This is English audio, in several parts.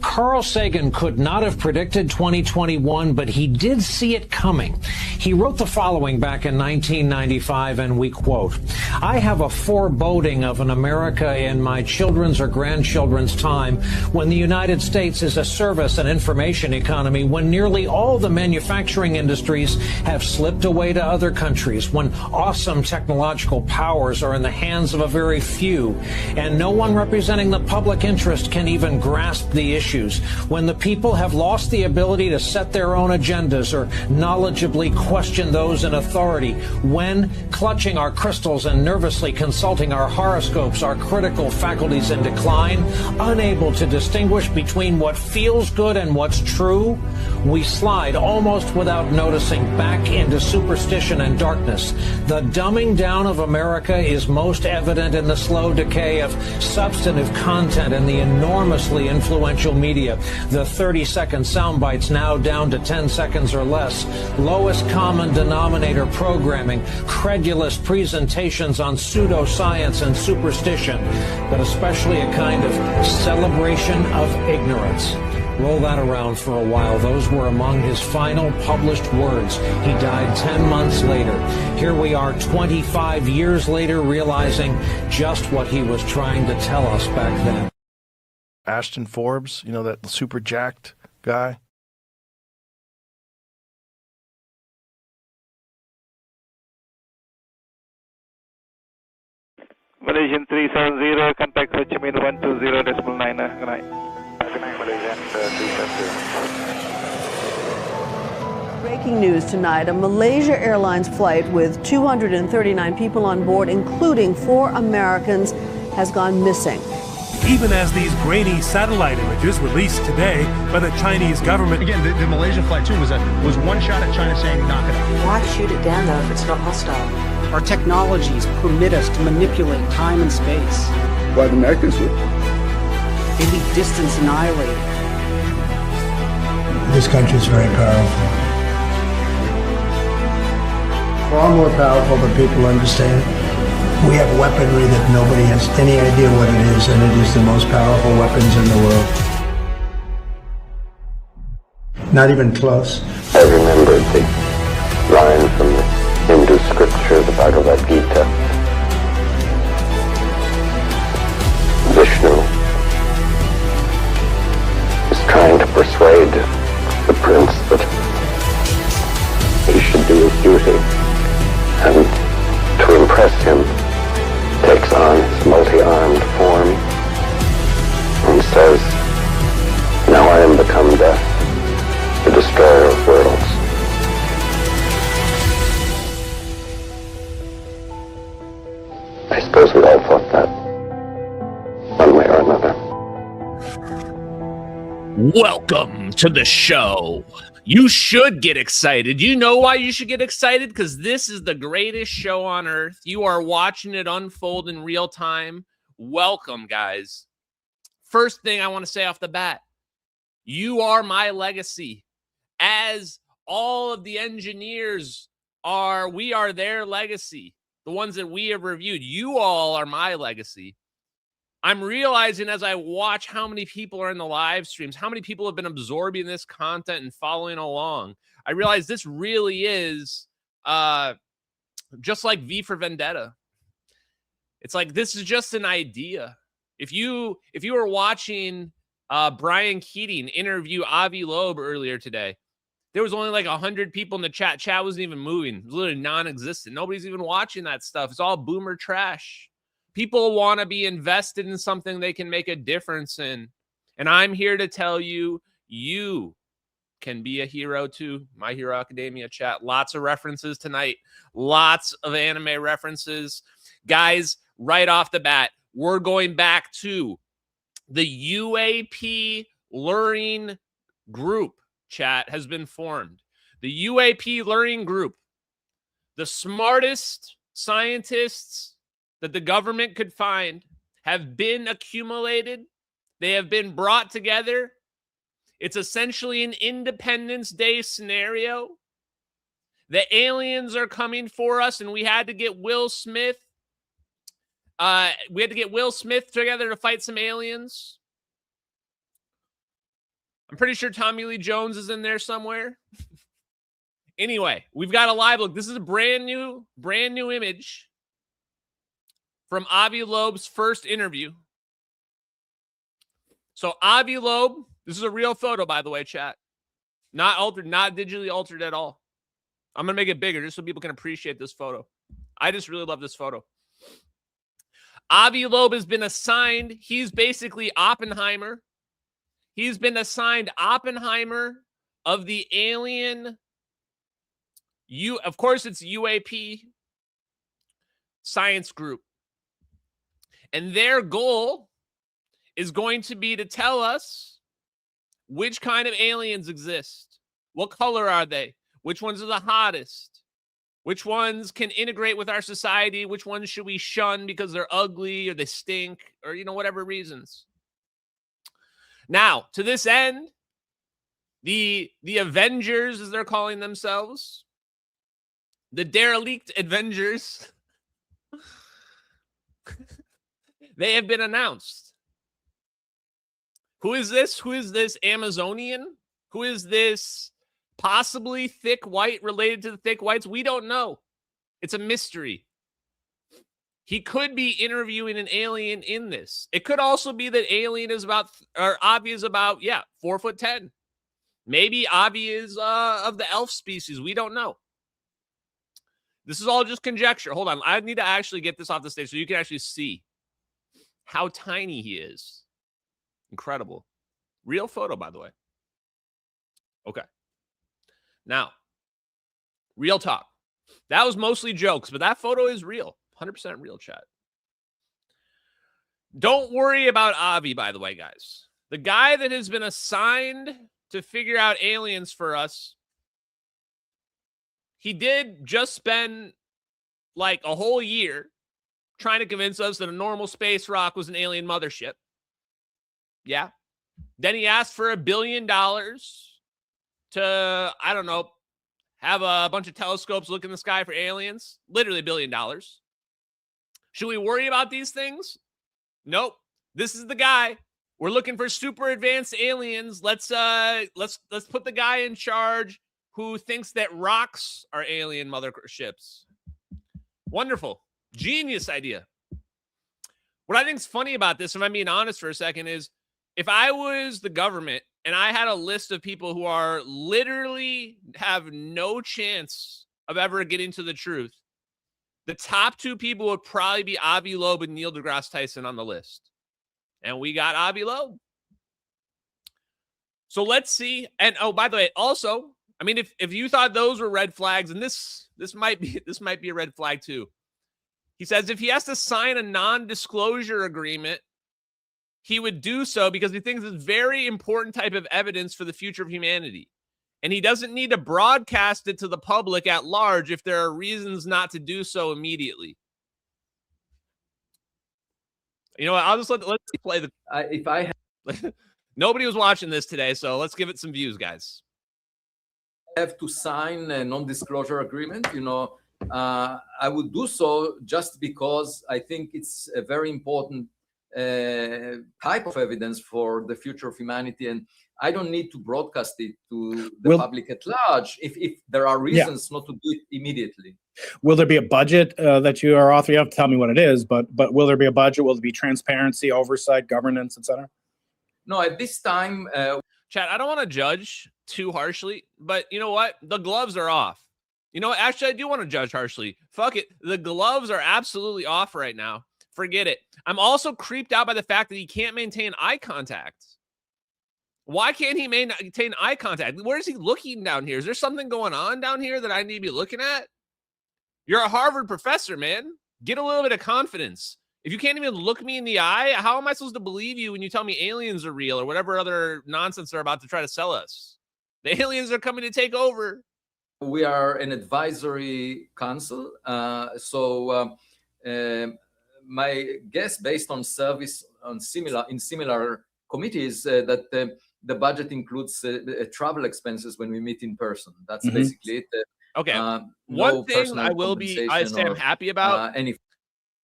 Carl Sagan could not have predicted 2021, but he did see it coming. He wrote the following back in 1995, and we quote, "I have a foreboding of an America in my children's or grandchildren's time when the United States is a service and information economy, when nearly all the manufacturing industries have slipped away to other countries, when awesome technological powers are in the hands of a very few, and no one representing the public interest can even grasp the issues, when the people have lost the ability to set their own agendas or knowledgeably question those in authority, when, clutching our crystals and nervously consulting our horoscopes, our critical faculties in decline, unable to distinguish between what feels good and what's true, we slide almost without noticing back into superstition and darkness. The dumbing down of America is most evident in the slow decay of substantive content in the enormously influential media, the 30-second sound bites now down to 10 seconds or less, lowest common denominator programming, credulous presentations on pseudoscience and superstition, but especially a kind of celebration of ignorance." Roll that around for a while. Those were among his final published words. He died 10 months later. Here we are 25 years later, realizing just what he was trying to tell us back then. Ashton Forbes, you know, that super jacked guy. Malaysian 370, contact Ho Chi Minh 120.9. Good night. Good night, Malaysian 370. Breaking news tonight, a Malaysia Airlines flight with 239 people on board, including 4 Americans, has gone missing. Even as these grainy satellite images released today by the Chinese government. Again, the Malaysia flight too was one shot at China saying knock it off. Why shoot it down though if it's not hostile? Our technologies permit us to manipulate time and space. Why the Americans would? They leave distance annihilated. This country is very powerful. Far more powerful than people understand. We have weaponry that nobody has any idea what it is, and it is the most powerful weapons in the world. Not even close. I remembered the line from the Hindu scripture, the Bhagavad Gita. Vishnu is trying to persuade the prince that he should do his duty, and to impress him takes on his multi-armed form and says, "Now I am become death, the destroyer of worlds." I suppose we all thought that, one way or another. Welcome to the show. You should get excited. You know why you should get excited? Because this is the greatest show on earth. You are watching it unfold in real time. Welcome, guys. First thing I want to say off the bat, you are my legacy. As all of the engineers are, we are their legacy. The ones that we have reviewed, you all are my legacy. I'm realizing as I watch how many people are in the live streams, how many people have been absorbing this content and following along. I realize this really is just like V for Vendetta. It's like, this is just an idea. If you were watching Brian Keating interview Avi Loeb earlier today, there was only like 100 people in the chat. Chat wasn't even moving. It was literally non-existent. Nobody's even watching that stuff. It's all boomer trash. People want to be invested in something they can make a difference in. And I'm here to tell you, you can be a hero too. My Hero Academia chat. Lots of references tonight. Lots of anime references. Guys, right off the bat, we're going back to the UAP Learning Group. Chat has been formed. The UAP Learning Group. The smartest scientists that the government could find have been accumulated. They have been brought together. It's essentially an Independence Day scenario. The aliens are coming for us, and we had to get Will Smith. We had to get Will Smith together to fight some aliens. I'm pretty sure Tommy Lee Jones is in there somewhere. Anyway, we've got a live look. This is a brand new image from Avi Loeb's first interview. So Avi Loeb, this is a real photo, by the way, chat. Not altered, not digitally altered at all. I'm going to make it bigger just so people can appreciate this photo. I just really love this photo. Avi Loeb has been assigned, he's basically Oppenheimer. He's been assigned Oppenheimer of the alien, of course it's UAP science group. And their goal is going to be to tell us which kind of aliens exist. What color are they? Which ones are the hottest? Which ones can integrate with our society? Which ones should we shun because they're ugly or they stink or, whatever reasons? Now, to this end, the Avengers, as they're calling themselves, the derelict Avengers, they have been announced. Who is this? Who is this Amazonian? Who is this possibly thick white related to the thick whites? We don't know. It's a mystery. He could be interviewing an alien in this. It could also be that alien is Avi is about, 4'10". Maybe Avi is of the elf species. We don't know. This is all just conjecture. Hold on. I need to actually get this off the stage so you can actually see how tiny he is. Incredible. Real photo, by the way. Okay. Now, real talk. That was mostly jokes, but that photo is real. 100% real, chat. Don't worry about Avi, by the way, guys. The guy that has been assigned to figure out aliens for us, he did just spend like a whole year trying to convince us that a normal space rock was an alien mothership. Yeah. Then he asked for $1 billion to, I don't know, have a bunch of telescopes look in the sky for aliens. Literally $1 billion. Should we worry about these things? Nope. This is the guy. We're looking for super advanced aliens. Let's put the guy in charge who thinks that rocks are alien motherships. Wonderful. Genius idea. What I think is funny about this, if I'm being honest for a second, is if I was the government and I had a list of people who are literally have no chance of ever getting to the truth, the top two people would probably be Avi Loeb and Neil deGrasse Tyson on the list. And we got Avi Loeb. So let's see. And oh, by the way, also, I mean, if you thought those were red flags, and this might be a red flag too. He says if he has to sign a non-disclosure agreement, he would do so because he thinks it's very important type of evidence for the future of humanity. And he doesn't need to broadcast it to the public at large if there are reasons not to do so immediately. You know what? I'll just let's play the. Nobody was watching this today, so let's give it some views, guys. Have to sign a non-disclosure agreement. I would do so just because I think it's a very important type of evidence for the future of humanity, and I don't need to broadcast it to the public at large if there are reasons not to do it immediately. Will there be a budget that you are authoring? You have to tell me what it is, but will there be a budget? Will there be transparency, oversight, governance, etc.? No, at this time, Chad, I don't want to judge too harshly, but you know what? The gloves are off. You know what? Actually, I do want to judge harshly. Fuck it. The gloves are absolutely off right now. Forget it. I'm also creeped out by the fact that he can't maintain eye contact. Why can't he maintain eye contact? Where is he looking down here? Is there something going on down here that I need to be looking at? You're a Harvard professor, man. Get a little bit of confidence. If you can't even look me in the eye, how am I supposed to believe you when you tell me aliens are real or whatever other nonsense they're about to try to sell us? The aliens are coming to take over. We are an advisory council. My guess, based on service in similar committees, that the budget includes travel expenses when we meet in person. That's basically it. Okay. One thing I say I'm happy about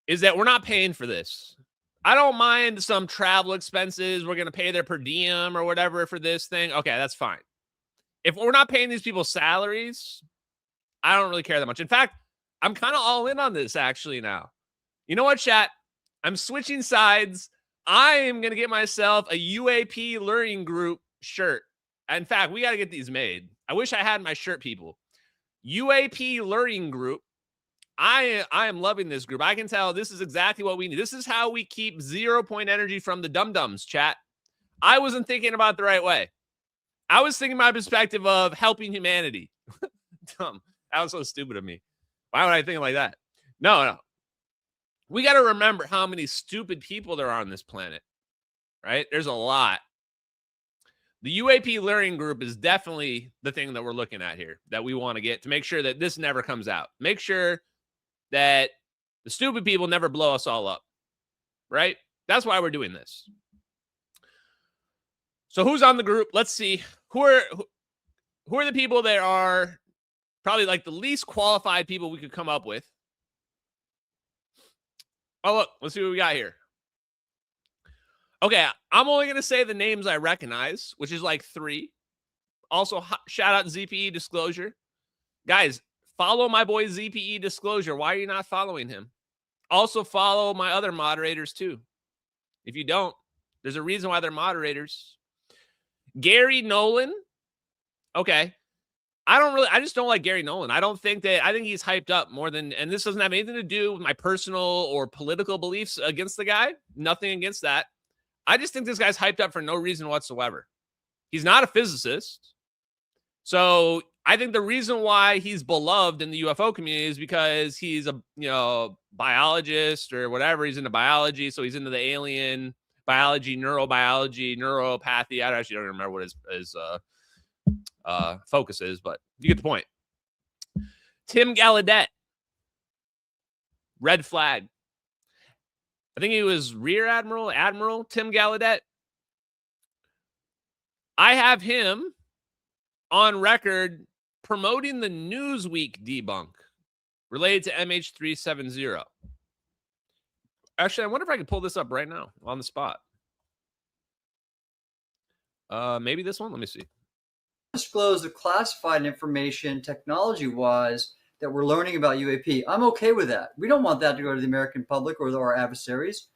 is that we're not paying for this. I don't mind some travel expenses. We're going to pay their per diem or whatever for this thing. Okay, that's fine. If we're not paying these people salaries, I don't really care that much. In fact, I'm kind of all in on this actually now. You know what, chat? I'm switching sides. I am going to get myself a UAP Learning Group shirt. In fact, we got to get these made. I wish I had my shirt, people. UAP Learning Group. I am loving this group. I can tell this is exactly what we need. This is how we keep 0 point energy from the dum-dums, chat. I wasn't thinking about it the right way. I was thinking my perspective of helping humanity. Dumb. That was so stupid of me. Why would I think like that? No. We got to remember how many stupid people there are on this planet, right? There's a lot. The UAP Learning Group is definitely the thing that we're looking at here that we want to get to make sure that this never comes out. Make sure that the stupid people never blow us all up, right? That's why we're doing this. So who's on the group? Let's see. Who are the people that are probably like the least qualified people we could come up with? Oh, look. Let's see what we got here. Okay, I'm only going to say the names I recognize, which is like 3. Also, shout out ZPE Disclosure. Guys, follow my boy ZPE Disclosure. Why are you not following him? Also, follow my other moderators, too. If you don't, there's a reason why they're moderators. Gary Nolan. Okay. I just don't like Gary Nolan. I think he's hyped up more than, and this doesn't have anything to do with my personal or political beliefs against the guy. Nothing against that. I just think this guy's hyped up for no reason whatsoever. He's not a physicist. So I think the reason why he's beloved in the UFO community is because he's a biologist or whatever. He's into biology. So he's into the alien biology, neurobiology, neuropathy. I actually don't remember what his focus is, but you get the point. Tim Gallaudet. Red flag. I think he was Rear Admiral Tim Gallaudet. I have him on record promoting the Newsweek debunk related to MH370. Actually, I wonder if I can pull this up right now on the spot. Maybe this one? Let me see. Disclose the classified information technology-wise that we're learning about UAP. I'm okay with that. We don't want that to go to the American public or our adversaries.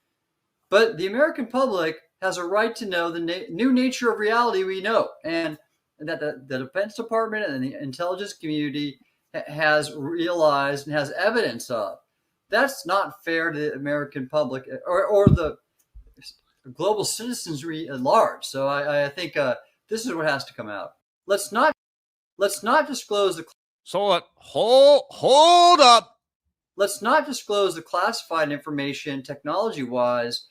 But the American public has a right to know the new nature of reality we know, and that the Defense Department and the intelligence community has realized and has evidence of. That's not fair to the American public or the global citizenry at large. So I think this is what has to come out. Let's not disclose the. So hold up. Let's not disclose the classified information technology-wise.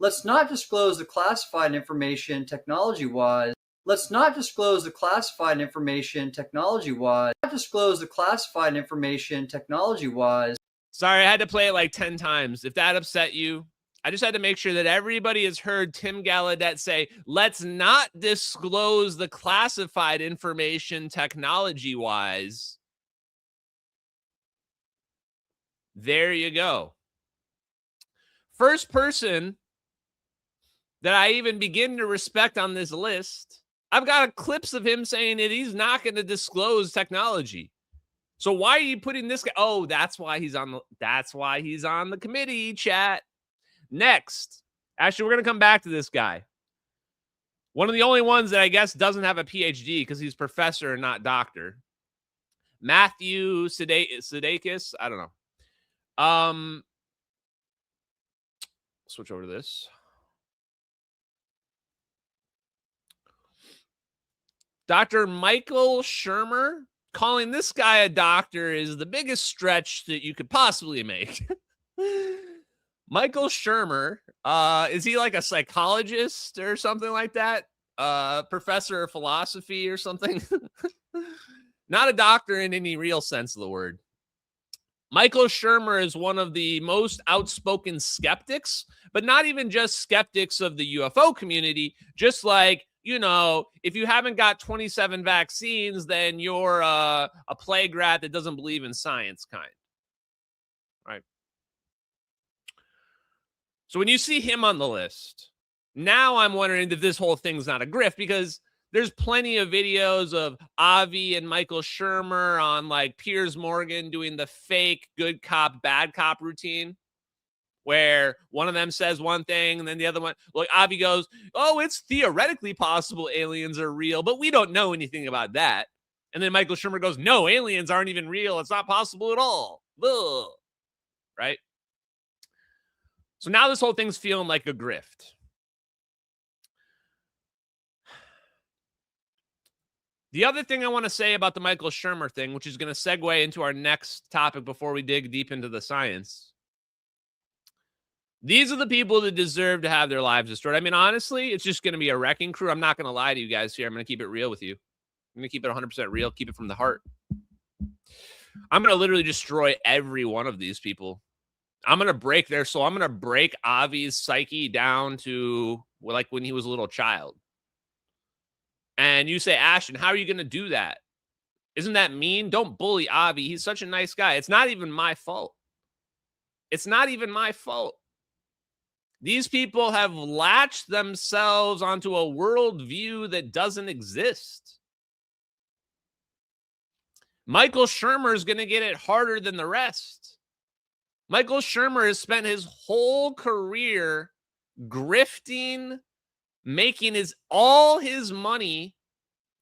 Let's not disclose the classified information technology-wise. Let's not disclose the classified information technology-wise. Not disclose the classified information technology-wise. Sorry, I had to play it like 10 times. If that upset you, I just had to make sure that everybody has heard Tim Gallaudet say, let's not disclose the classified information technology-wise. There you go. First person that I even begin to respect on this list, I've got clips of him saying that he's not going to disclose technology. So why are you putting this guy? Oh, that's why he's on the committee, chat. Next, actually, we're going to come back to this guy. One of the only ones that I guess doesn't have a PhD because he's professor and not doctor. Matthew Sudeikis. I don't know. Switch over to this. Dr. Michael Shermer. Calling this guy a doctor is the biggest stretch that you could possibly make. Michael Shermer, is he like a psychologist or something like that? Professor of philosophy or something? Not a doctor in any real sense of the word. Michael Shermer is one of the most outspoken skeptics, but not even just skeptics of the UFO community, just like, you know, if you haven't got 27 vaccines, then you're a plague rat that doesn't believe in science kind. Right. So when you see him on the list, now I'm wondering if this whole thing's not a grift, because there's plenty of videos of Avi and Michael Shermer on like Piers Morgan doing the fake good cop, bad cop routine, where one of them says one thing and then the other one, like Avi goes, oh, it's theoretically possible aliens are real, but we don't know anything about that. And then Michael Shermer goes, no, aliens aren't even real. It's not possible at all. Ugh. Right? So now this whole thing's feeling like a grift. The other thing I want to say about the Michael Shermer thing, which is going to segue into our next topic before we dig deep into the science. These are the people that deserve to have their lives destroyed. I mean, honestly, it's just going to be a wrecking crew. I'm not going to lie to you guys here. I'm going to keep it real with you. I'm going to keep it 100% real, keep it from the heart. I'm going to literally destroy every one of these people. I'm going to break their soul. I'm going to break Avi's psyche down to like when he was a little child. And you say, Ashton, how are you going to do that? Isn't that mean? Don't bully Avi. He's such a nice guy. It's not even my fault. It's not even my fault. These people have latched themselves onto a worldview that doesn't exist. Michael Shermer is going to get it harder than the rest. Michael Shermer has spent his whole career grifting, making all his money,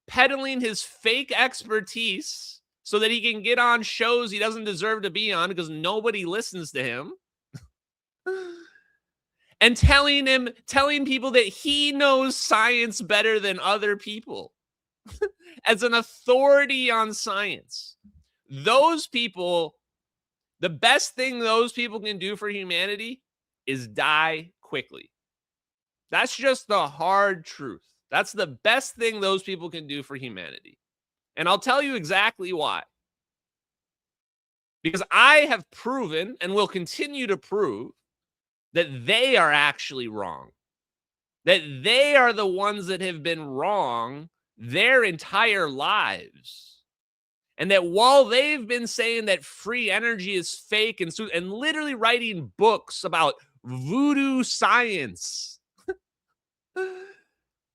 peddling his fake expertise so that he can get on shows he doesn't deserve to be on because nobody listens to him. And telling people that he knows science better than other people as an authority on science. Those people, the best thing those people can do for humanity is die quickly. That's just the hard truth. That's the best thing those people can do for humanity. And I'll tell you exactly why. Because I have proven and will continue to prove that they are actually wrong. That they are the ones that have been wrong their entire lives. And that while they've been saying that free energy is fake and literally writing books about voodoo science,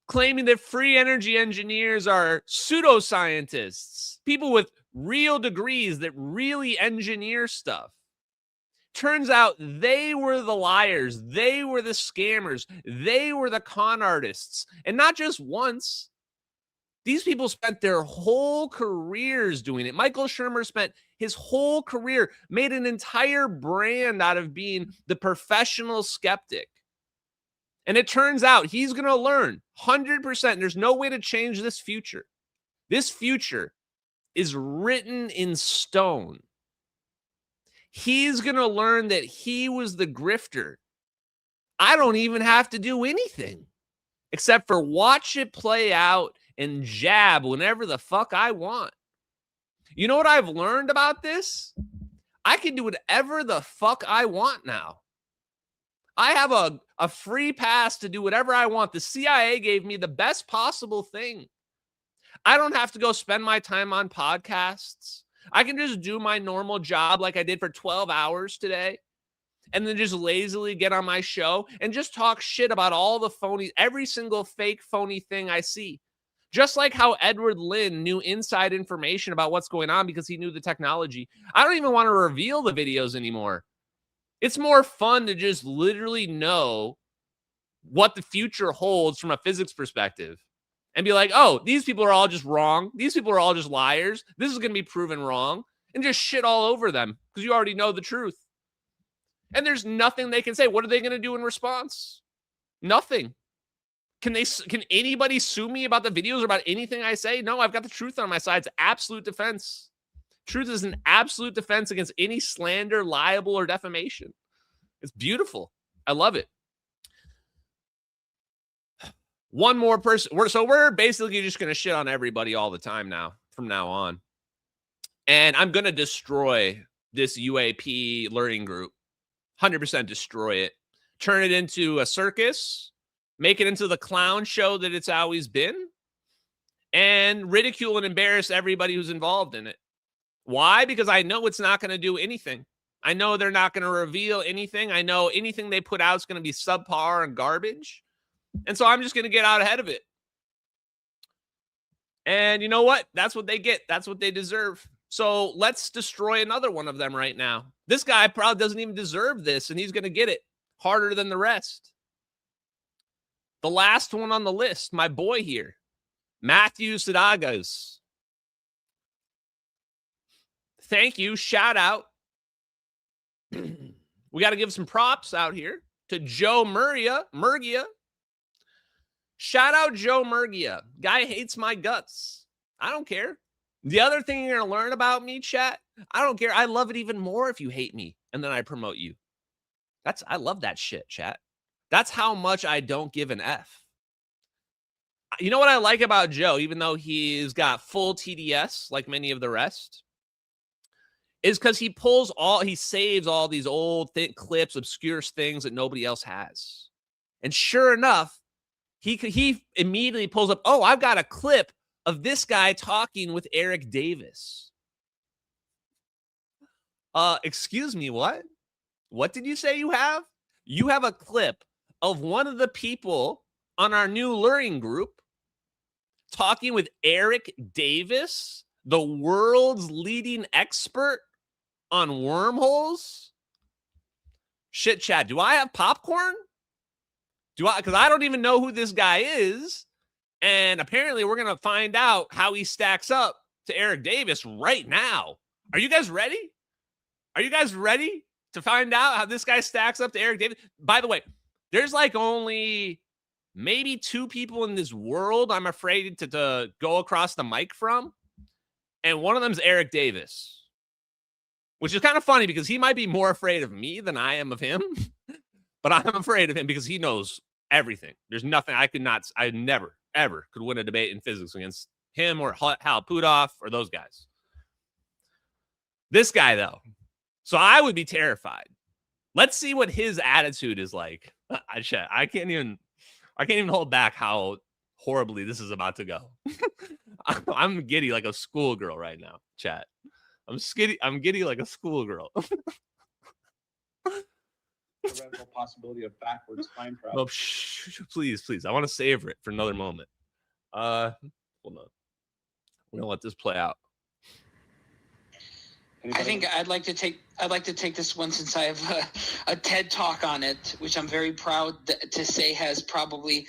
claiming that free energy engineers are pseudoscientists, people with real degrees that really engineer stuff. Turns out they were the liars. They were the scammers. They were the con artists. And not just once. These people spent their whole careers doing it. Michael Shermer spent his whole career, made an entire brand out of being the professional skeptic. And it turns out he's going to learn 100%. There's no way to change this future. This future is written in stone. He's going to learn that he was the grifter. I don't even have to do anything except for watch it play out and jab whenever the fuck I want. You know what I've learned about this? I can do whatever the fuck I want now. I have a free pass to do whatever I want. The CIA gave me the best possible thing. I don't have to go spend my time on podcasts. I can just do my normal job like I did for 12 hours today and then just lazily get on my show and just talk shit about all the phony, every single fake phony thing I see. Just like how Edward Lin knew inside information about what's going on because he knew the technology. I don't even want to reveal the videos anymore. It's more fun to just literally know what the future holds from a physics perspective and be like, oh, these people are all just wrong. These people are all just liars. This is going to be proven wrong, and just shit all over them because you already know the truth. And there's nothing they can say. What are they going to do in response? Nothing. Can anybody sue me about the videos or about anything I say? No, I've got the truth on my side. It's absolute defense. Truth is an absolute defense against any slander, libel, or defamation. It's beautiful. I love it. One more person. We're basically just going to shit on everybody all the time now, from now on. And I'm going to destroy this UAP learning group. 100% destroy it. Turn it into a circus. Make it into the clown show that it's always been. And ridicule and embarrass everybody who's involved in it. Why? Because I know it's not going to do anything. I know they're not going to reveal anything. I know anything they put out is going to be subpar and garbage. And so I'm just going to get out ahead of it. And you know what? That's what they get. That's what they deserve. So let's destroy another one of them right now. This guy probably doesn't even deserve this, and he's going to get it harder than the rest. The last one on the list, my boy here, Matthew Sadagas. Thank you. Shout out. We got to give some props out here to Joe Murgia. Shout out Joe Murgia. Guy hates my guts. I don't care. The other thing you're going to learn about me, chat, I don't care. I love it even more if you hate me and then I promote you. I love that shit, chat. That's how much I don't give an F. You know what I like about Joe, even though he's got full TDS like many of the rest, is because he saves all these old clips, obscure things that nobody else has. And sure enough, he immediately pulls up, oh, I've got a clip of this guy talking with Eric Davis. Excuse me, what? What did you say you have? You have a clip of one of the people on our new learning group talking with Eric Davis, the world's leading expert on wormholes? Shit, chat, do I have popcorn? Because I don't even know who this guy is. And apparently we're going to find out how he stacks up to Eric Davis right now. Are you guys ready? Are you guys ready to find out how this guy stacks up to Eric Davis? By the way, there's like only maybe 2 people in this world I'm afraid to go across the mic from. And one of them is Eric Davis, which is kind of funny because he might be more afraid of me than I am of him. But I'm afraid of him because he knows everything. There's nothing I never, ever could win a debate in physics against him or Hal Puthoff or those guys. This guy, though. So I would be terrified. Let's see what his attitude is like. I can't even hold back how horribly this is about to go. I'm giddy like a schoolgirl right now, chat. I'm giddy like a schoolgirl. Theoretical possibility of backwards time travel. Oh, please. I want to savor it for another moment. Hold on. We're gonna let this play out. I think I'd like to take this one since I have a TED talk on it, which I'm very proud to say has probably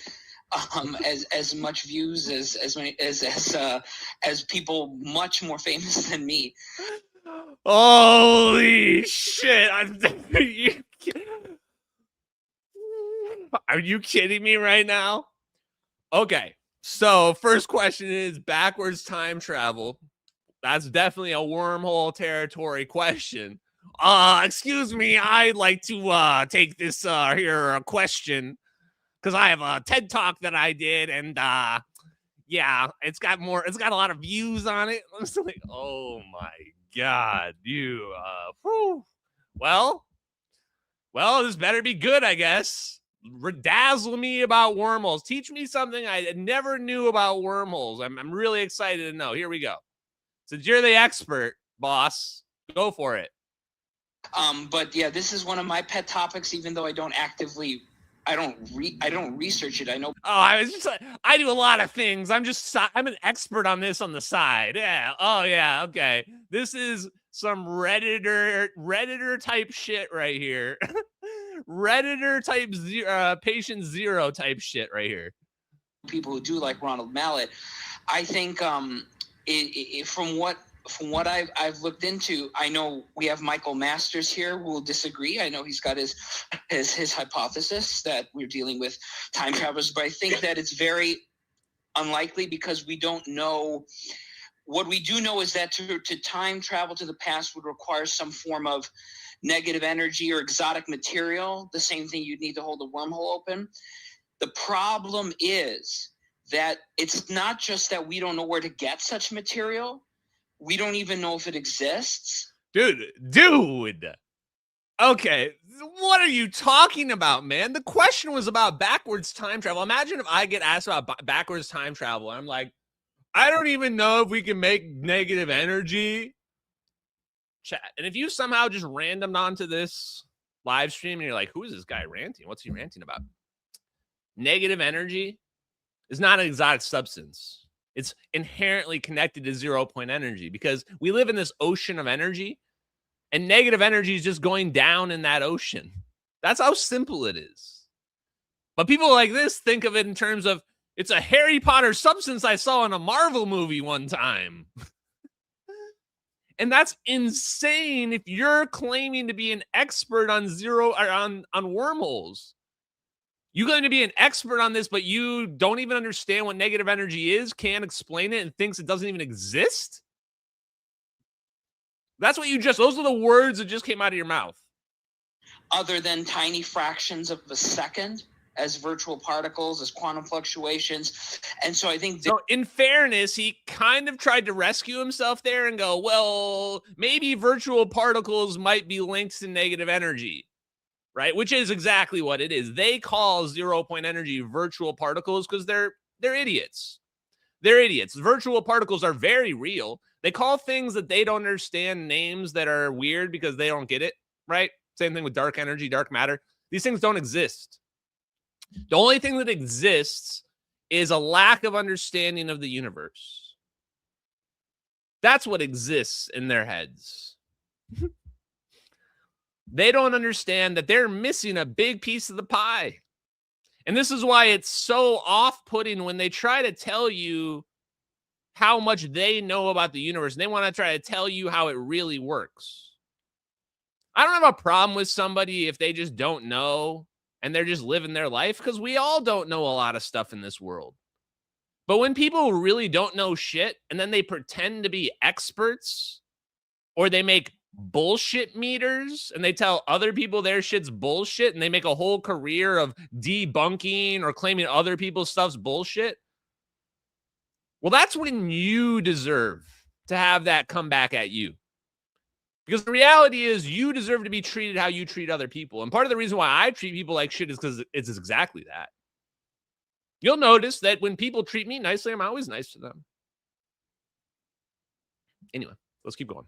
as much views as people much more famous than me. Holy shit! Are you kidding me right now? Okay, so first question is backwards time travel. That's definitely a wormhole territory question. Excuse me, I'd like to take this question because I have a TED talk that I did, and yeah, it's got a lot of views on it. I'm just like, oh my God, you well, this better be good, I guess. Dazzle me about wormholes. Teach me something I never knew about wormholes. I'm really excited to know. Here we go. Since you're the expert, boss, go for it. But yeah, this is one of my pet topics, even though I don't research it. I know. Oh, I do a lot of things. I'm an expert on this on the side. Yeah. Oh yeah. Okay. This is some Redditor type shit right here. Redditor type patient zero type shit right here. People who do like Ronald Mallet, I think from what I've looked into, I know we have Michael Masters here who will disagree. I know he's got his hypothesis that we're dealing with time travelers, but I think that it's very unlikely because we don't know. What we do know is that to time travel to the past would require some form of negative energy or exotic material, the same thing you'd need to hold a wormhole open. The problem is that it's not just that we don't know where to get such material. We don't even know if it exists. Dude. Okay, what are you talking about, man? The question was about backwards time travel. Imagine if I get asked about backwards time travel. I'm like, I don't even know if we can make negative energy. chat. And if you somehow just randomed onto this live stream and you're like, who is this guy ranting? What's he ranting about? Negative energy is not an exotic substance. It's inherently connected to 0-point energy because we live in this ocean of energy, and negative energy is just going down in that ocean. That's how simple it is. But people like this think of it in terms of it's a Harry Potter substance I saw in a Marvel movie one time. And that's insane if you're claiming to be an expert on on wormholes. You're going to be an expert on this, but you don't even understand what negative energy is, can't explain it, and thinks it doesn't even exist? That's what those are the words that just came out of your mouth. Other than tiny fractions of a second as virtual particles, as quantum fluctuations. And so I think... So in fairness, he kind of tried to rescue himself there and go, well, maybe virtual particles might be linked to negative energy, right? Which is exactly what it is. They call 0-point energy virtual particles because they're idiots. They're idiots. Virtual particles are very real. They call things that they don't understand names that are weird because they don't get it, right? Same thing with dark energy, dark matter. These things don't exist. The only thing that exists is a lack of understanding of the universe. That's what exists in their heads. They don't understand that they're missing a big piece of the pie. And this is why it's so off-putting when they try to tell you how much they know about the universe. And they want to try to tell you how it really works. I don't have a problem with somebody if they just don't know and they're just living their life, because we all don't know a lot of stuff in this world. But when people really don't know shit and then they pretend to be experts, or they make bullshit meters and they tell other people their shit's bullshit and they make a whole career of debunking or claiming other people's stuff's bullshit, well, that's when you deserve to have that come back at you. Because the reality is you deserve to be treated how you treat other people. And part of the reason why I treat people like shit is because it's exactly that. You'll notice that when people treat me nicely, I'm always nice to them. Anyway, let's keep going.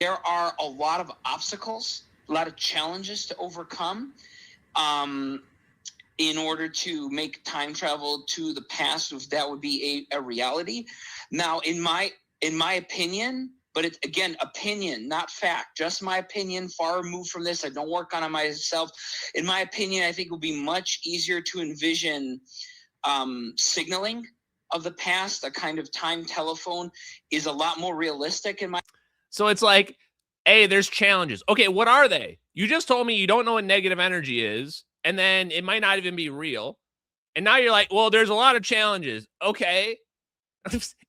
There are a lot of obstacles, a lot of challenges to overcome in order to make time travel to the past, if that would be a reality. Now, in my opinion, but it's, again, opinion, not fact, just my opinion, far removed from this. I don't work on it myself. In my opinion, I think it would be much easier to envision signaling of the past. A kind of time telephone is a lot more realistic in my... So it's like, hey, there's challenges. Okay, what are they? You just told me you don't know what negative energy is, and then it might not even be real. And now you're like, well, there's a lot of challenges. Okay.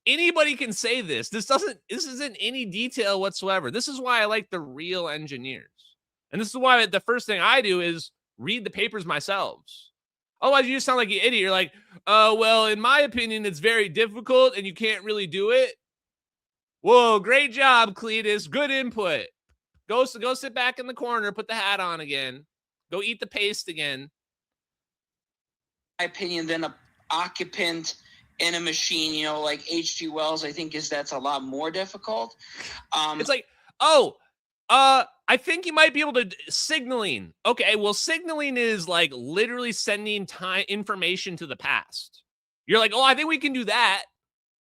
Anybody can say this. This isn't any detail whatsoever. This is why I like the real engineers. And this is why the first thing I do is read the papers myself. Otherwise, you just sound like an idiot. You're like, well, in my opinion, it's very difficult and you can't really do it. Whoa, great job, Cletus. Good input. Go sit back in the corner, put the hat on again. Go eat the paste again. My opinion, than a occupant in a machine, like H.G. Wells, I think that's a lot more difficult. It's like, I think you might be able to signaling. Okay, well, signaling is like literally sending information to the past. You're like, oh, I think we can do that.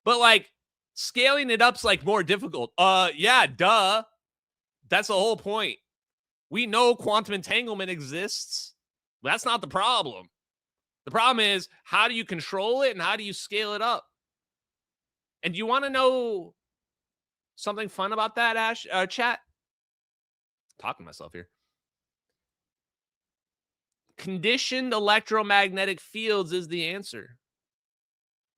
But like scaling it up's like more difficult. Yeah, duh. That's the whole point. We know quantum entanglement exists. That's not the problem. The problem is, how do you control it and how do you scale it up? And do you want to know something fun about that, chat? I'm talking to myself here. Conditioned electromagnetic fields is the answer.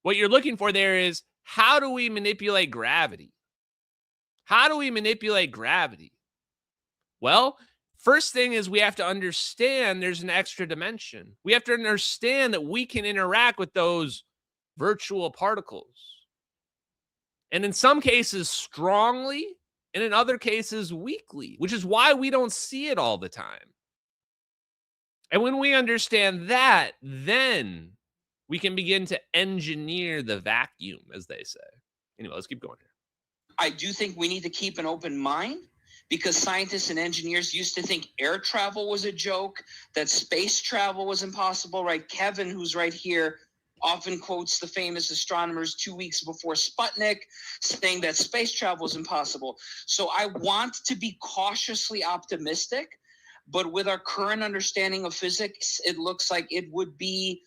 What you're looking for there is, how do we manipulate gravity? How do we manipulate gravity? Well, first thing is we have to understand there's an extra dimension. We have to understand that we can interact with those virtual particles. And in some cases, strongly, and in other cases, weakly, which is why we don't see it all the time. And when we understand that, then we can begin to engineer the vacuum, as they say. Anyway, let's keep going here. I do think we need to keep an open mind, because scientists and engineers used to think air travel was a joke, that space travel was impossible, right? Kevin, who's right here, often quotes the famous astronomers 2 weeks before Sputnik saying that space travel is impossible. So I want to be cautiously optimistic, but with our current understanding of physics, it looks like it would be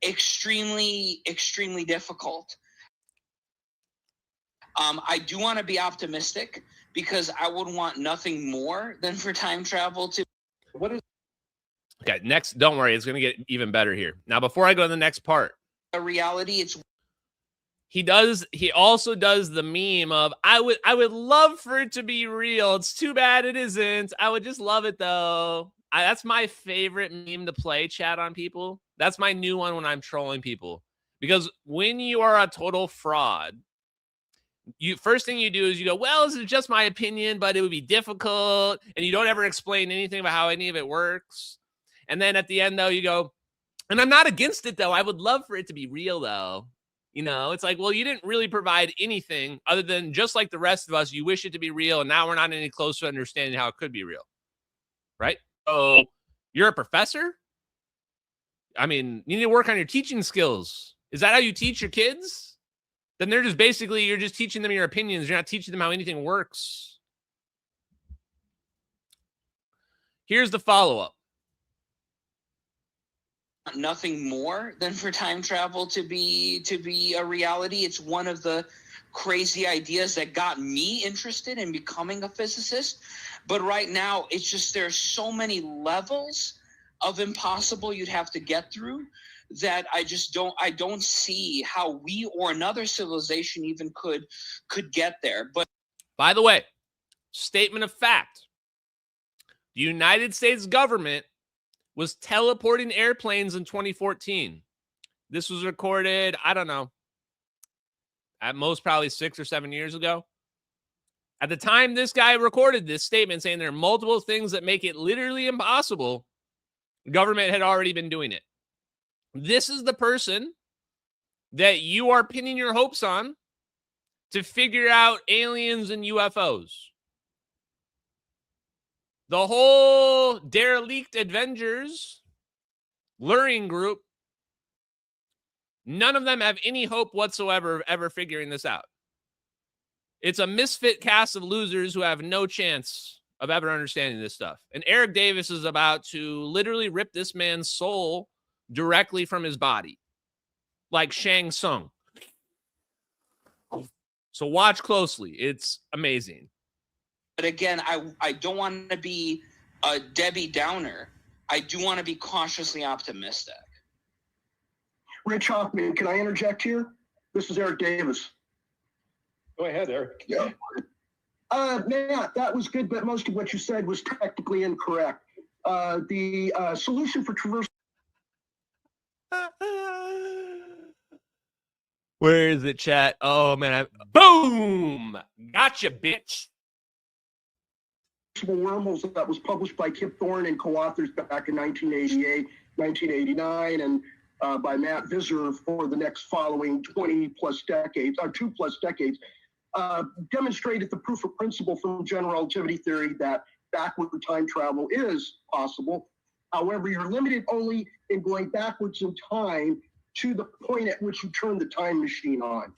extremely, extremely difficult. I do want to be optimistic, because I would want nothing more than for time travel to. What is? Okay, next. Don't worry, it's going to get even better here. Now, before I go to the next part, a reality. It's he also does the meme of I would love for it to be real. It's too bad it isn't. I would just love it though. That's my favorite meme to play, chat on people. That's my new one when I'm trolling people, because when you are a total fraud, first thing you do is you go, well, this is just my opinion, but it would be difficult. And you don't ever explain anything about how any of it works. And then at the end, though, you go, and I'm not against it, though. I would love for it to be real, though. You know, it's like, well, you didn't really provide anything other than just like the rest of us. You wish it to be real. And now we're not any closer to understanding how it could be real. Right? So you're a professor. I mean, you need to work on your teaching skills. Is that how you teach your kids? Then they're just basically, you're just teaching them your opinions. You're not teaching them how anything works. Here's the follow-up. Nothing more than for time travel to be a reality. It's one of the crazy ideas that got me interested in becoming a physicist. But right now, it's just there's so many levels of impossible you'd have to get through that I don't see how we or another civilization even could get there. But by the way, statement of fact, the United States government was teleporting airplanes in 2014. This was recorded, I don't know, at most probably 6 or 7 years ago. At the time this guy recorded this statement saying there are multiple things that make it literally impossible, the government had already been doing it. This is the person that you are pinning your hopes on to figure out aliens and UFOs. The whole derelict Avengers luring group, none of them have any hope whatsoever of ever figuring this out. It's a misfit cast of losers who have no chance of ever understanding this stuff. And Eric Davis is about to literally rip this man's soul directly from his body, like Shang Tsung. So watch closely. It's amazing. But again, I don't want to be a Debbie Downer. I do want to be cautiously optimistic. Rich Hoffman, can I interject here? This is Eric Davis. Go ahead, Eric. Yeah. Matt, that was good, but most of what you said was technically incorrect. The solution for traversal. Where is it, chat? Oh, man. Boom! Gotcha, bitch. Wormholes that was published by Kip Thorne and co-authors back in 1988, 1989, and by Matt Visser for the next following 20-plus decades, or 2+ decades, demonstrated the proof of principle from general relativity theory that backward time travel is possible. However, you're limited only in going backwards in time to the point at which you turn the time machine on.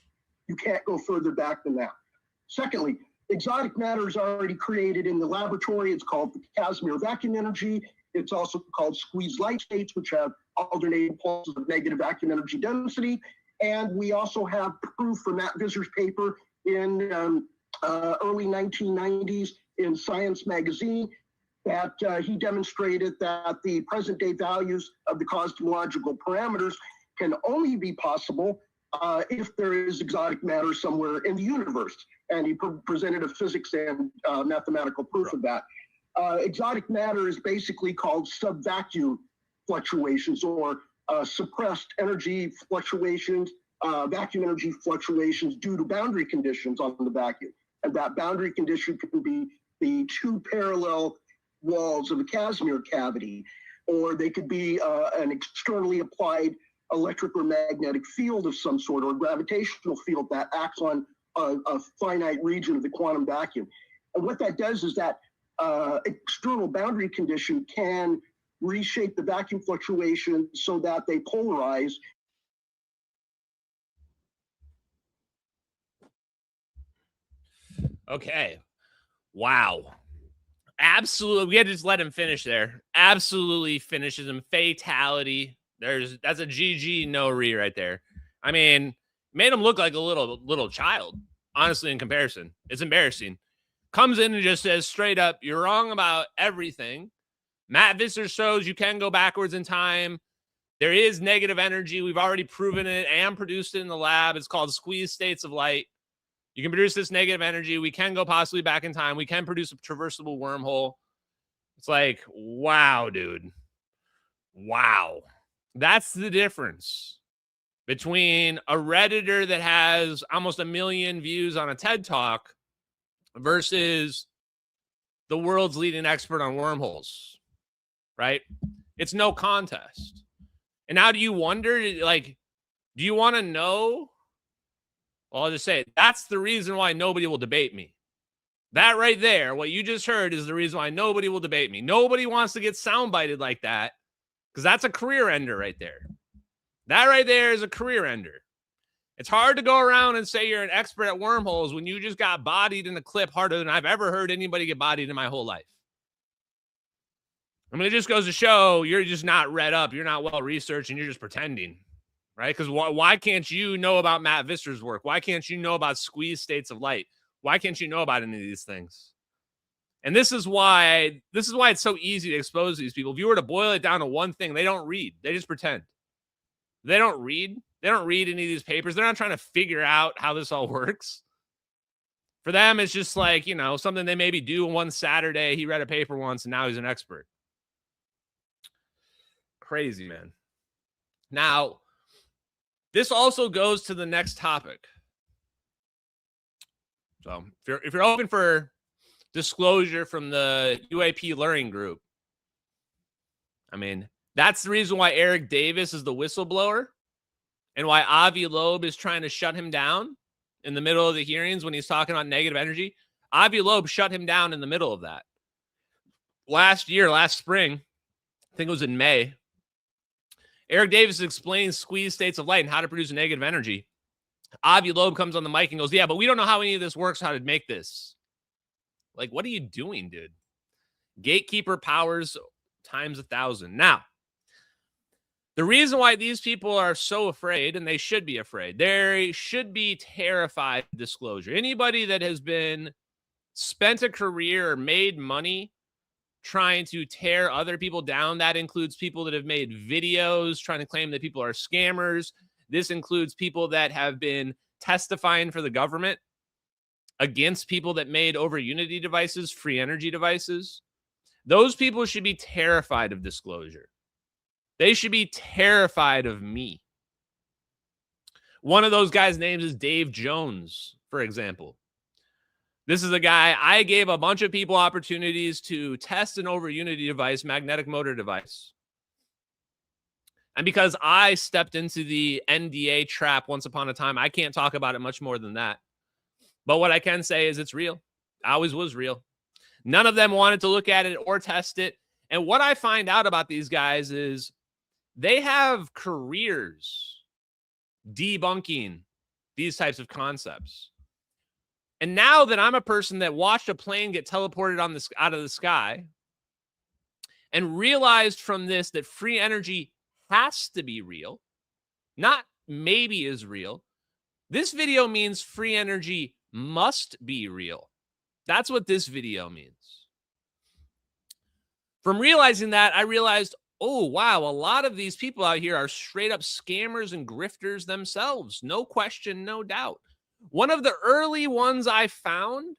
You can't go further back than that. Secondly, exotic matter is already created in the laboratory. It's called the Casimir vacuum energy. It's also called squeezed light states, which have alternating pulses of negative vacuum energy density. And we also have proof from Matt Visser's paper in early 1990s in Science magazine that he demonstrated that the present day values of the cosmological parameters can only be possible if there is exotic matter somewhere in the universe. And he presented a physics and mathematical proof of that. Exotic matter is basically called subvacuum fluctuations or suppressed energy fluctuations, vacuum energy fluctuations due to boundary conditions on the vacuum. And that boundary condition can be the two parallel walls of a Casimir cavity, or they could be an externally applied electric or magnetic field of some sort, or a gravitational field that acts on a finite region of the quantum vacuum. And what that does is that external boundary condition can reshape the vacuum fluctuation so that they polarize. Okay. Wow. Absolutely. We had to just let him finish there. Absolutely finishes him. Fatality. That's a GG no re right there. I mean, made him look like a little child, honestly, in comparison. It's embarrassing. Comes in and just says straight up, you're wrong about everything. Matt Visser shows you can go backwards in time. There is negative energy. We've already proven it and produced it in the lab. It's called squeeze states of light. You can produce this negative energy. We can go possibly back in time. We can produce a traversable wormhole. It's like, wow, dude. Wow. That's the difference between a Redditor that has almost 1 million views on a TED Talk versus the world's leading expert on wormholes, right? It's no contest. And now do you wonder, like, do you want to know? Well, I'll just say it. That's the reason why nobody will debate me. That right there, what you just heard, is the reason why nobody will debate me. Nobody wants to get soundbited like that because that's a career ender right there. That right there is a career ender. It's hard to go around and say you're an expert at wormholes when you just got bodied in a clip harder than I've ever heard anybody get bodied in my whole life. I mean, it just goes to show you're just not read up. You're not well researched, and you're just pretending, right? Because why can't you know about Matt Visser's work? Why can't you know about squeeze states of light? Why can't you know about any of these things? And this is why it's so easy to expose these people. If you were to boil it down to one thing, they don't read. They just pretend. They don't read. They don't read any of these papers. They're not trying to figure out how this all works. For them, it's just like, you know, something they maybe do one Saturday. He read a paper once, and now he's an expert. Crazy, man. Now, this also goes to the next topic. So if you're open for disclosure from the UAP Learning Group, I mean, that's the reason why Eric Davis is the whistleblower and why Avi Loeb is trying to shut him down in the middle of the hearings when he's talking about negative energy. Avi Loeb shut him down in the middle of that. Last spring, I think it was in May, Eric Davis explains squeeze states of light and how to produce negative energy. Avi Loeb comes on the mic and goes, yeah, but we don't know how any of this works, how to make this. Like, what are you doing, dude? Gatekeeper powers times 1,000. Now, the reason why these people are so afraid, and they should be afraid, they should be terrified of disclosure. Anybody that has spent a career or made money trying to tear other people down, that includes people that have made videos trying to claim that people are scammers. This includes people that have been testifying for the government against people that made over Unity devices, free energy devices. Those people should be terrified of disclosure. They should be terrified of me. One of those guys' names is Dave Jones, for example. This is a guy, I gave a bunch of people opportunities to test an over Unity device, magnetic motor device. And because I stepped into the NDA trap once upon a time, I can't talk about it much more than that. But what I can say is it's real. It always was real. None of them wanted to look at it or test it. And what I find out about these guys is they have careers debunking these types of concepts. And now that I'm a person that watched a plane get teleported out of the sky and realized from this that free energy has to be real, not maybe is real. This video means free energy must be real. That's what this video means. From realizing that, I realized, oh, wow, a lot of these people out here are straight up scammers and grifters themselves. No question, no doubt. One of the early ones I found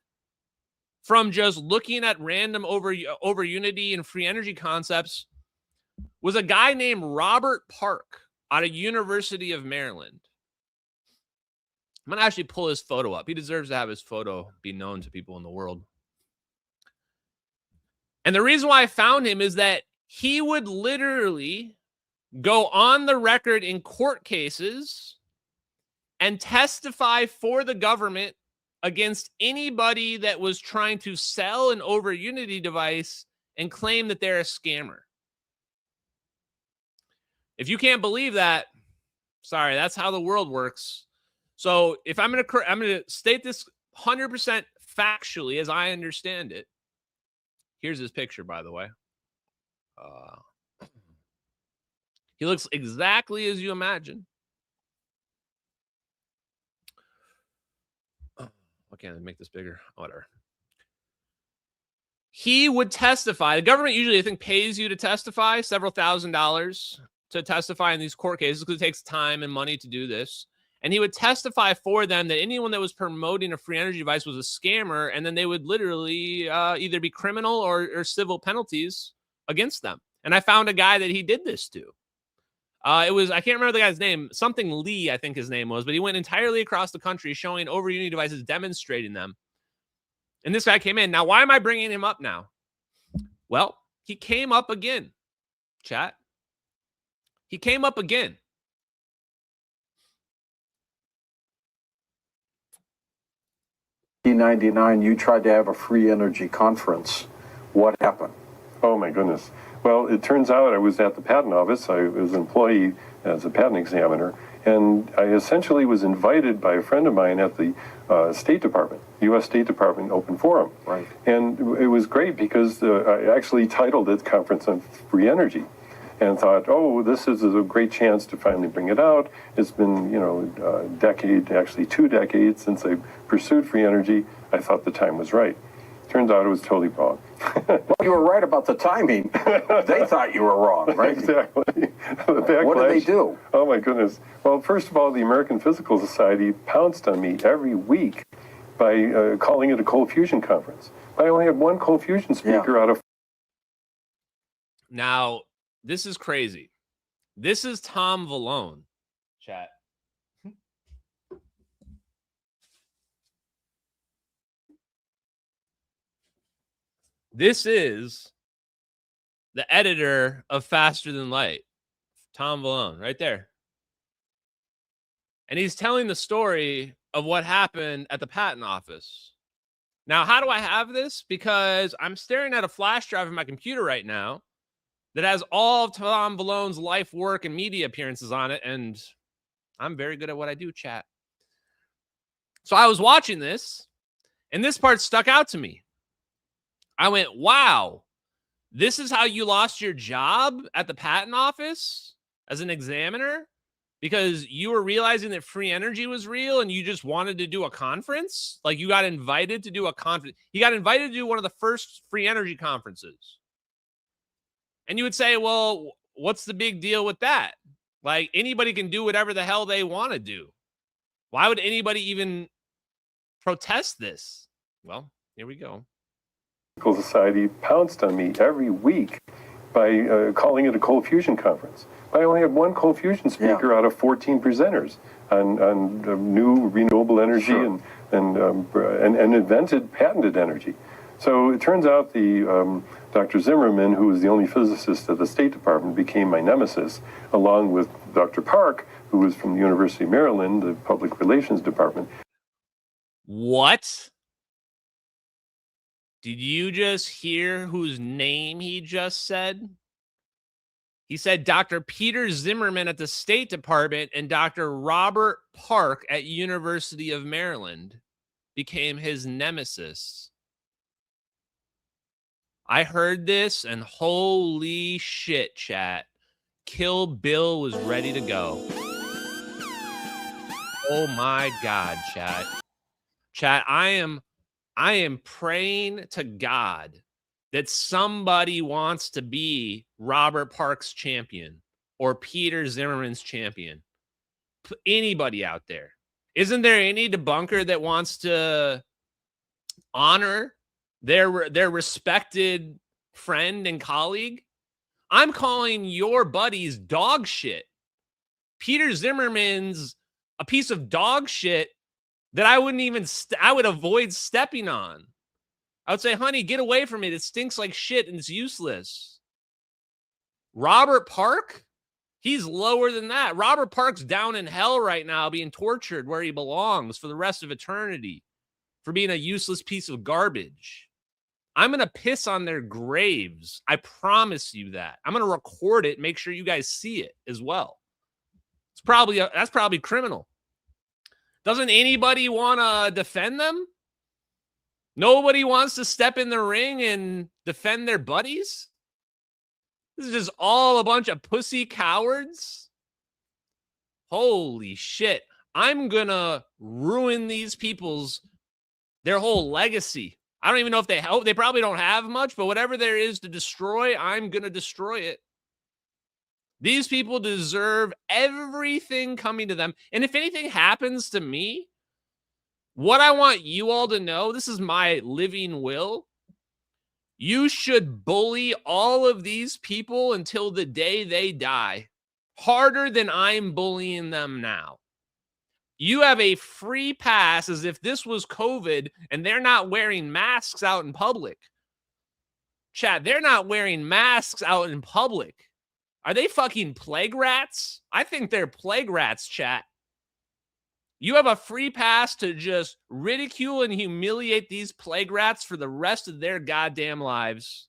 from just looking at random over Unity and free energy concepts was a guy named Robert Park out of University of Maryland. I'm going to actually pull his photo up. He deserves to have his photo be known to people in the world. And the reason why I found him is that he would literally go on the record in court cases and testify for the government against anybody that was trying to sell an over Unity device and claim that they're a scammer. If you can't believe that, sorry, that's how the world works. So if I'm going to state this 100% factually as I understand it. Here's his picture, by the way. He looks exactly as you imagine. Why can't I make this bigger? Whatever. He would testify. The government usually, I think, pays you to testify, several $1,000s to testify in these court cases because it takes time and money to do this. And he would testify for them that anyone that was promoting a free energy device was a scammer, and then they would literally either be criminal or civil penalties against them. And I found a guy that he did this to. I can't remember the guy's name, something Lee, I think his name was, but he went entirely across the country showing over Unity devices, demonstrating them. And this guy came in. Now, why am I bringing him up now? Well, he came up again, chat. He came up again. In 1999, you tried to have a free energy conference. What happened? Oh, my goodness. Well, it turns out I was at the patent office. I was an employee as a patent examiner, and I essentially was invited by a friend of mine at the State Department, U.S. State Department Open Forum. Right. And it was great because I actually titled it Conference on Free Energy and thought, oh, this is a great chance to finally bring it out. It's been, a decade, actually 2 decades since I pursued free energy. I thought the time was right. Turns out it was totally wrong. Well, you were right about the timing. They thought you were wrong, right? Exactly. What did they do? Oh, my goodness. Well, first of all, the American Physical Society pounced on me every week by calling it a cold fusion conference. I only had one cold fusion speaker out of... Now, this is crazy. This is Tom Vallone, chat. This is the editor of Faster Than Light, Tom Vallone, right there. And he's telling the story of what happened at the patent office. Now, how do I have this? Because I'm staring at a flash drive in my computer right now that has all of Tom Vallone's life work and media appearances on it, and I'm very good at what I do, chat. So I was watching this, and this part stuck out to me. I went, wow, this is how you lost your job at the patent office as an examiner because you were realizing that free energy was real and you just wanted to do a conference? Like you got invited to do a conference. He got invited to do one of the first free energy conferences. And you would say, well, what's the big deal with that? Like anybody can do whatever the hell they want to do. Why would anybody even protest this? Well, here we go. Society pounced on me every week by calling it a cold fusion conference. I only had one cold fusion speaker out of 14 presenters on new renewable energy and invented patented energy. So it turns out the Dr. Zimmerman, who was the only physicist at the State Department, became my nemesis, along with Dr. Park, who was from the University of Maryland, the Public Relations Department. What? Did you just hear whose name he just said? He said Dr. Peter Zimmerman at the State Department and Dr. Robert Park at University of Maryland became his nemesis. I heard this and holy shit, chat. Kill Bill was ready to go. Oh my God, chat. Chat, I am praying to God that somebody wants to be Robert Park's champion or Peter Zimmerman's champion. Anybody out there. Isn't there any debunker that wants to honor their respected friend and colleague? I'm calling your buddies dog shit. Peter Zimmerman's a piece of dog shit that I wouldn't even, I would avoid stepping on. I would say, honey, get away from it. It stinks like shit and it's useless. Robert Park? He's lower than that. Robert Park's down in hell right now being tortured where he belongs for the rest of eternity for being a useless piece of garbage. I'm going to piss on their graves. I promise you that. I'm going to record it, make sure you guys see it as well. That's probably criminal. Doesn't anybody want to defend them? Nobody wants to step in the ring and defend their buddies? This is just all a bunch of pussy cowards? Holy shit. I'm going to ruin these their whole legacy. I don't even know if they probably don't have much, but whatever there is to destroy, I'm going to destroy it. These people deserve everything coming to them. And if anything happens to me, what I want you all to know, this is my living will. You should bully all of these people until the day they die, harder than I'm bullying them now. You have a free pass as if this was COVID and they're not wearing masks out in public. Chat, they're not wearing masks out in public. Are they fucking plague rats? I think they're plague rats, chat. You have a free pass to just ridicule and humiliate these plague rats for the rest of their goddamn lives.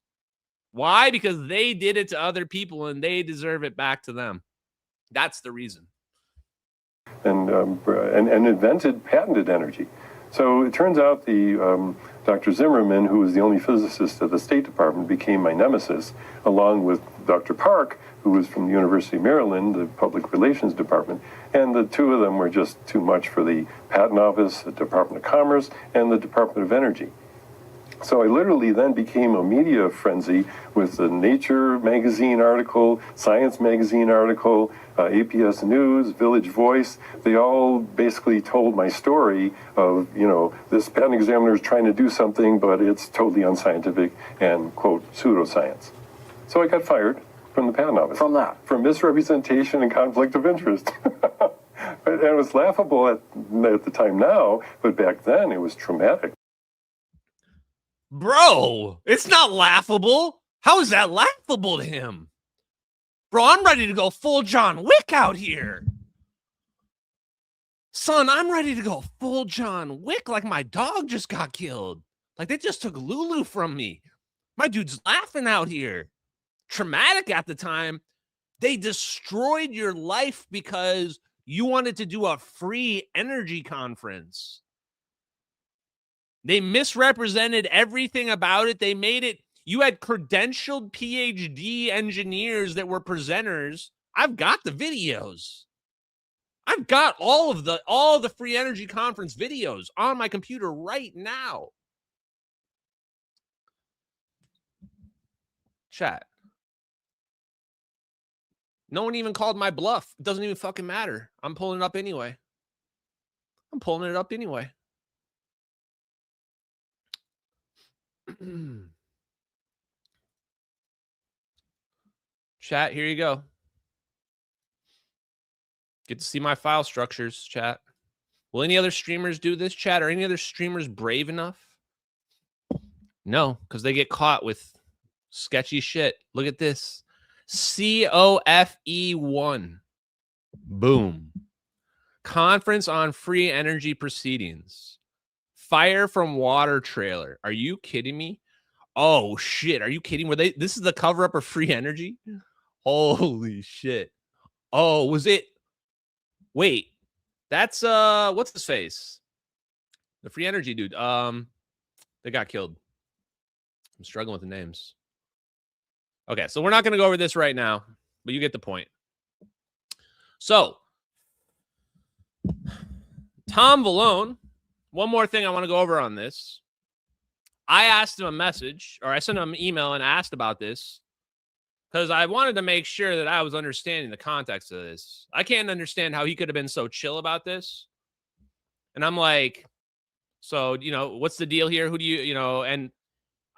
Why? Because they did it to other people and they deserve it back to them. That's the reason. And invented patented energy. So it turns out Dr. Zimmerman, who was the only physicist at the State Department, became my nemesis, along with Dr. Park, who was from the University of Maryland, the Public Relations Department. And the two of them were just too much for the Patent Office, the Department of Commerce, and the Department of Energy. So I literally then became a media frenzy with the Nature magazine article, Science magazine article, APS News, Village Voice. They all basically told my story of, this patent examiner is trying to do something, but it's totally unscientific and, quote, pseudoscience. So I got fired from the Patent Office. From that? For misrepresentation and conflict of interest. And it was laughable at the time now, but back then it was traumatic. Bro, it's not laughable. How is that laughable to him? Bro, I'm ready to go full John Wick out here. Son, I'm ready to go full John Wick like my dog just got killed. Like they just took Lulu from me. My dude's laughing out here. Traumatic at the time. They destroyed your life because you wanted to do a free energy conference. They misrepresented everything about it. They made it, you had credentialed PhD engineers that were presenters. I've got the videos. I've got all the free energy conference videos on my computer right now. Chat. No one even called my bluff. It doesn't even fucking matter. I'm pulling it up anyway. Chat, here you go. Get to see my file structures, chat. Will any other streamers do this, chat? Are any other streamers brave enough? No, because they get caught with sketchy shit. Look at this. COFE1. Boom. Conference on Free Energy Proceedings. Fire from Water trailer. Are you kidding me? Oh, shit. Are you kidding? This is the cover-up of Free Energy? Holy shit. Oh, was it? Wait. That's, what's his face? The Free Energy dude. They got killed. I'm struggling with the names. Okay, so we're not going to go over this right now, but you get the point. So, Tom Vallone, one more thing I want to go over on this. I asked him a message, or I sent him an email and asked about this because I wanted to make sure that I was understanding the context of this. I can't understand how he could have been so chill about this. And I'm like, so, what's the deal here? Who do you, and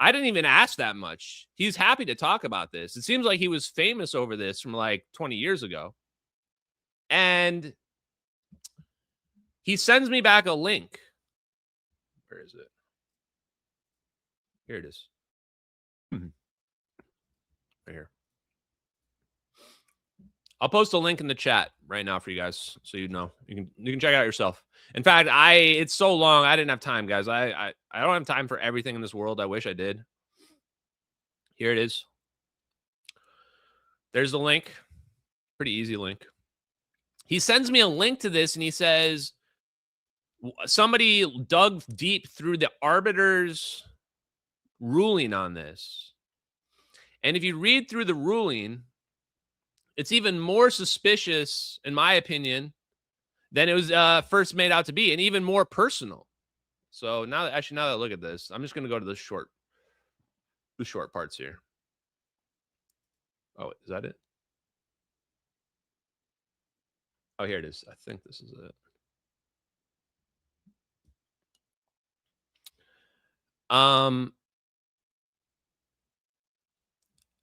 I didn't even ask that much. He's happy to talk about this. It seems like he was famous over this from like 20 years ago. And he sends me back a link. Where is it? Here it is. Right here. I'll post a link in the chat right now for you guys so you know. You can check it out yourself. In fact, it's so long, I didn't have time, guys. I don't have time for everything in this world. I wish I did. Here it is. There's the link. Pretty easy link. He sends me a link to this, and he says somebody dug deep through the arbiter's ruling on this. And if you read through the ruling, it's even more suspicious, in my opinion, than it was first made out to be, and even more personal. So now that I look at this, I'm just going to go to the short parts here. Oh, is that it? Oh, here it is. I think this is it. I'm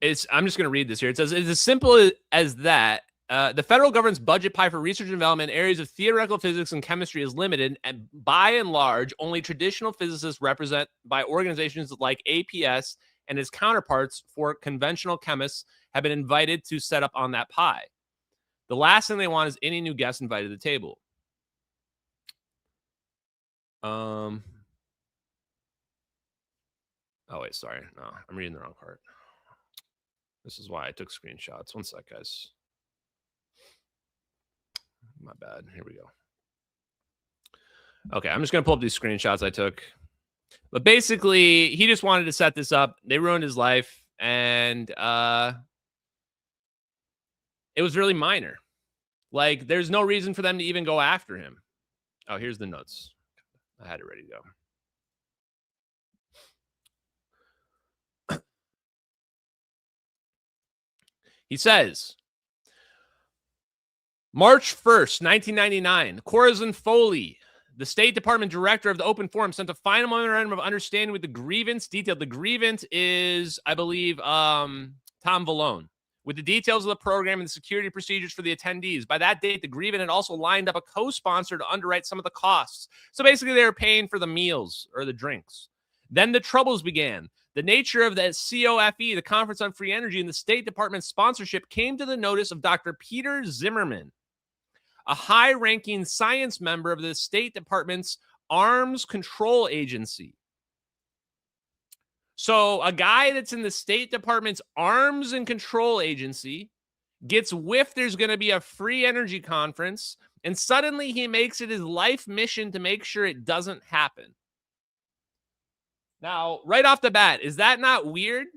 just going to read this here. It says, it's as simple as that. The federal government's budget pie for research and development in areas of theoretical physics and chemistry is limited, and by and large, only traditional physicists represented by organizations like APS and its counterparts for conventional chemists have been invited to set up on that pie. The last thing they want is any new guest invited to the table. Oh, wait, sorry. No, I'm reading the wrong part. This is why I took screenshots. One sec, guys. My bad. Here we go. Okay, I'm just going to pull up these screenshots I took. But basically, he just wanted to set this up. They ruined his life, and it was really minor. Like, there's no reason for them to even go after him. Oh, here's the notes. I had it ready to go. He says, March 1st, 1999, Corazon Foley, the State Department director of the Open Forum, sent a final memorandum of understanding with the grievance detailed. The grievance is, I believe, Tom Vallone, with the details of the program and the security procedures for the attendees. By that date, the grievant had also lined up a co-sponsor to underwrite some of the costs. So basically, they were paying for the meals or the drinks. Then the troubles began. The nature of the COFE, the Conference on Free Energy, and the State Department's sponsorship came to the notice of Dr. Peter Zimmerman, a high-ranking science member of the State Department's Arms Control Agency. So a guy that's in the State Department's Arms and Control Agency gets whiffed there's going to be a free energy conference, and suddenly he makes it his life mission to make sure it doesn't happen. Now, right off the bat, is that not weird?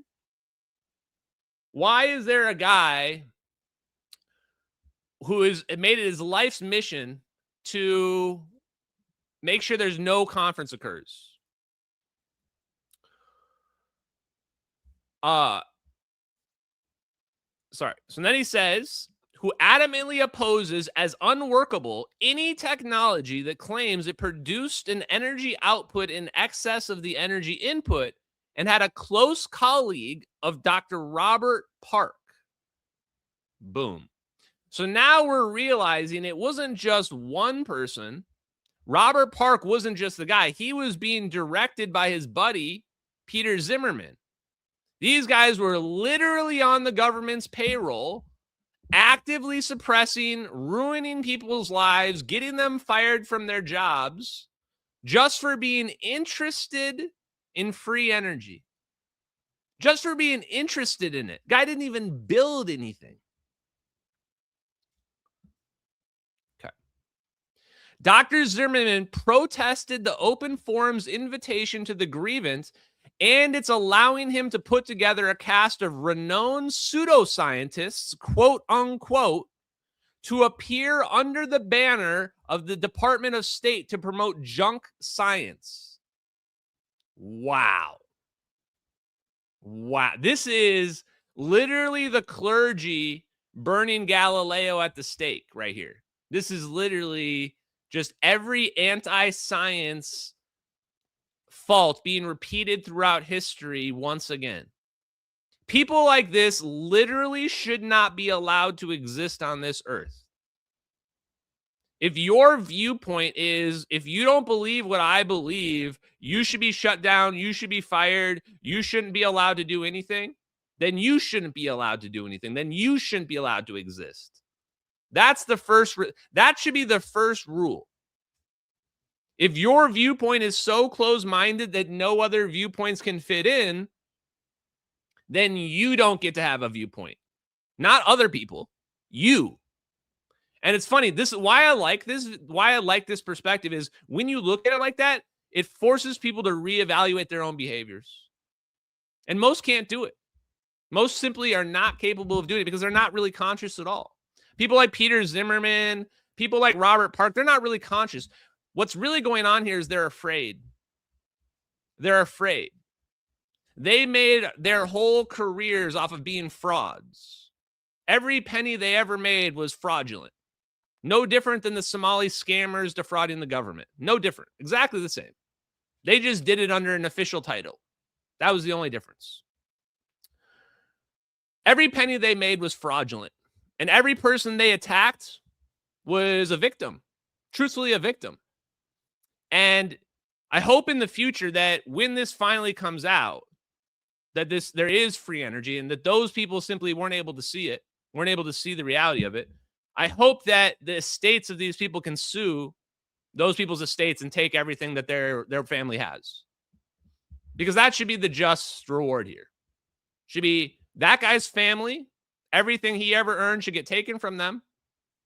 Why is there a guy who has made it his life's mission to make sure there's no conference occurs? Sorry. So then he says, who adamantly opposes as unworkable any technology that claims it produced an energy output in excess of the energy input, and had a close colleague of Dr. Robert Park. Boom. So now we're realizing it wasn't just one person. Robert Park wasn't just the guy. He was being directed by his buddy, Peter Zimmerman. These guys were literally on the government's payroll, actively suppressing, ruining people's lives, getting them fired from their jobs, just for being interested in free energy. Just for being interested in it. Guy didn't even build anything. Okay. Dr. Zimmerman protested the Open Forum's invitation to the grievance, and it's allowing him to put together a cast of renowned pseudoscientists, quote unquote, to appear under the banner of the Department of State to promote junk science. Wow. Wow. This is literally the clergy burning Galileo at the stake right here. This is literally just every anti-science fault being repeated throughout history once again. People like this literally should not be allowed to exist on this earth. If your viewpoint is, if you don't believe what I believe, you should be shut down, you should be fired, you shouldn't be allowed to do anything, then you shouldn't be allowed to do anything. Then you shouldn't be allowed to exist. That's the first, that should be the first rule. If your viewpoint is so close-minded that no other viewpoints can fit in, then you don't get to have a viewpoint. Not other people, you. And it's funny, this is why I like this perspective is when you look at it like that, it forces people to reevaluate their own behaviors. And most can't do it. Most simply are not capable of doing it because they're not really conscious at all. People like Peter Zimmerman, people like Robert Park, they're not really conscious. What's really going on here is they're afraid. They're afraid. They made their whole careers off of being frauds. Every penny they ever made was fraudulent. No different than the Somali scammers defrauding the government. No different. Exactly the same. They just did it under an official title. That was the only difference. Every penny they made was fraudulent. And every person they attacked was a victim. Truthfully, a victim. And I hope in the future that when this finally comes out, that there is free energy and that those people simply weren't able to see it, weren't able to see the reality of it. I hope that the estates of these people can sue those people's estates and take everything that their family has. Because that should be the just reward here. Should be that guy's family, everything he ever earned should get taken from them,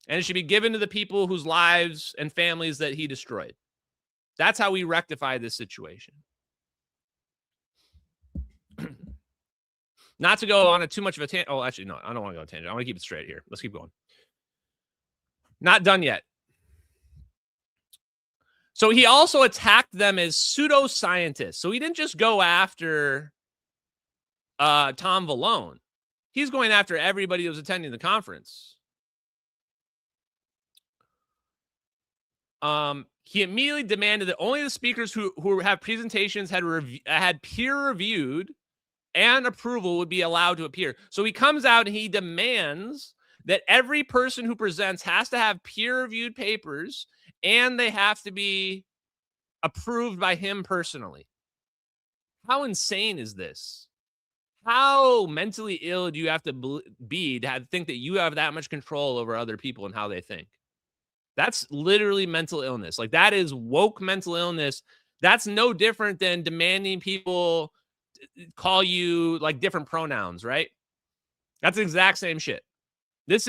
and it should be given to the people whose lives and families that he destroyed. That's how we rectify this situation. Not to go on a too much of a tangent. Oh, actually, no, I don't want to go on a tangent. I want to keep it straight here. Let's keep going. Not done yet. So he also attacked them as pseudoscientists. So he didn't just go after Tom Valone. He's going after everybody who was attending the conference. He immediately demanded that only the speakers who have presentations had peer-reviewed and approval would be allowed to appear. So he comes out and he demands that every person who presents has to have peer-reviewed papers and they have to be approved by him personally. How insane is this? How mentally ill do you have to be to think that you have that much control over other people and how they think? That's literally mental illness. Like, that is woke mental illness. That's no different than demanding people call you like different pronouns, right? That's the exact same shit. This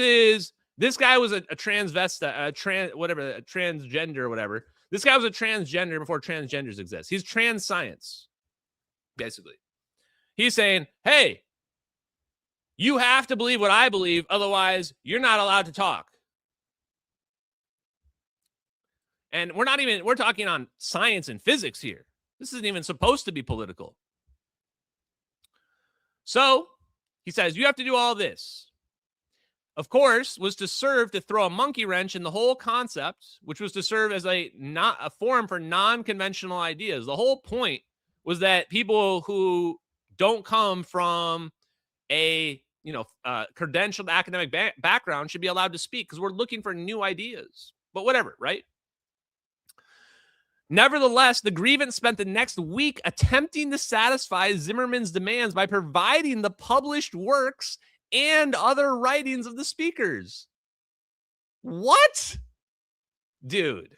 guy was a transvestite, a transgender or whatever. This guy was a transgender before transgenders exist. He's trans science, basically. He's saying, hey, you have to believe what I believe, otherwise you're not allowed to talk. And we're talking on science and physics here. This isn't even supposed to be political. So he says, you have to do all this. Of course, was to serve to throw a monkey wrench in the whole concept, which was to serve as a forum for non-conventional ideas. The whole point was that people who don't come from a credentialed academic background should be allowed to speak because we're looking for new ideas. But whatever, right? Nevertheless, the grievance spent the next week attempting to satisfy Zimmerman's demands by providing the published works and other writings of the speakers. What? Dude,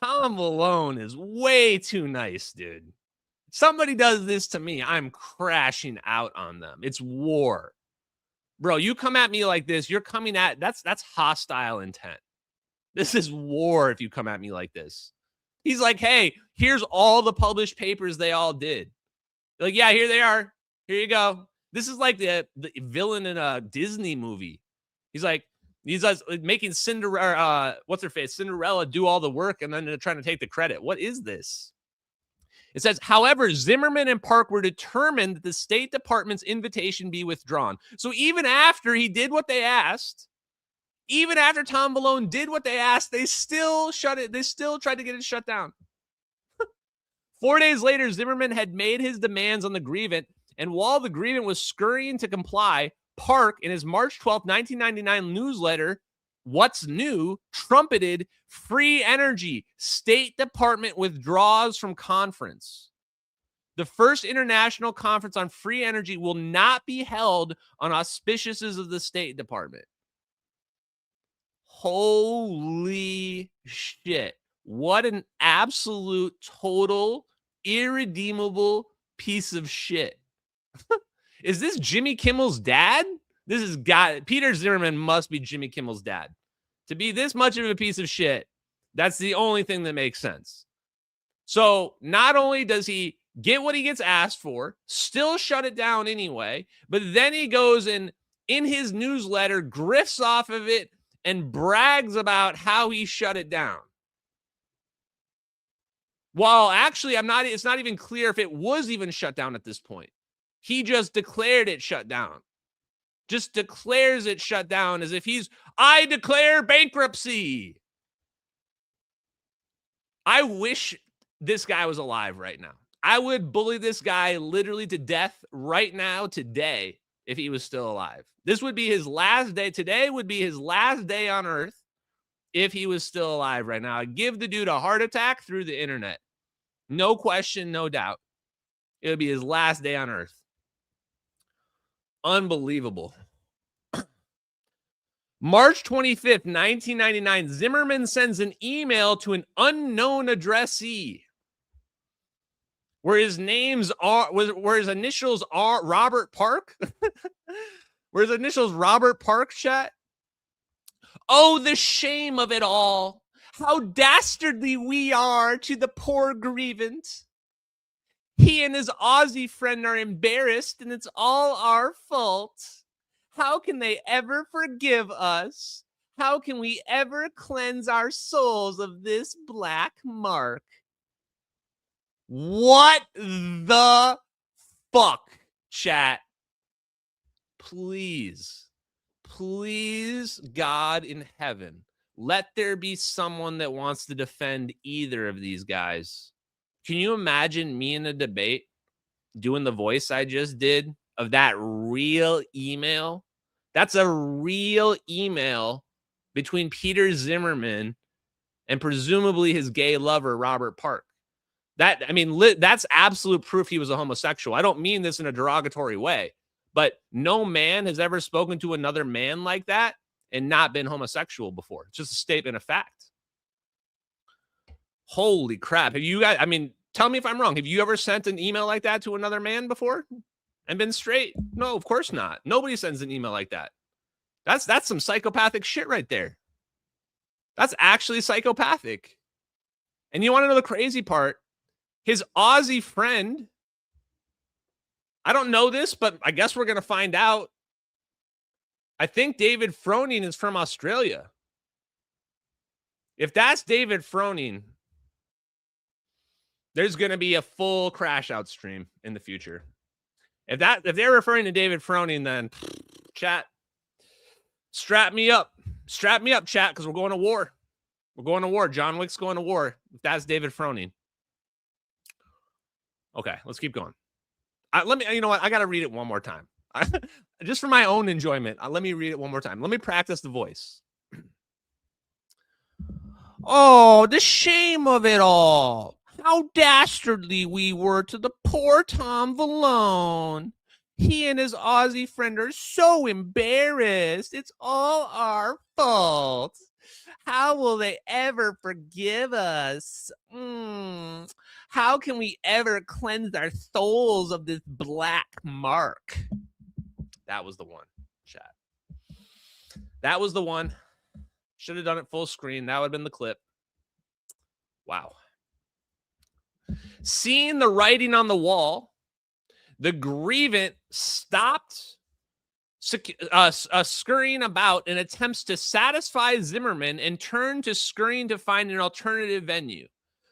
Tom Valone is way too nice, dude. Somebody does this to me, I'm crashing out on them. It's war. Bro, you come at me like this, you're coming at, that's hostile intent. This is war if you come at me like this. He's like, hey, here's all the published papers they all did. Like, yeah, here they are. Here you go. This is like the villain in a Disney movie. He's making Cinderella, Cinderella do all the work and then they're trying to take the credit. What is this? It says, however, Zimmerman and Park were determined that the State Department's invitation be withdrawn. So even after he did what they asked, even after Tom Valone did what they asked, they still shut it. They still tried to get it shut down. 4 days later, Zimmerman had made his demands on the grievant, and while the grievant was scurrying to comply, Park, in his March 12, 1999 newsletter, What's New, trumpeted free energy. State Department withdraws from conference. The first international conference on free energy will not be held on auspiciuses of the State Department. Holy shit. What an absolute, total, irredeemable piece of shit. Is this Jimmy Kimmel's dad? This is Peter Zimmerman must be Jimmy Kimmel's dad. To be this much of a piece of shit, that's the only thing that makes sense. So not only does he get what he gets asked for, still shut it down anyway, but then he goes and in his newsletter grifts off of it and brags about how he shut it down. Well, actually, it's not even clear if it was even shut down at this point. He just declared it shut down. Just declares it shut down as if I declare bankruptcy. I wish this guy was alive right now. I would bully this guy literally to death right now, today, if he was still alive. This would be his last day. Today would be his last day on Earth if he was still alive right now. I'd give the dude a heart attack through the internet. No question, no doubt. It would be his last day on Earth. Unbelievable. March 25th, 1999, Zimmerman sends an email to an unknown addressee where his initials are Robert Park. Where his initials Robert Park, chat. Oh, the shame of it all. How dastardly we are to the poor grievant. He and his Aussie friend are embarrassed, and it's all our fault. How can they ever forgive us? How can we ever cleanse our souls of this black mark? What the fuck, chat? Please, God in heaven, let there be someone that wants to defend either of these guys. Can you imagine me in a debate doing the voice I just did of that real email? That's a real email between Peter Zimmerman and presumably his gay lover, Robert Park. That's absolute proof he was a homosexual. I don't mean this in a derogatory way, but no man has ever spoken to another man like that and not been homosexual before. It's just a statement of fact. Holy crap. Have you guys, tell me if I'm wrong. Have you ever sent an email like that to another man before and been straight? No, of course not. Nobody sends an email like that. That's some psychopathic shit right there. That's actually psychopathic. And you want to know the crazy part? His Aussie friend, I don't know this, but I guess we're going to find out. I think David Froning is from Australia. If that's David Froning, there's going to be a full crash out stream in the future. If they're referring to David Froning, then chat, strap me up, chat, because we're going to war. We're going to war. John Wick's going to war. If that's David Froning. Okay, let's keep going. You know what? I got to read it one more time. Just for my own enjoyment. Let me read it one more time. Let me practice the voice. Oh, the shame of it all. How dastardly we were to the poor Tom Valone. He and his Aussie friend are so embarrassed. It's all our fault. How will they ever forgive us? How can we ever cleanse our souls of this black mark? That was the one, chat. That was the one. Should have done it full screen. That would have been the clip. Wow. Seeing the writing on the wall, the grievant stopped scurrying about in attempts to satisfy Zimmerman and turned to scurrying to find an alternative venue.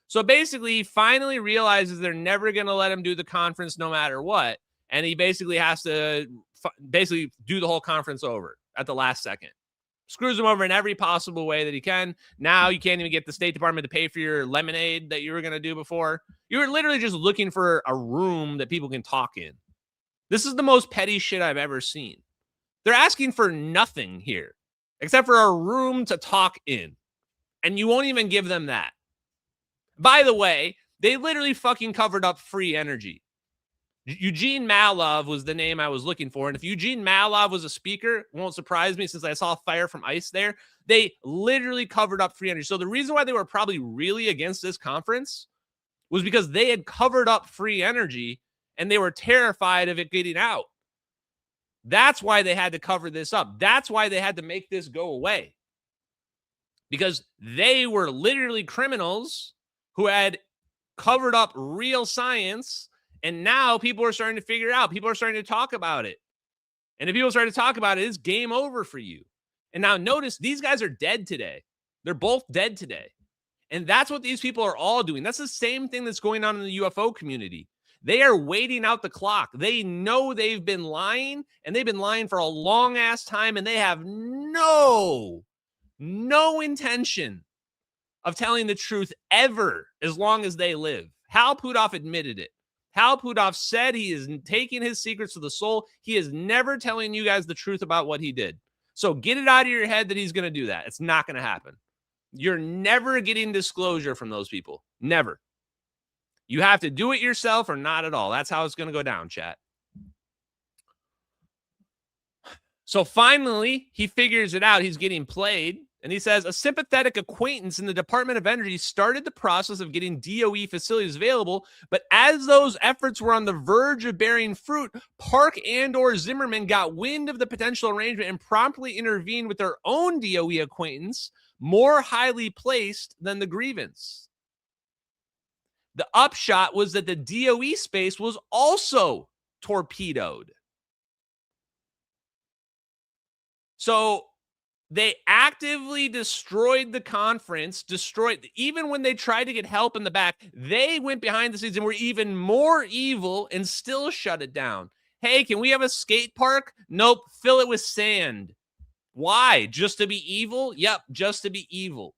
So basically, he finally realizes they're never going to let him do the conference no matter what. And he basically has to do the whole conference over at the last second. Screws him over in every possible way that he can. Now you can't even get the State Department to pay for your lemonade that you were going to do before. You were literally just looking for a room that people can talk in. This is the most petty shit I've ever seen. They're asking for nothing here except for a room to talk in. And you won't even give them that. By the way, they literally fucking covered up free energy. Eugene Malov was the name I was looking for. And if Eugene Malov was a speaker, it won't surprise me since I saw Fire from Ice there. They literally covered up free energy. So the reason why they were probably really against this conference was because they had covered up free energy and they were terrified of it getting out. That's why they had to cover this up. That's why they had to make this go away. Because they were literally criminals who had covered up real science. And now people are starting to figure it out. People are starting to talk about it. And if people start to talk about it, it's game over for you. And now notice these guys are dead today. They're both dead today. And that's what these people are all doing. That's the same thing that's going on in the UFO community. They are waiting out the clock. They know they've been lying, and they've been lying for a long ass time, and they have no intention of telling the truth ever as long as they live. Hal Puthoff admitted it. Hal Puthoff said he is taking his secrets to the soul. He is never telling you guys the truth about what he did. So get it out of your head that he's going to do that. It's not going to happen. You're never getting disclosure from those people. Never. You have to do it yourself or not at all. That's how it's going to go down, chat. So finally, he figures it out. He's getting played. And he says, a sympathetic acquaintance in the Department of Energy started the process of getting DOE facilities available. But as those efforts were on the verge of bearing fruit, Park and/or Zimmerman got wind of the potential arrangement and promptly intervened with their own DOE acquaintance, more highly placed than the grievance. The upshot was that the DOE space was also torpedoed. So they actively destroyed the conference, even when they tried to get help in the back, they went behind the scenes and were even more evil and still shut it down. Hey, can we have a skate park? Nope, fill it with sand. Why? Just to be evil? Yep, just to be evil.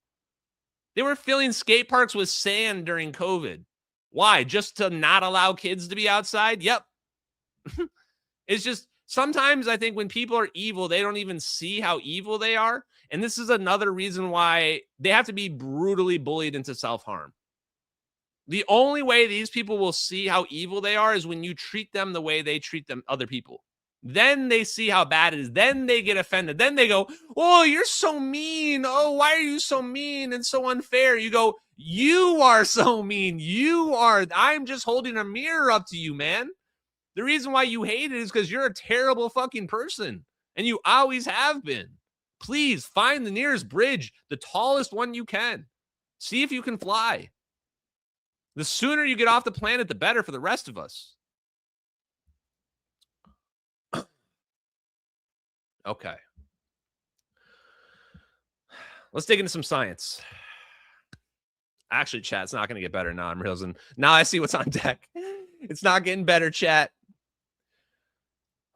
They were filling skate parks with sand during COVID. Why? Just to not allow kids to be outside? Yep. It's just, sometimes I think when people are evil, they don't even see how evil they are. And this is another reason why they have to be brutally bullied into self-harm. The only way these people will see how evil they are is when you treat them the way they treat them, other people. Then they see how bad it is. Then they get offended. Then they go, oh, you're so mean. Oh, why are you so mean and so unfair? You go, you are so mean. I'm just holding a mirror up to you, man. The reason why you hate it is because you're a terrible fucking person. And you always have been. Please find the nearest bridge, the tallest one you can. See if you can fly. The sooner you get off the planet, the better for the rest of us. Okay. Let's dig into some science. Actually, chat, it's not going to get better now. I'm realizing. Now I see what's on deck. It's not getting better, chat.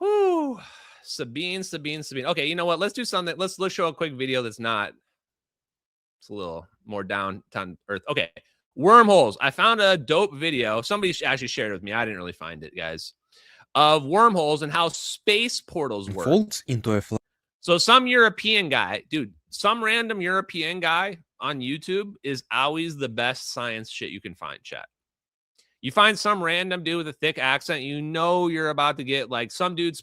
Whoo. Sabine. Okay, you know what? Let's do something. Let's show a quick video that's not. It's a little more down to earth. Okay. Wormholes. I found a dope video. Somebody actually shared it with me. I didn't really find it, guys. Of wormholes and how space portals work. Falls into a So some European guy, dude, some random European guy on YouTube is always the best science shit you can find, chat. You find some random dude with a thick accent, you know you're about to get like some dude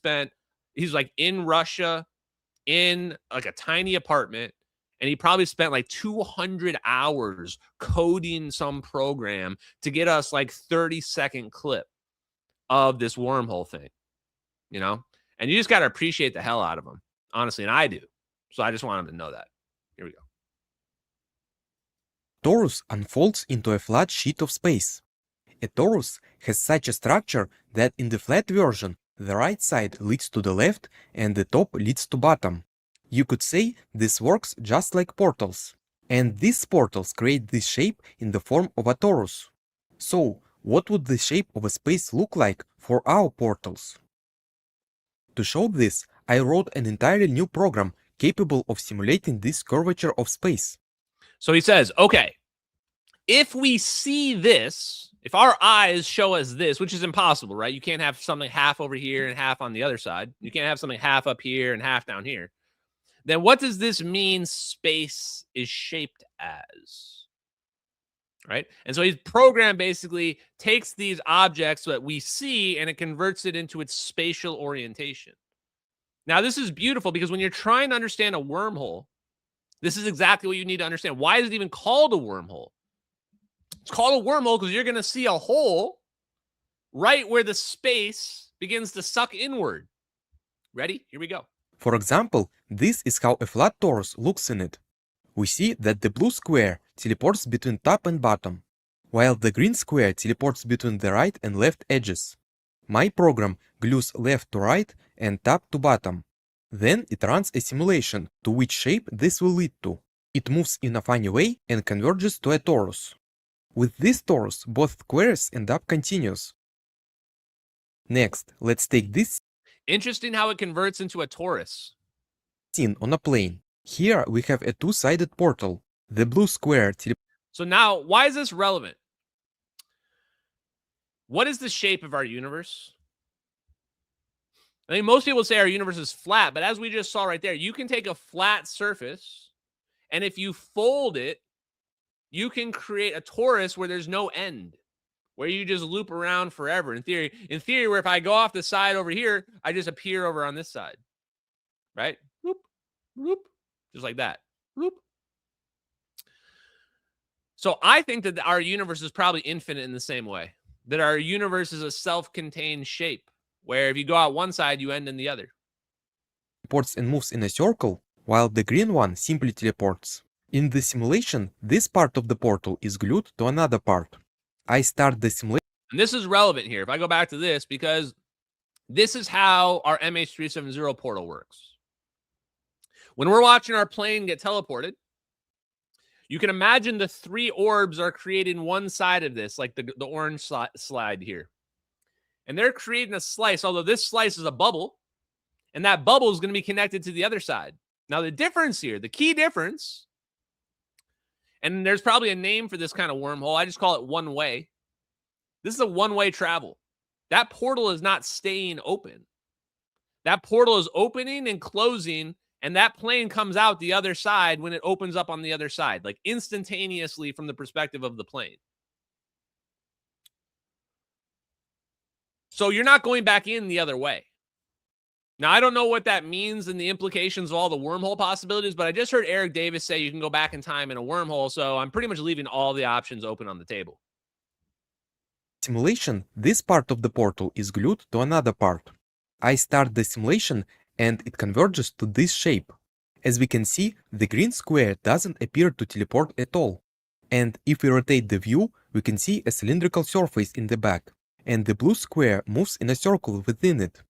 he's like in Russia in like a tiny apartment, and he probably spent like 200 hours coding some program to get us like 30-second clip of this wormhole thing, you know? And you just got to appreciate the hell out of them, honestly, and I do. So I just want them to know that. Here we go. Torus unfolds into a flat sheet of space. A torus has such a structure that in the flat version, the right side leads to the left and the top leads to bottom. You could say this works just like portals. And these portals create this shape in the form of a torus. So, what would the shape of a space look like for our portals? To show this, I wrote an entirely new program capable of simulating this curvature of space. So he says, okay, if we see this, if our eyes show us this, which is impossible, right? You can't have something half over here and half on the other side. You can't have something half up here and half down here. Then what does this mean space is shaped as? right? And so his program basically takes these objects that we see and it converts it into its spatial orientation. Now, this is beautiful because when you're trying to understand a wormhole, this is exactly what you need to understand. Why is it even called a wormhole? It's called a wormhole because you're going to see a hole right where the space begins to suck inward. Ready? Here we go. For example, this is how a flat torus looks in it. We see that the blue square teleports between top and bottom, while the green square teleports between the right and left edges. My program glues left to right and top to bottom. Then it runs a simulation to which shape this will lead to. It moves in a funny way and converges to a torus. With this torus, both squares end up continuous. Next, let's take this Interesting how it converts into a torus. scene on a plane. Here we have a two-sided portal. The blue square So now, why is this relevant? What is the shape of our universe? I think most people say our universe is flat, but as we just saw right there, you can take a flat surface, and if you fold it, you can create a torus where there's no end, where you just loop around forever. In theory, where if I go off the side over here, I just appear over on this side, right? Whoop, whoop, just like that. Whoop. So I think that our universe is probably infinite in the same way, that our universe is a self-contained shape, where if you go out one side, you end in the other. teleports and moves in a circle, while the green one simply teleports. In the simulation, this part of the portal is glued to another part. I start the simulation. And this is relevant here. If I go back to this, because this is how our MH370 portal works. When we're watching our plane get teleported, you can imagine the three orbs are creating one side of this, like the orange slide here. And they're creating a slice, although this slice is a bubble, and that bubble is going to be connected to the other side. Now, the difference here, the key difference, and there's probably a name for this kind of wormhole. I just call it one way. This is a one-way travel. That portal is not staying open. That portal is opening and closing, and that plane comes out the other side when it opens up on the other side, like instantaneously from the perspective of the plane. So you're not going back in the other way. Now, I don't know what that means and the implications of all the wormhole possibilities, but I just heard Eric Davis say you can go back in time in a wormhole, so I'm pretty much leaving all the options open on the table. Simulation, this part of the portal is glued to another part. I start the simulation and it converges to this shape. As we can see, the green square doesn't appear to teleport at all. And if we rotate the view, we can see a cylindrical surface in the back, and the blue square moves in a circle within it.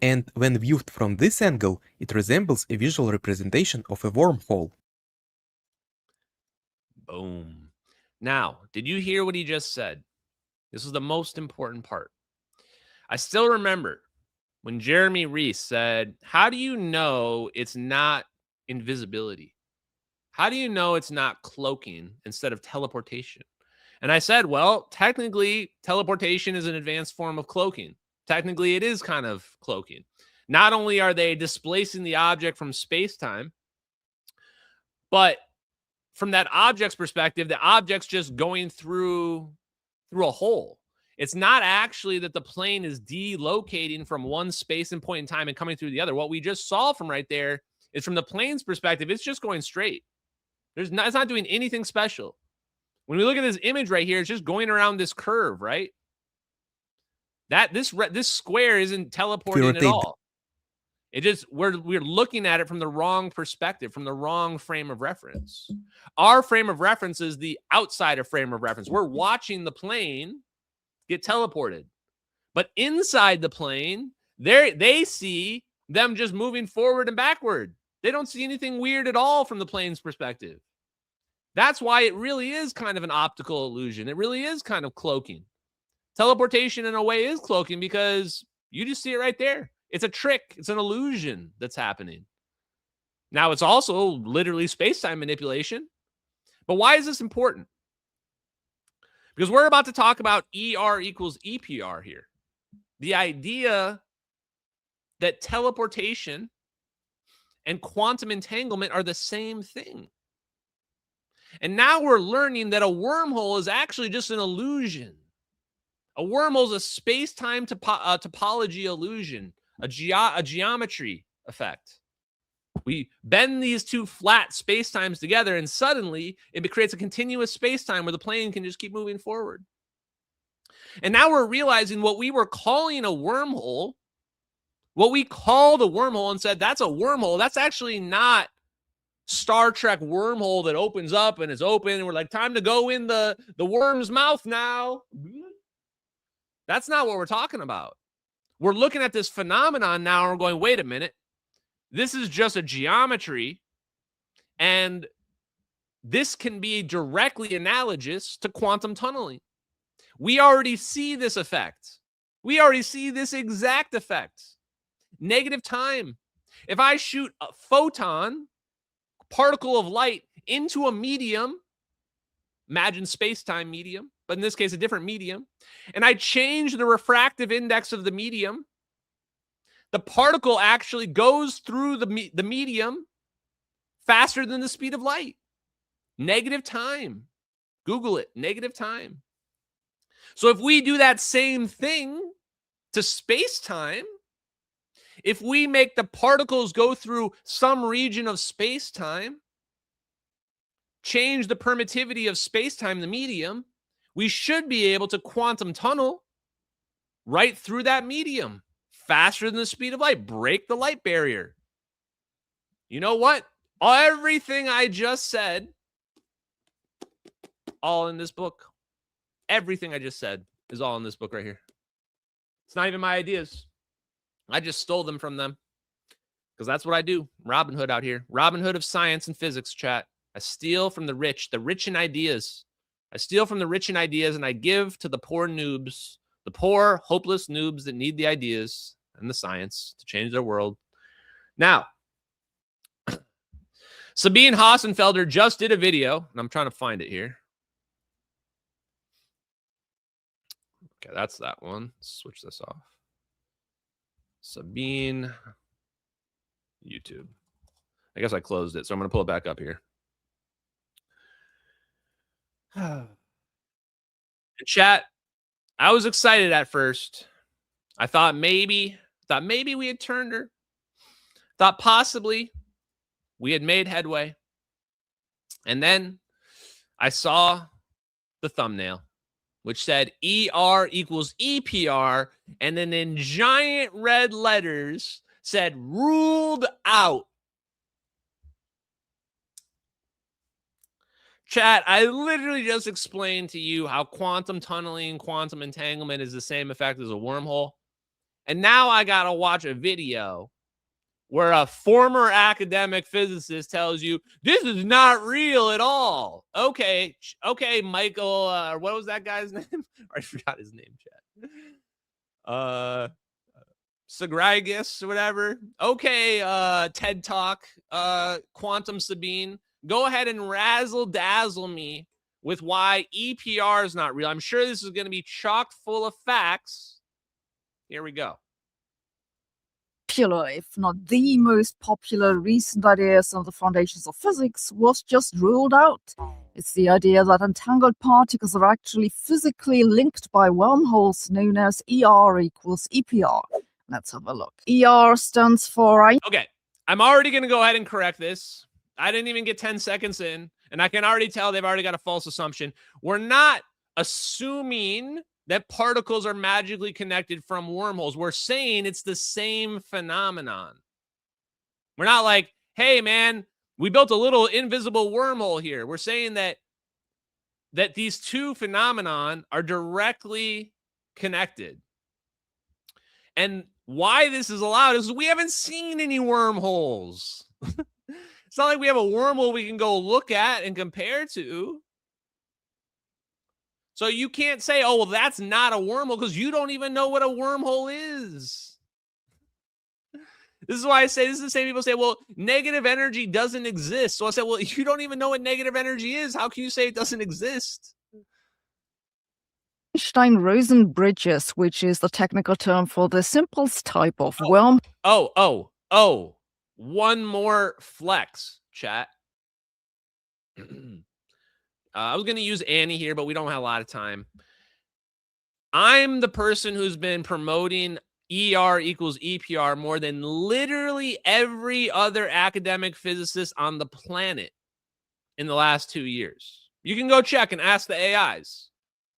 And when viewed from this angle, it resembles a visual representation of a wormhole. Boom. Now, did you hear what he just said? This is the most important part. I still remember when Jeremy Reese said, how do you know it's not invisibility? How do you know it's not cloaking instead of teleportation? And I said, well, technically, teleportation is an advanced form of cloaking. Technically, it is kind of cloaking. Not only are they displacing the object from space-time, but from that object's perspective, the object's just going through a hole. It's not actually that the plane is delocating from one space and point in time and coming through the other. What we just saw from right there is from the plane's perspective, it's just going straight. It's not doing anything special. When we look at this image right here, it's just going around this curve, right? This square isn't teleporting at all. It just we're looking at it from the wrong perspective, from the wrong frame of reference. Our frame of reference is the outsider frame of reference. We're watching the plane get teleported, but inside the plane, they see them just moving forward and backward. They don't see anything weird at all from the plane's perspective. That's why it really is kind of an optical illusion. It really is kind of cloaking. Teleportation in a way is cloaking because you just see it right there. It's a trick. It's an illusion that's happening. Now, it's also literally space-time manipulation. But why is this important? Because we're about to talk about ER equals EPR here. The idea that teleportation and quantum entanglement are the same thing. And now we're learning that a wormhole is actually just an illusion. A wormhole is a space-time topology illusion, a geometry effect. We bend these two flat space-times together, and suddenly it creates a continuous space-time where the plane can just keep moving forward. And now we're realizing what we were calling a wormhole, what we called a wormhole and said, that's a wormhole, that's actually not Star Trek wormhole that opens up and is open, and we're like, time to go in the worm's mouth now. That's not what we're talking about. We're looking at this phenomenon now and we're going, wait a minute. This is just a geometry, and this can be directly analogous to quantum tunneling. We already see this effect. We already see this exact effect. Negative time. If I shoot a photon, particle of light, into a medium, imagine space-time medium, but in this case, a different medium, and I change the refractive index of the medium, the particle actually goes through the medium faster than the speed of light. Negative time. Google it, negative time. So if we do that same thing to space-time, if we make the particles go through some region of space-time, change the permittivity of space-time, the medium, we should be able to quantum tunnel right through that medium faster than the speed of light, break the light barrier. You know what? Everything I just said, all in this book. Everything I just said is all in this book right here. It's not even my ideas. I just stole them from them because that's what I do. Robin Hood out here. Robin Hood of science and physics, chat. I steal from the rich in ideas. I steal from the rich in ideas and I give to the poor noobs, the poor, hopeless noobs that need the ideas and the science to change their world. Now, Sabine Hossenfelder just did a video, and I'm trying to find it here. Okay, that's that one. Switch this off. Sabine, YouTube. I guess I closed it, so I'm going to pull it back up here. Chat, I was excited at first. I thought maybe we had turned her. Thought possibly we had made headway. And then I saw the thumbnail, which said ER equals EPR, and then in giant red letters said ruled out. Chat, I literally just explained to you how quantum tunneling, quantum entanglement is the same effect as a wormhole. And now I got to watch a video where a former academic physicist tells you this is not real at all. Okay, Michael, what was that guy's name? I forgot his name, chat. Sagrigus or whatever. Okay, TED Talk, Quantum Sabine. Go ahead and razzle-dazzle me with why EPR is not real. I'm sure this is going to be chock full of facts. Here we go. Popular, if not the most popular recent ideas on the foundations of physics, was just ruled out. It's the idea that entangled particles are actually physically linked by wormholes known as ER equals EPR. Let's have a look. ER stands for... Okay, I'm already going to go ahead and correct this. I didn't even get 10 seconds in, and I can already tell they've already got a false assumption. We're not assuming that particles are magically connected from wormholes. We're saying it's the same phenomenon. We're not like, hey, man, we built a little invisible wormhole here. We're saying that these two phenomenon are directly connected. And why this is allowed is we haven't seen any wormholes. It's not like we have a wormhole we can go look at and compare to. So you can't say, oh, well, that's not a wormhole because you don't even know what a wormhole is. This is why I say, this is the same people say, well, negative energy doesn't exist. So I said, well, you don't even know what negative energy is. How can you say it doesn't exist? Einstein-Rosen bridges, which is the technical term for the simplest type of worm. One more flex, chat. I was going to use Annie here, but we don't have a lot of time. I'm the person who's been promoting ER equals EPR more than literally every other academic physicist on the planet in the last 2 years. You can go check and ask the AIs.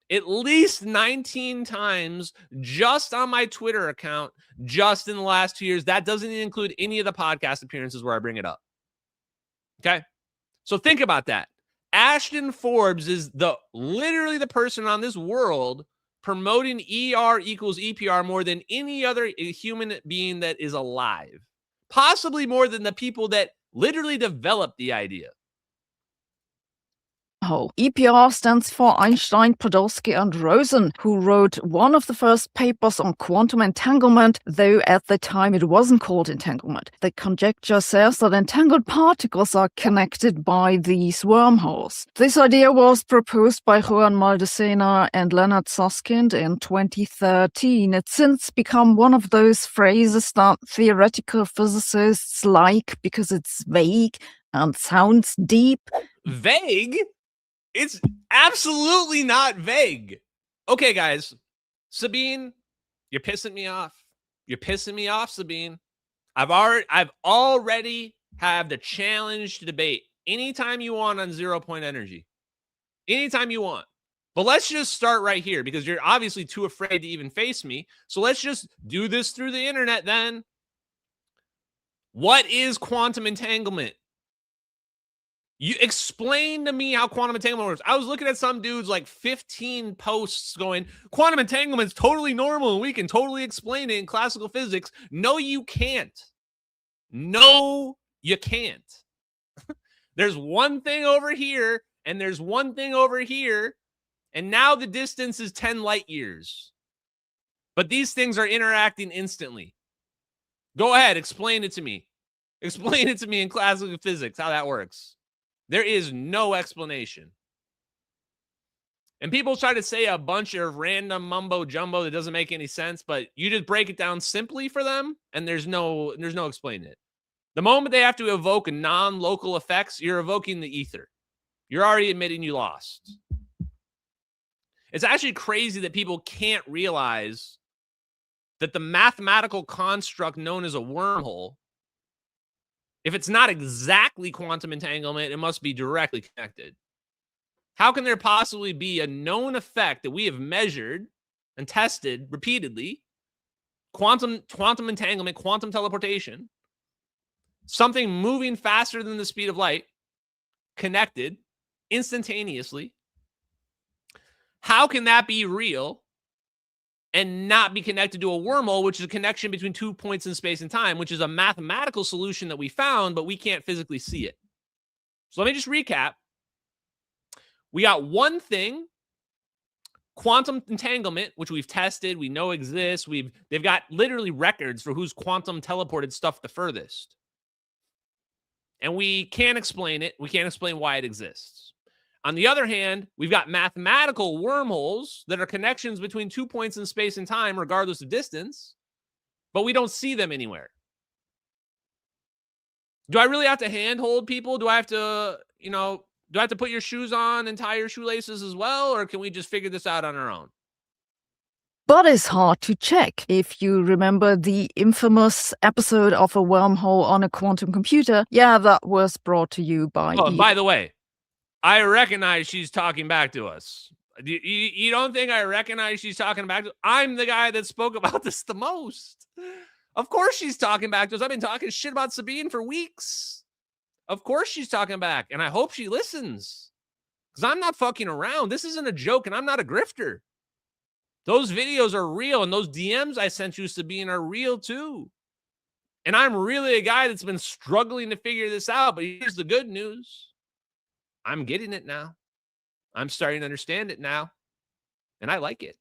At least 19 times just on my Twitter account, just in the last 2 years. That doesn't include any of the podcast appearances where I bring it up. Okay? So think about that. Ashton Forbes is literally the person on this world promoting ER equals EPR more than any other human being that is alive. Possibly more than the people that literally developed the idea. EPR stands for Einstein, Podolsky, and Rosen, who wrote one of the first papers on quantum entanglement, though at the time it wasn't called entanglement. The conjecture says that entangled particles are connected by these wormholes. This idea was proposed by Juan Maldacena and Leonard Susskind in 2013. It's since become one of those phrases that theoretical physicists like because it's vague and sounds deep. Vague? It's absolutely not vague. Okay, guys. Sabine, you're pissing me off. You're pissing me off, Sabine. I've already have the challenge to debate anytime you want on 0-point energy. Anytime you want. But let's just start right here because you're obviously too afraid to even face me. So let's just do this through the internet then. What is quantum entanglement? You explain to me how quantum entanglement works. I was looking at some dudes like 15 posts going, quantum entanglement is totally normal and we can totally explain it in classical physics. No, you can't. No, you can't. There's one thing over here and there's one thing over here. And now the distance is 10 light years. But these things are interacting instantly. Go ahead, explain it to me. Explain it to me in classical physics, how that works. There is no explanation. And people try to say a bunch of random mumbo jumbo that doesn't make any sense, but you just break it down simply for them, and there's no explaining it. The moment they have to evoke non-local effects, you're evoking the ether. You're already admitting you lost. It's actually crazy that people can't realize that the mathematical construct known as a wormhole, if it's not exactly quantum entanglement, it must be directly connected. How can there possibly be a known effect that we have measured and tested repeatedly, quantum entanglement, quantum teleportation, something moving faster than the speed of light, connected instantaneously? How can that be real and not be connected to a wormhole, which is a connection between 2 points in space and time, which is a mathematical solution that we found, but we can't physically see it? So let me just recap. We got one thing, quantum entanglement, which we've tested, we know exists. They've got literally records for who's quantum teleported stuff the furthest. And we can't explain it. We can't explain why it exists. On the other hand, we've got mathematical wormholes that are connections between 2 points in space and time, regardless of distance, but we don't see them anywhere. Do I really have to handhold people? Do I have to, do I have to put your shoes on and tie your shoelaces as well? Or can we just figure this out on our own? But it's hard to check. If you remember the infamous episode of a wormhole on a quantum computer, yeah, that was brought to you by... Oh, and by the way, I recognize she's talking back to us. You don't think I recognize she's talking back to us? I'm the guy that spoke about this the most. Of course she's talking back to us. I've been talking shit about Sabine for weeks. Of course she's talking back, and I hope she listens. Because I'm not fucking around. This isn't a joke, and I'm not a grifter. Those videos are real, and those DMs I sent you, Sabine, are real too. And I'm really a guy that's been struggling to figure this out, but here's the good news. I'm getting it now. I'm starting to understand it now. And I like it.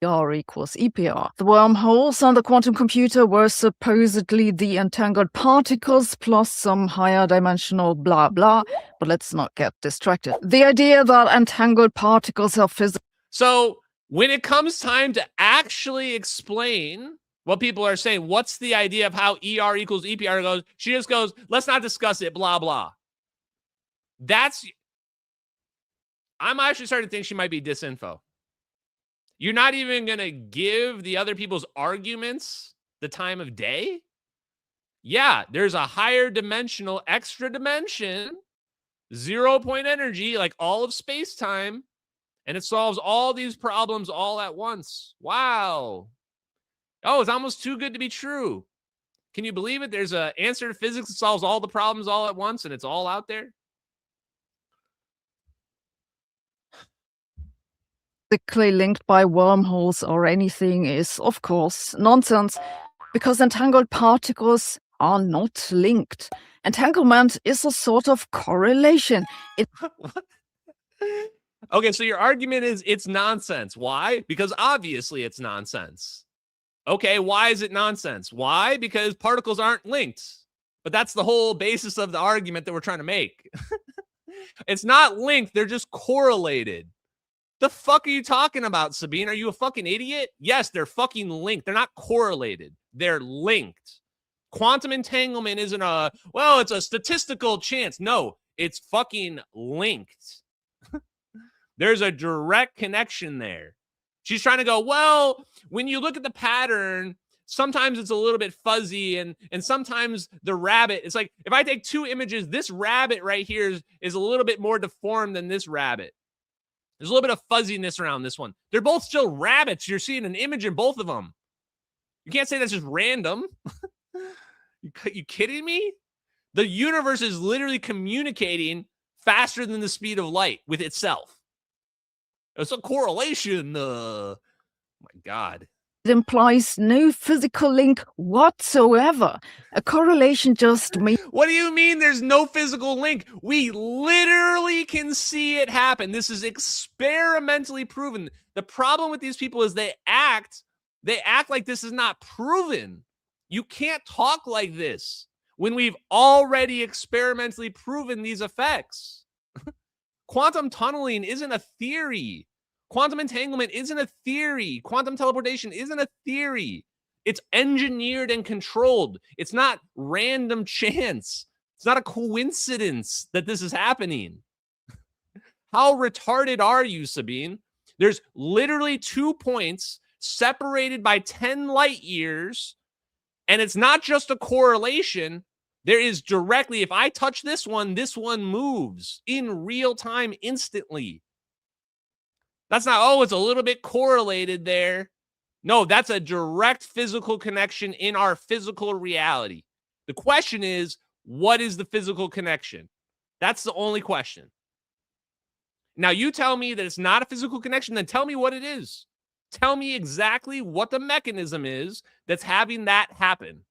EPR equals EPR. The wormholes on the quantum computer were supposedly the entangled particles plus some higher dimensional blah blah, but let's not get distracted. The idea that entangled particles are physical. So when it comes time to actually explain what people are saying, what's the idea of how ER equals EPR goes, she just goes, let's not discuss it, blah blah. I'm actually starting to think she might be disinfo. You're not even going to give the other people's arguments the time of day? Yeah, there's a higher dimensional, extra dimension, 0-point energy, like all of space-time, and it solves all these problems all at once. Wow. Oh, it's almost too good to be true. Can you believe it? There's an answer to physics that solves all the problems all at once, and it's all out there? Physically linked by wormholes or anything is, of course, nonsense, because entangled particles are not linked. Entanglement is a sort of correlation. Okay, so your argument is it's nonsense. Why? Because obviously it's nonsense. Okay, why is it nonsense? Why? Because particles aren't linked. But that's the whole basis of the argument that we're trying to make. It's not linked, they're just correlated. The fuck are you talking about, Sabine? Are you a fucking idiot? Yes, they're fucking linked. They're not correlated. They're linked. Quantum entanglement isn't it's a statistical chance. No, it's fucking linked. There's a direct connection there. She's trying to go, well, when you look at the pattern, sometimes it's a little bit fuzzy and sometimes the rabbit, it's like, if I take two images, this rabbit right here is a little bit more deformed than this rabbit. There's a little bit of fuzziness around this one. They're both still rabbits. You're seeing an image in both of them. You can't say that's just random. You kidding me? The universe is literally communicating faster than the speed of light with itself. It's a correlation. Oh my God. It implies no physical link whatsoever. A correlation just means... What do you mean there's no physical link? We literally can see it happen. This is experimentally proven. The problem with these people is they act like this is not proven. You can't talk like this when we've already experimentally proven these effects. Quantum tunneling isn't a theory. Quantum entanglement isn't a theory. Quantum teleportation isn't a theory. It's engineered and controlled. It's not random chance. It's not a coincidence that this is happening. How retarded are you, Sabine? There's literally 2 points separated by 10 light years, and it's not just a correlation. There is directly, if I touch this one moves in real time instantly. That's not, it's a little bit correlated there. No, that's a direct physical connection in our physical reality. The question is, what is the physical connection? That's the only question. Now, you tell me that it's not a physical connection, then tell me what it is. Tell me exactly what the mechanism is that's having that happen.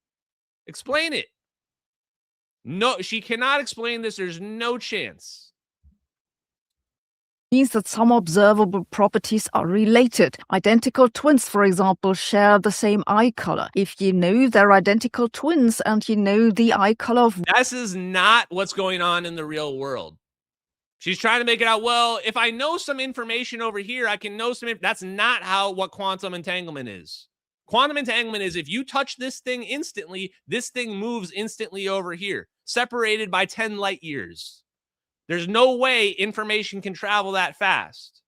Explain it. No, she cannot explain this. There's no chance. Means that some observable properties are related. Identical twins, for example, share the same eye color. If you know they're identical twins and you know the eye color of... This is not what's going on in the real world. She's trying to make it out, well, if I know some information over here, I can know some... That's not what quantum entanglement is. Quantum entanglement is if you touch this thing instantly, this thing moves instantly over here, separated by 10 light years. There's no way information can travel that fast.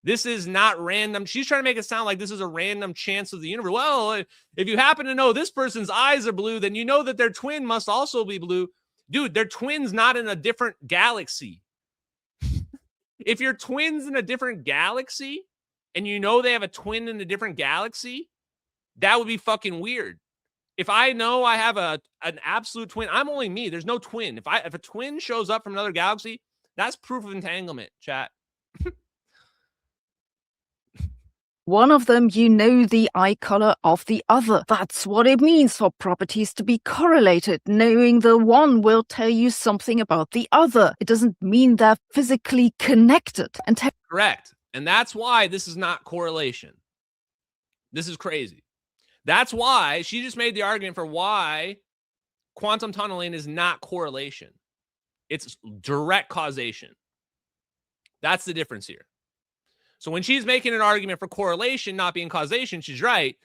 This is not random. She's trying to make it sound like this is a random chance of the universe. Well, if you happen to know this person's eyes are blue, then you know that their twin must also be blue. Dude, their twin's not in a different galaxy. If your twin's in a different galaxy and you know they have a twin in a different galaxy, that would be fucking weird. If I know I have an absolute twin, I'm only me. There's no twin. If a twin shows up from another galaxy, that's proof of entanglement, chat. One of them, you know the eye color of the other. That's what it means for properties to be correlated. Knowing the one will tell you something about the other. It doesn't mean they're physically connected. Correct. And that's why this is not correlation. This is crazy. That's why she just made the argument for why quantum tunneling is not correlation. It's direct causation. That's the difference here. So when she's making an argument for correlation not being causation, she's right.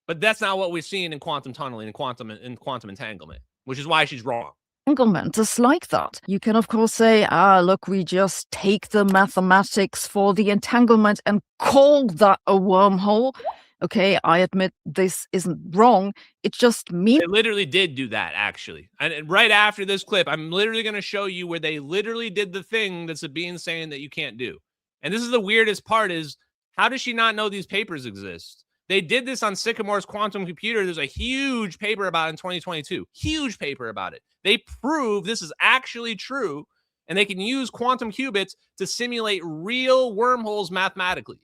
But that's not what we're seeing in quantum tunneling and quantum entanglement, which is why she's wrong. entanglement is like that. You can, of course, say, look, we just take the mathematics for the entanglement and call that a wormhole. Okay, I admit this isn't wrong. It just means... They literally did do that, actually. And right after this clip, I'm literally going to show you where they literally did the thing that Sabine's saying that you can't do. And this is the weirdest part is, how does she not know these papers exist? They did this on Sycamore's quantum computer. There's a huge paper about it in 2022. Huge paper about it. They prove this is actually true, and they can use quantum qubits to simulate real wormholes mathematically.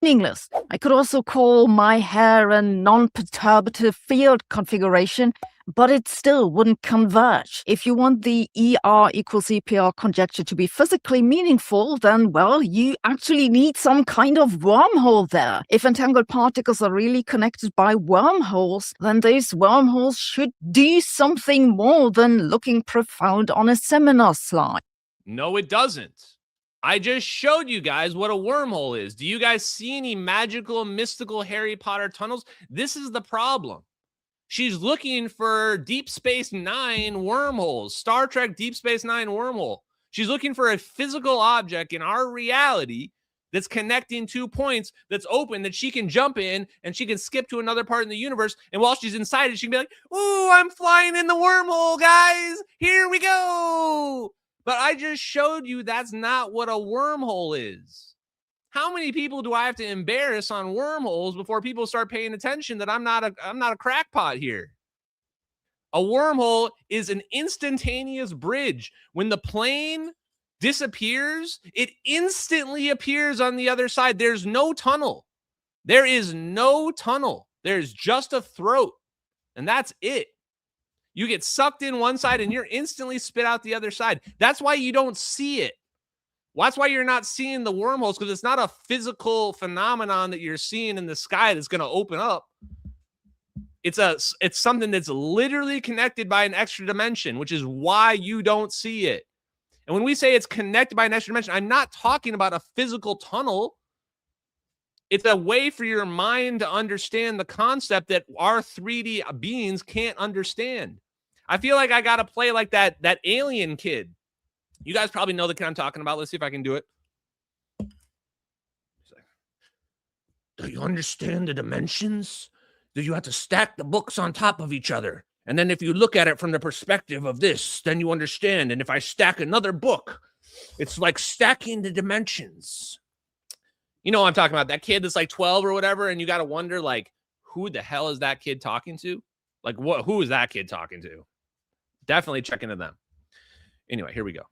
Meaningless. I could also call my hair a non-perturbative field configuration, but it still wouldn't converge. If you want the ER equals EPR conjecture to be physically meaningful, then, well, you actually need some kind of wormhole there. If entangled particles are really connected by wormholes, then those wormholes should do something more than looking profound on a seminar slide. No, it doesn't. I just showed you guys what a wormhole is. Do you guys see any magical, mystical Harry Potter tunnels? This is the problem. She's looking for Deep Space Nine wormholes, Star Trek Deep Space Nine wormhole. She's looking for a physical object in our reality that's connecting 2 points that's open that she can jump in and she can skip to another part in the universe. And while she's inside it, she can be like, ooh, I'm flying in the wormhole, guys. Here we go. But I just showed you that's not what a wormhole is. How many people do I have to embarrass on wormholes before people start paying attention that I'm not a crackpot here? A wormhole is an instantaneous bridge. When the plane disappears, it instantly appears on the other side. There's no tunnel. There is no tunnel. There's just a throat, and that's it. You get sucked in one side and you're instantly spit out the other side. That's why you don't see it. That's why you're not seeing the wormholes, because it's not a physical phenomenon that you're seeing in the sky that's going to open up. It's something that's literally connected by an extra dimension, which is why you don't see it. And when we say it's connected by an extra dimension, I'm not talking about a physical tunnel. It's a way for your mind to understand the concept that our 3D beings can't understand. I feel like I got to play like that alien kid. You guys probably know the kid I'm talking about. Let's see if I can do it. Do you understand the dimensions? Do you have to stack the books on top of each other? And then if you look at it from the perspective of this, then you understand. And if I stack another book, it's like stacking the dimensions. You know what I'm talking about? That kid that's like 12 or whatever, and you got to wonder, like, who the hell is that kid talking to? Like, who is that kid talking to? Definitely check into them. Anyway, here we go.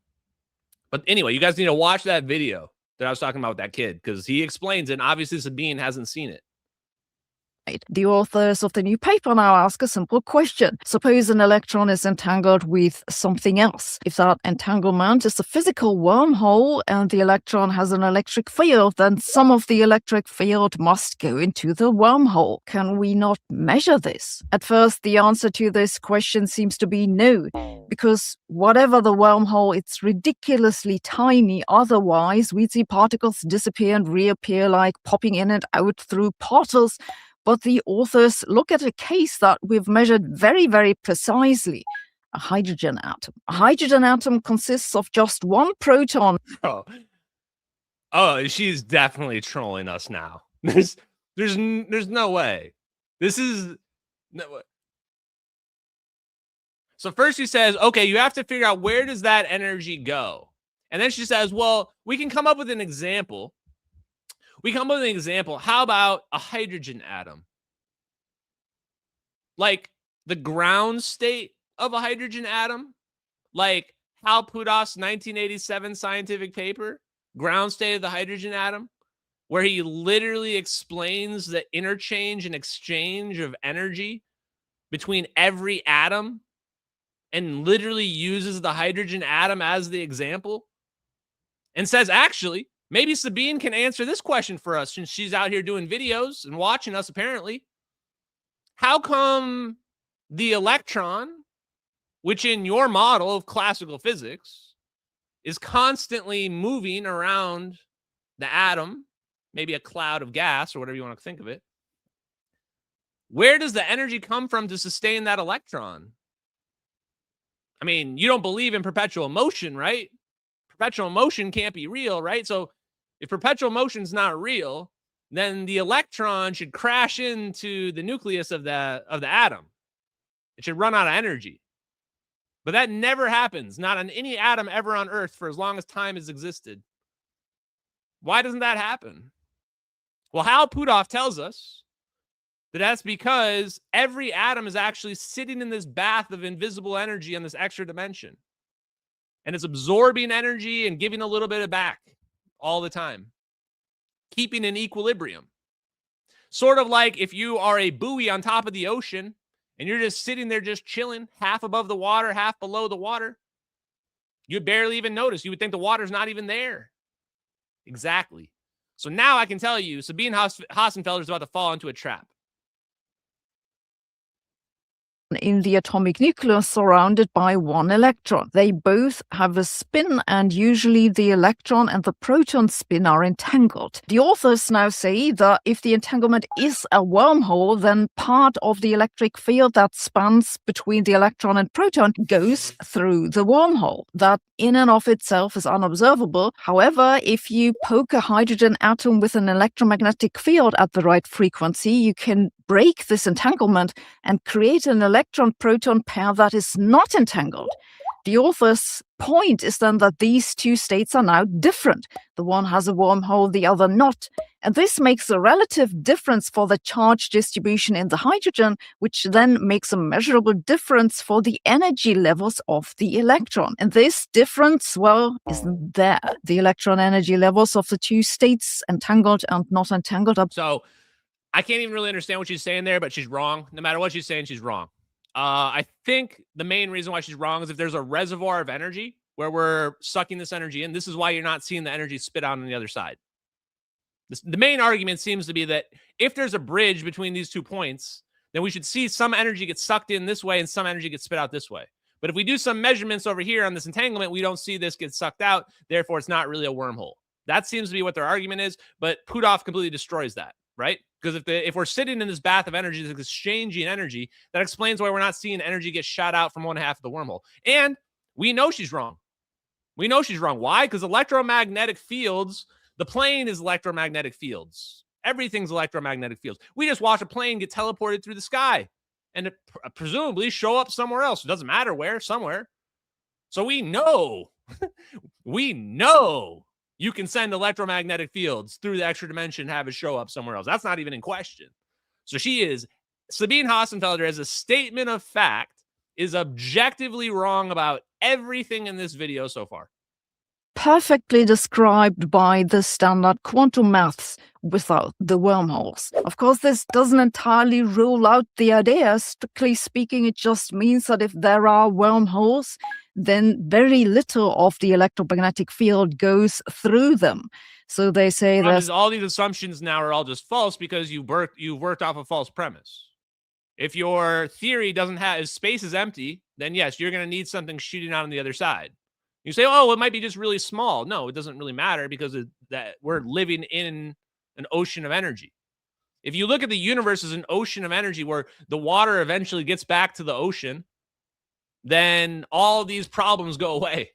But anyway, you guys need to watch that video that I was talking about with that kid, because he explains it, and obviously Sabine hasn't seen it. The authors of the new paper now ask a simple question. Suppose an electron is entangled with something else. If that entanglement is a physical wormhole and the electron has an electric field, then some of the electric field must go into the wormhole. Can we not measure this? At first, the answer to this question seems to be no, because whatever the wormhole, it's ridiculously tiny. Otherwise, we'd see particles disappear and reappear like popping in and out through portals. But the authors look at a case that we've measured very, very precisely. A hydrogen atom. A hydrogen atom consists of just one proton. Oh, she's definitely trolling us now. There's no way. This is no way. So first she says, okay, you have to figure out where does that energy go? And then she says, well, we can come up with an example. How about a hydrogen atom? Like the ground state of a hydrogen atom? Like Hal Puthoff's 1987 scientific paper, Ground State of the Hydrogen Atom, where he literally explains the interchange and exchange of energy between every atom and literally uses the hydrogen atom as the example and says, actually, maybe Sabine can answer this question for us since she's out here doing videos and watching us, apparently. How come the electron, which in your model of classical physics is constantly moving around the atom, maybe a cloud of gas or whatever you want to think of it, where does the energy come from to sustain that electron? I mean, you don't believe in perpetual motion, right? Perpetual motion can't be real, right? So if perpetual motion is not real, then the electron should crash into the nucleus of the atom. It should run out of energy. But that never happens, not on any atom ever on Earth for as long as time has existed. Why doesn't that happen? Well, Hal Puthoff tells us that that's because every atom is actually sitting in this bath of invisible energy on this extra dimension. And it's absorbing energy and giving a little bit of back all the time, keeping in equilibrium. Sort of like if you are a buoy on top of the ocean and you're just sitting there just chilling, half above the water, half below the water, you'd barely even notice. You would think the water's not even there. Exactly. So now I can tell you, Sabine Hossenfelder is about to fall into a trap. In the atomic nucleus surrounded by one electron. They both have a spin, and usually the electron and the proton spin are entangled. The authors now say that if the entanglement is a wormhole, then part of the electric field that spans between the electron and proton goes through the wormhole. That in and of itself is unobservable. However, if you poke a hydrogen atom with an electromagnetic field at the right frequency, you can break this entanglement and create an electron-proton pair that is not entangled. The author's point is then that these two states are now different. The one has a wormhole, the other not. And this makes a relative difference for the charge distribution in the hydrogen, which then makes a measurable difference for the energy levels of the electron. And this difference, well, isn't there. The electron energy levels of the two states, entangled and not entangled, are... So I can't even really understand what she's saying there, but she's wrong. No matter what she's saying, she's wrong. I think the main reason why she's wrong is if there's a reservoir of energy where we're sucking this energy in, this is why you're not seeing the energy spit out on the other side. The main argument seems to be that if there's a bridge between these 2 points, then we should see some energy get sucked in this way and some energy get spit out this way. But if we do some measurements over here on this entanglement, we don't see this get sucked out. Therefore, it's not really a wormhole. That seems to be what their argument is, but Puthoff completely destroys that, right? Because if we're sitting in this bath of energy, that's exchanging energy, that explains why we're not seeing energy get shot out from one half of the wormhole. And we know she's wrong. We know she's wrong. Why? Because electromagnetic fields, the plane is electromagnetic fields. Everything's electromagnetic fields. We just watch a plane get teleported through the sky and presumably show up somewhere else. It doesn't matter where, somewhere. So we know, we know you can send electromagnetic fields through the extra dimension and have it show up somewhere else. That's not even in question. So Sabine Hossenfelder, as a statement of fact, is objectively wrong about everything in this video so far. Perfectly described by the standard quantum maths without the wormholes. Of course, this doesn't entirely rule out the idea. Strictly speaking, it just means that if there are wormholes, then very little of the electromagnetic field goes through them. So they say that all these assumptions now are all just false because you've worked off a false premise. If your theory doesn't have, if space is empty, then yes, you're going to need something shooting out on the other side. You say, oh, it might be just really small. No, it doesn't really matter because that we're living in an ocean of energy. If you look at the universe as an ocean of energy where the water eventually gets back to the ocean, then all these problems go away.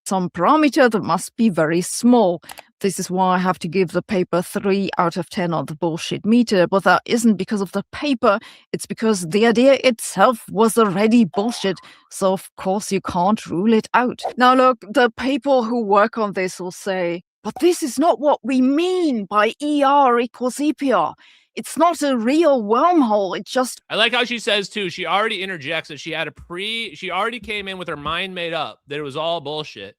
Some parameter that must be very small. This is why I have to give the paper 3 out of 10 on the bullshit meter. But that isn't because of the paper. It's because the idea itself was already bullshit. So, of course, you can't rule it out. Now, look, the people who work on this will say, but this is not what we mean by ER equals EPR. It's not a real wormhole. It just... I like how she says, too, she already interjects that she already came in with her mind made up that it was all bullshit.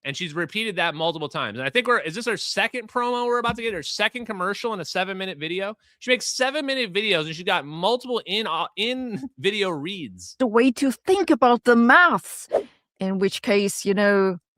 And she's repeated that multiple times. And I think is this her second promo we're about to get? Her second commercial in a 7-minute video? She makes 7-minute videos and she's got multiple in video reads. The way to think about the maths. In which case,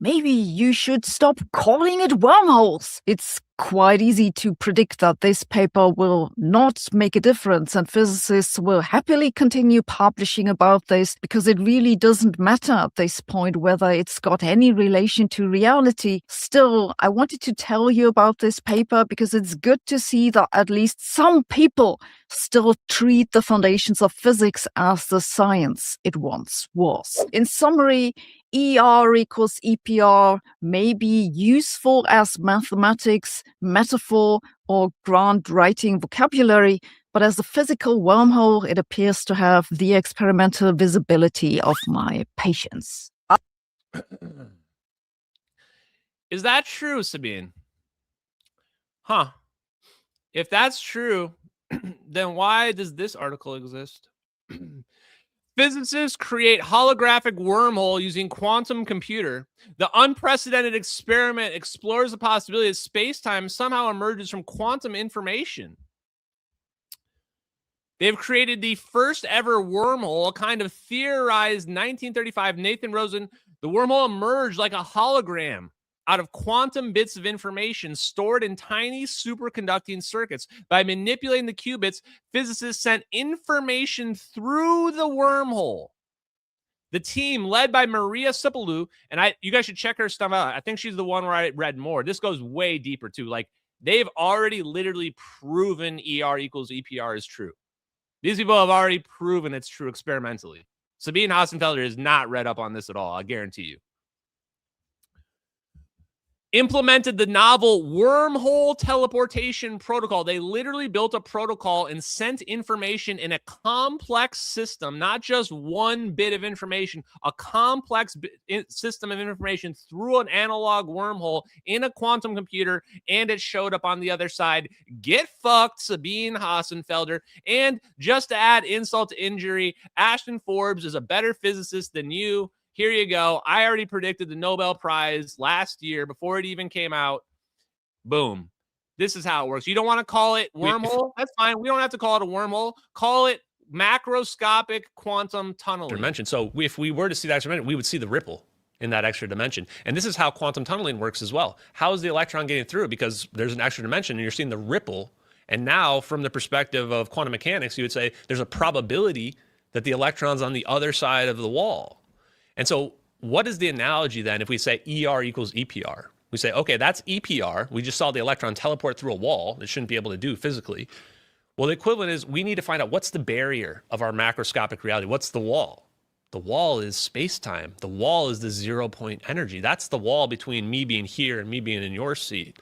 maybe you should stop calling it wormholes. It's quite easy to predict that this paper will not make a difference, and physicists will happily continue publishing about this because it really doesn't matter at this point whether it's got any relation to reality. Still, I wanted to tell you about this paper because it's good to see that at least some people still treat the foundations of physics as the science it once was. In summary, ER equals EPR may be useful as mathematics, metaphor, or grant writing vocabulary, but as a physical wormhole, it appears to have the experimental visibility of my patience. Is that true, Sabine? Huh. If that's true, then why does this article exist? Physicists create holographic wormhole using quantum computer. The unprecedented experiment explores the possibility that space-time somehow emerges from quantum information. They've created the first ever wormhole, a kind of theorized 1935 Nathan Rosen. The wormhole emerged like a hologram out of quantum bits of information stored in tiny superconducting circuits. By manipulating the qubits, physicists sent information through the wormhole. The team, led by Maria Sipoulou, and you guys should check her stuff out. I think she's the one where I read more. This goes way deeper too. Like, they've already literally proven ER equals EPR is true. These people have already proven it's true experimentally. Sabine Hossenfelder is not read up on this at all, I guarantee you. Implemented the novel wormhole teleportation protocol. They literally built a protocol and sent information in a complex system, not just one bit of information, a complex system of information through an analog wormhole in a quantum computer, and it showed up on the other side. Get fucked, Sabine Hossenfelder. And just to add insult to injury, Ashton Forbes is a better physicist than you. Here you go. I already predicted the Nobel Prize last year before it even came out. Boom. This is how it works. You don't want to call it wormhole? That's fine. We don't have to call it a wormhole. Call it macroscopic quantum tunneling. Dimension. So if we were to see that extra dimension, we would see the ripple in that extra dimension. And this is how quantum tunneling works as well. How is the electron getting through? Because there's an extra dimension and you're seeing the ripple. And now from the perspective of quantum mechanics, you would say there's a probability that the electron's on the other side of the wall. And so what is the analogy then if we say ER equals EPR? We say, okay, that's EPR. We just saw the electron teleport through a wall. It shouldn't be able to do physically. Well, the equivalent is we need to find out what's the barrier of our macroscopic reality. What's the wall? The wall is space-time. The wall is the 0-point energy. That's the wall between me being here and me being in your seat.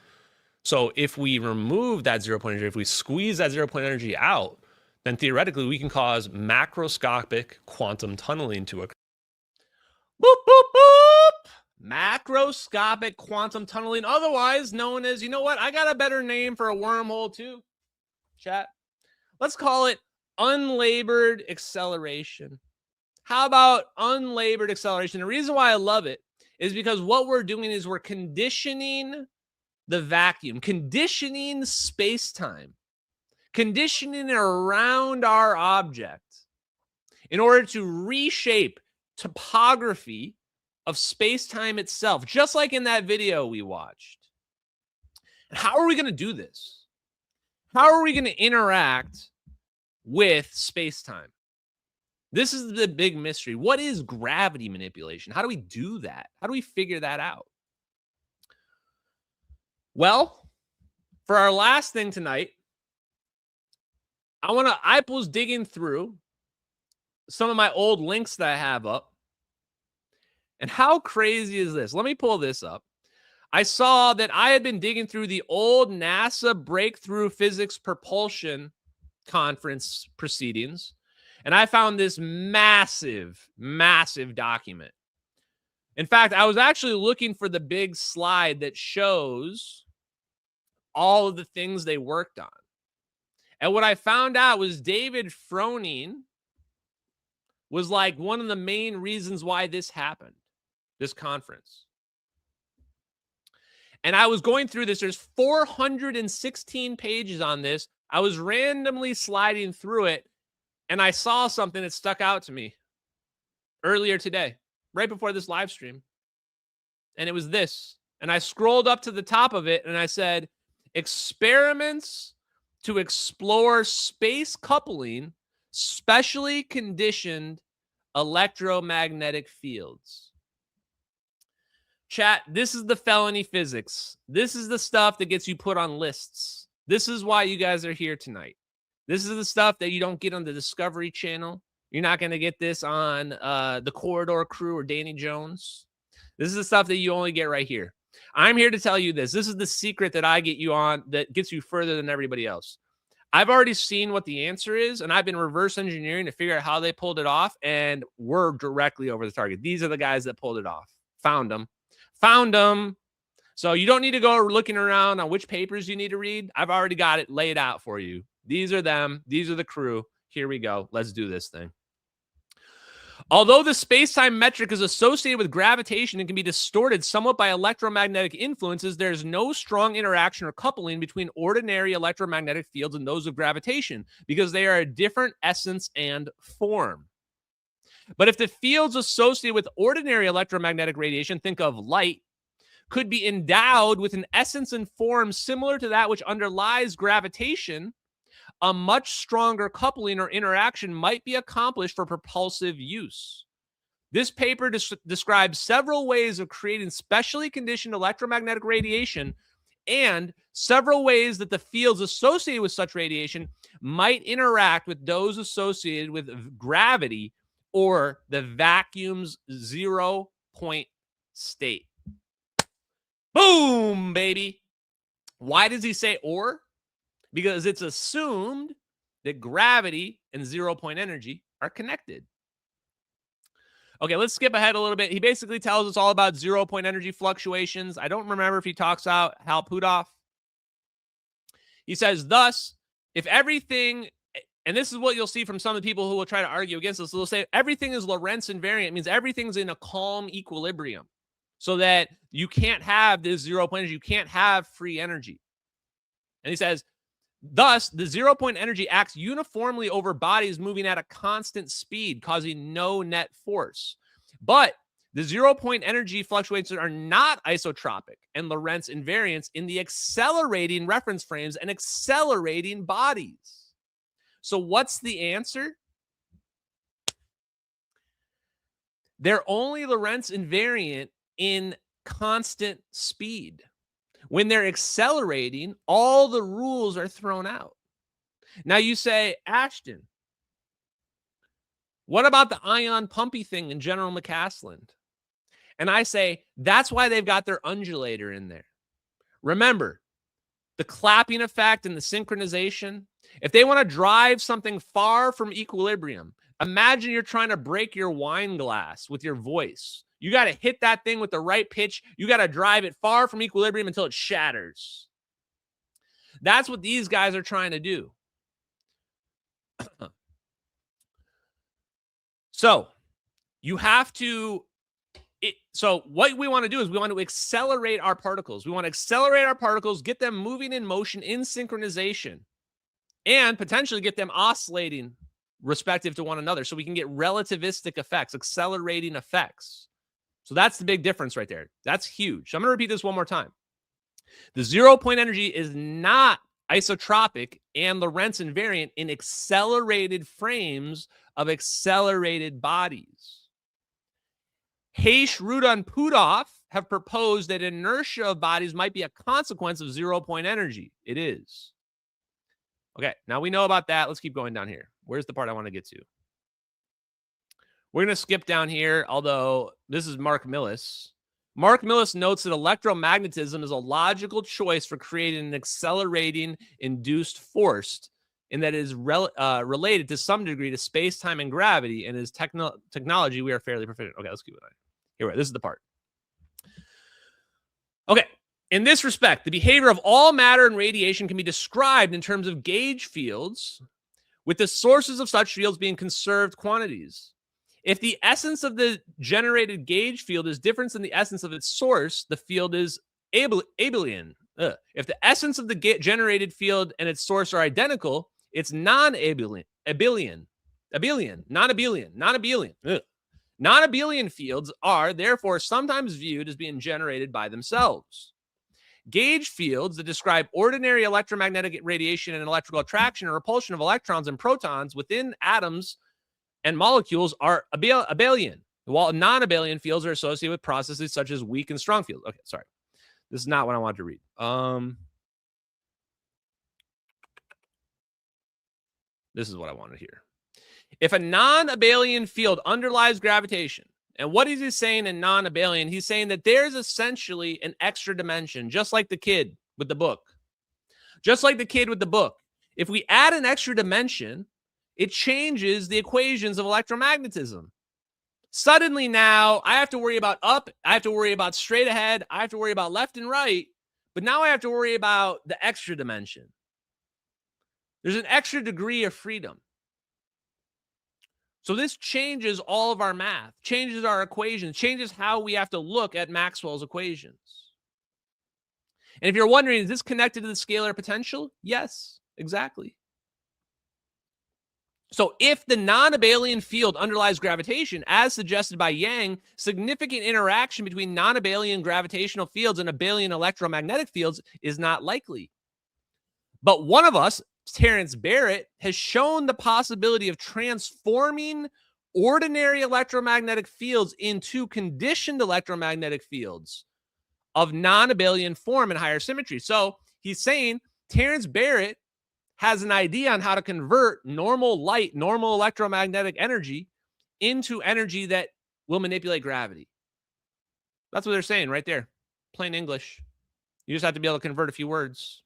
So if we remove that 0-point energy, if we squeeze that 0-point energy out, then theoretically we can cause macroscopic quantum tunneling to occur. Boop, boop, boop. Macroscopic quantum tunneling, otherwise known as, you know what? I got a better name for a wormhole too, chat. Let's call it unlabored acceleration. How about unlabored acceleration? The reason why I love it is because what we're doing is we're conditioning the vacuum, conditioning space-time, conditioning it around our object in order to reshape topography of space-time itself, just like in that video we watched. And how are we going to do this? How are we going to interact with space-time? This is the big mystery. What is gravity manipulation? How do we do that? How do we figure that out? Well, for our last thing tonight, I was digging through some of my old links that I have up. And how crazy is this? Let me pull this up. I saw that I had been digging through the old NASA Breakthrough Physics Propulsion Conference proceedings, and I found this massive, massive document. In fact, I was actually looking for the big slide that shows all of the things they worked on. And what I found out was David Froning was like one of the main reasons why this happened. This conference. And I was going through this. There's 416 pages on this. I was randomly sliding through it, and I saw something that stuck out to me earlier today, right before this live stream. and it was this. And I scrolled up to the top of it and I said, experiments to explore space coupling, specially conditioned electromagnetic fields. Chat, this is the felony physics. This is the stuff that gets you put on lists. This is why you guys are here tonight. This is the stuff that you don't get on the Discovery Channel. You're not going to get this on the Corridor Crew or Danny Jones. This is the stuff that you only get right here. I'm here to tell you this. This is the secret that I get you on that gets you further than everybody else. I've already seen what the answer is, and I've been reverse engineering to figure out how they pulled it off, and we're directly over the target. These are the guys that pulled it off. Found them. Found them. So you don't need to go looking around on which papers you need to read. I've already got it laid out for you. These are them. These are the crew. Here we go. Let's do this thing. Although the space-time metric is associated with gravitation and can be distorted somewhat by electromagnetic influences, there's no strong interaction or coupling between ordinary electromagnetic fields and those of gravitation because they are a different essence and form. But if the fields associated with ordinary electromagnetic radiation, think of light, could be endowed with an essence and form similar to that which underlies gravitation, a much stronger coupling or interaction might be accomplished for propulsive use. This paper describes several ways of creating specially conditioned electromagnetic radiation and several ways that the fields associated with such radiation might interact with those associated with gravity or the vacuum's 0 point state. Boom, baby. Why does he say or? Because it's assumed that gravity and 0 point energy are connected. Okay, let's skip ahead a little bit. He basically tells us all about 0 point energy fluctuations. I don't remember if he talks out Hal Puthoff. He says, thus, if everything, and this is what you'll see from some of the people who will try to argue against this, they'll say everything is Lorentz invariant. It means everything's in a calm equilibrium so that you can't have this 0 point energy. You can't have free energy. And he says, thus, the 0 point energy acts uniformly over bodies moving at a constant speed, causing no net force. But the 0 point energy fluctuations are not isotropic and Lorentz invariants in the accelerating reference frames and accelerating bodies. So what's the answer? They're only Lorentz invariant in constant speed. When they're accelerating, all the rules are thrown out. Now you say, Ashton, what about the ion pumpy thing in General McCasland? And I say, that's why they've got their undulator in there. Remember, the clapping effect and the synchronization. If they want to drive something far from equilibrium, imagine you're trying to break your wine glass with your voice. You got to hit that thing with the right pitch. You got to drive it far from equilibrium until it shatters. That's what these guys are trying to do. So you have to, so what we want to do is we want to accelerate our particles. We want to accelerate our particles, get them moving in motion in synchronization, and potentially get them oscillating respective to one another so we can get relativistic effects, accelerating effects. So that's the big difference right there. That's huge. So I'm going to repeat this one more time. The 0 point energy is not isotropic and Lorentz invariant in accelerated frames of accelerated bodies. Heish, Ruda, and Puthoff have proposed that inertia of bodies might be a consequence of 0 point energy. It is. Okay, now we know about that. Let's keep going down here. Where's the part I want to get to? We're going to skip down here, although this is Mark Millis. Mark Millis notes that electromagnetism is a logical choice for creating an accelerating induced force, and that is related to some degree to space-time and gravity, and as technology, we are fairly proficient. Okay, let's keep it on. Here we go. This is the part. Okay. In this respect, the behavior of all matter and radiation can be described in terms of gauge fields, with the sources of such fields being conserved quantities. If the essence of the generated gauge field is different than the essence of its source, the field is abelian. If the essence of the generated field and its source are identical, it's non-abelian. Non-abelian. Non-abelian fields are therefore sometimes viewed as being generated by themselves. Gauge fields that describe ordinary electromagnetic radiation and electrical attraction or repulsion of electrons and protons within atoms and molecules are abelian, while non-abelian fields are associated with processes such as weak and strong fields. Okay, sorry. This is not what I wanted to read. This is what I wanted to hear. If a non-abelian field underlies gravitation, and what is he saying in non-abelian? He's saying that there's essentially an extra dimension, just like the kid with the book. Just like the kid with the book. If we add an extra dimension, it changes the equations of electromagnetism. Suddenly now, I have to worry about up, I have to worry about straight ahead, I have to worry about left and right, but now I have to worry about the extra dimension. There's an extra degree of freedom. So this changes all of our math, changes our equations, changes how we have to look at Maxwell's equations. And if you're wondering, is this connected to the scalar potential? Yes, exactly. So if the non-abelian field underlies gravitation, as suggested by Yang, significant interaction between non-abelian gravitational fields and abelian electromagnetic fields is not likely. But one of us, Terence Barrett, has shown the possibility of transforming ordinary electromagnetic fields into conditioned electromagnetic fields of non-abelian form and higher symmetry. So he's saying Terence Barrett has an idea on how to convert normal light, normal electromagnetic energy into energy that will manipulate gravity. That's what they're saying right there. Plain English. You just have to be able to convert a few words.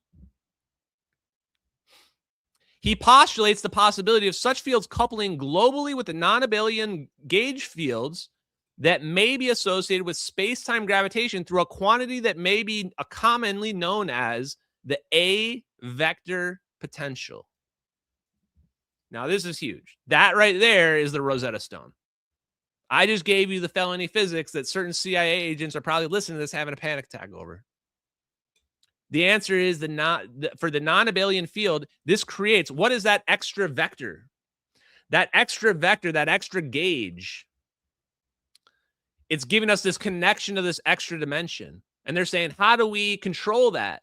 He postulates the possibility of such fields coupling globally with the non-abelian gauge fields that may be associated with space-time gravitation through a quantity that may be commonly known as the A vector potential. Now, this is huge. That right there is the Rosetta Stone. I just gave you the felony physics that certain CIA agents are probably listening to this having a panic attack over. The answer is for the non-abelian field, this creates, what is that extra vector? That extra vector, that extra gauge, it's giving us this connection to this extra dimension. And they're saying, how do we control that?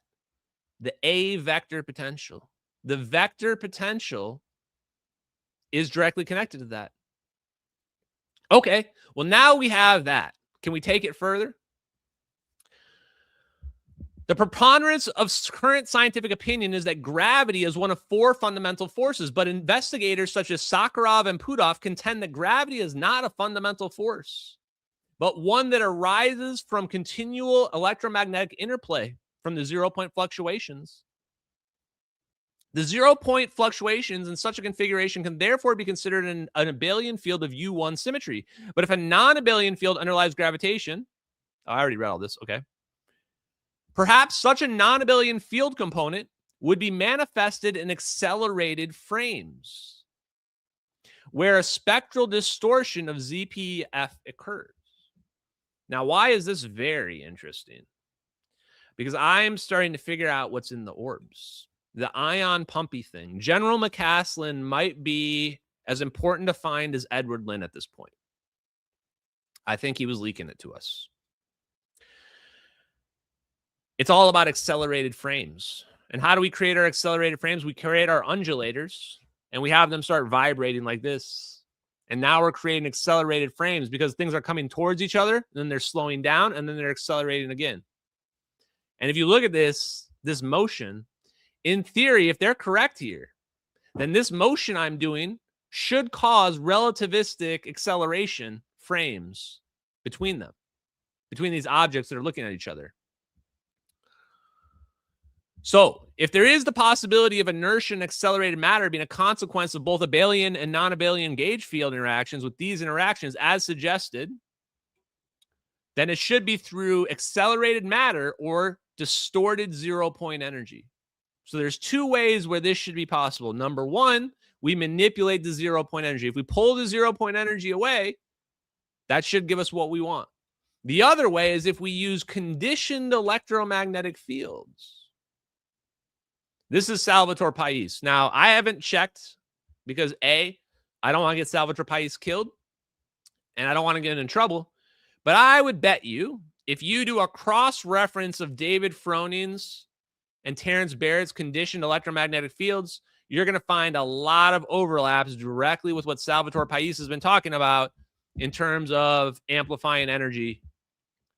The A vector potential. The vector potential is directly connected to that. Okay, well, now we have that. Can we take it further? The preponderance of current scientific opinion is that gravity is one of four fundamental forces, but investigators such as Sakharov and Puthoff contend that gravity is not a fundamental force, but one that arises from continual electromagnetic interplay from the zero-point fluctuations. The zero-point fluctuations in such a configuration can therefore be considered an abelian field of U1 symmetry. But if a non-abelian field underlies gravitation, I already read all this, okay. Perhaps such a non-abelian field component would be manifested in accelerated frames, where a spectral distortion of ZPF occurs. Now, why is this very interesting? Because I'm starting to figure out what's in the orbs. The ion pumpy thing. General McCaslin might be as important to find as Edward Lynn at this point. I think he was leaking it to us. It's all about accelerated frames. And how do we create our accelerated frames? We create our undulators, and we have them start vibrating like this. And now we're creating accelerated frames because things are coming towards each other, and then they're slowing down, and then they're accelerating again. And if you look at this motion, in theory, if they're correct here, then this motion I'm doing should cause relativistic acceleration frames between them, between these objects that are looking at each other. So if there is the possibility of inertia and accelerated matter being a consequence of both abelian and non-abelian gauge field interactions with these interactions as suggested, then it should be through accelerated matter or distorted zero-point energy. So there's two ways where this should be possible. Number one, we manipulate the zero-point energy. If we pull the zero-point energy away, that should give us what we want. The other way is if we use conditioned electromagnetic fields. This is Salvatore Pais. Now, I haven't checked because A, I don't want to get Salvatore Pais killed. and I don't want to get in trouble, but I would bet you if you do a cross-reference of David Froning's and Terrence Barrett's conditioned electromagnetic fields, you're going to find a lot of overlaps directly with what Salvatore Pais has been talking about in terms of amplifying energy.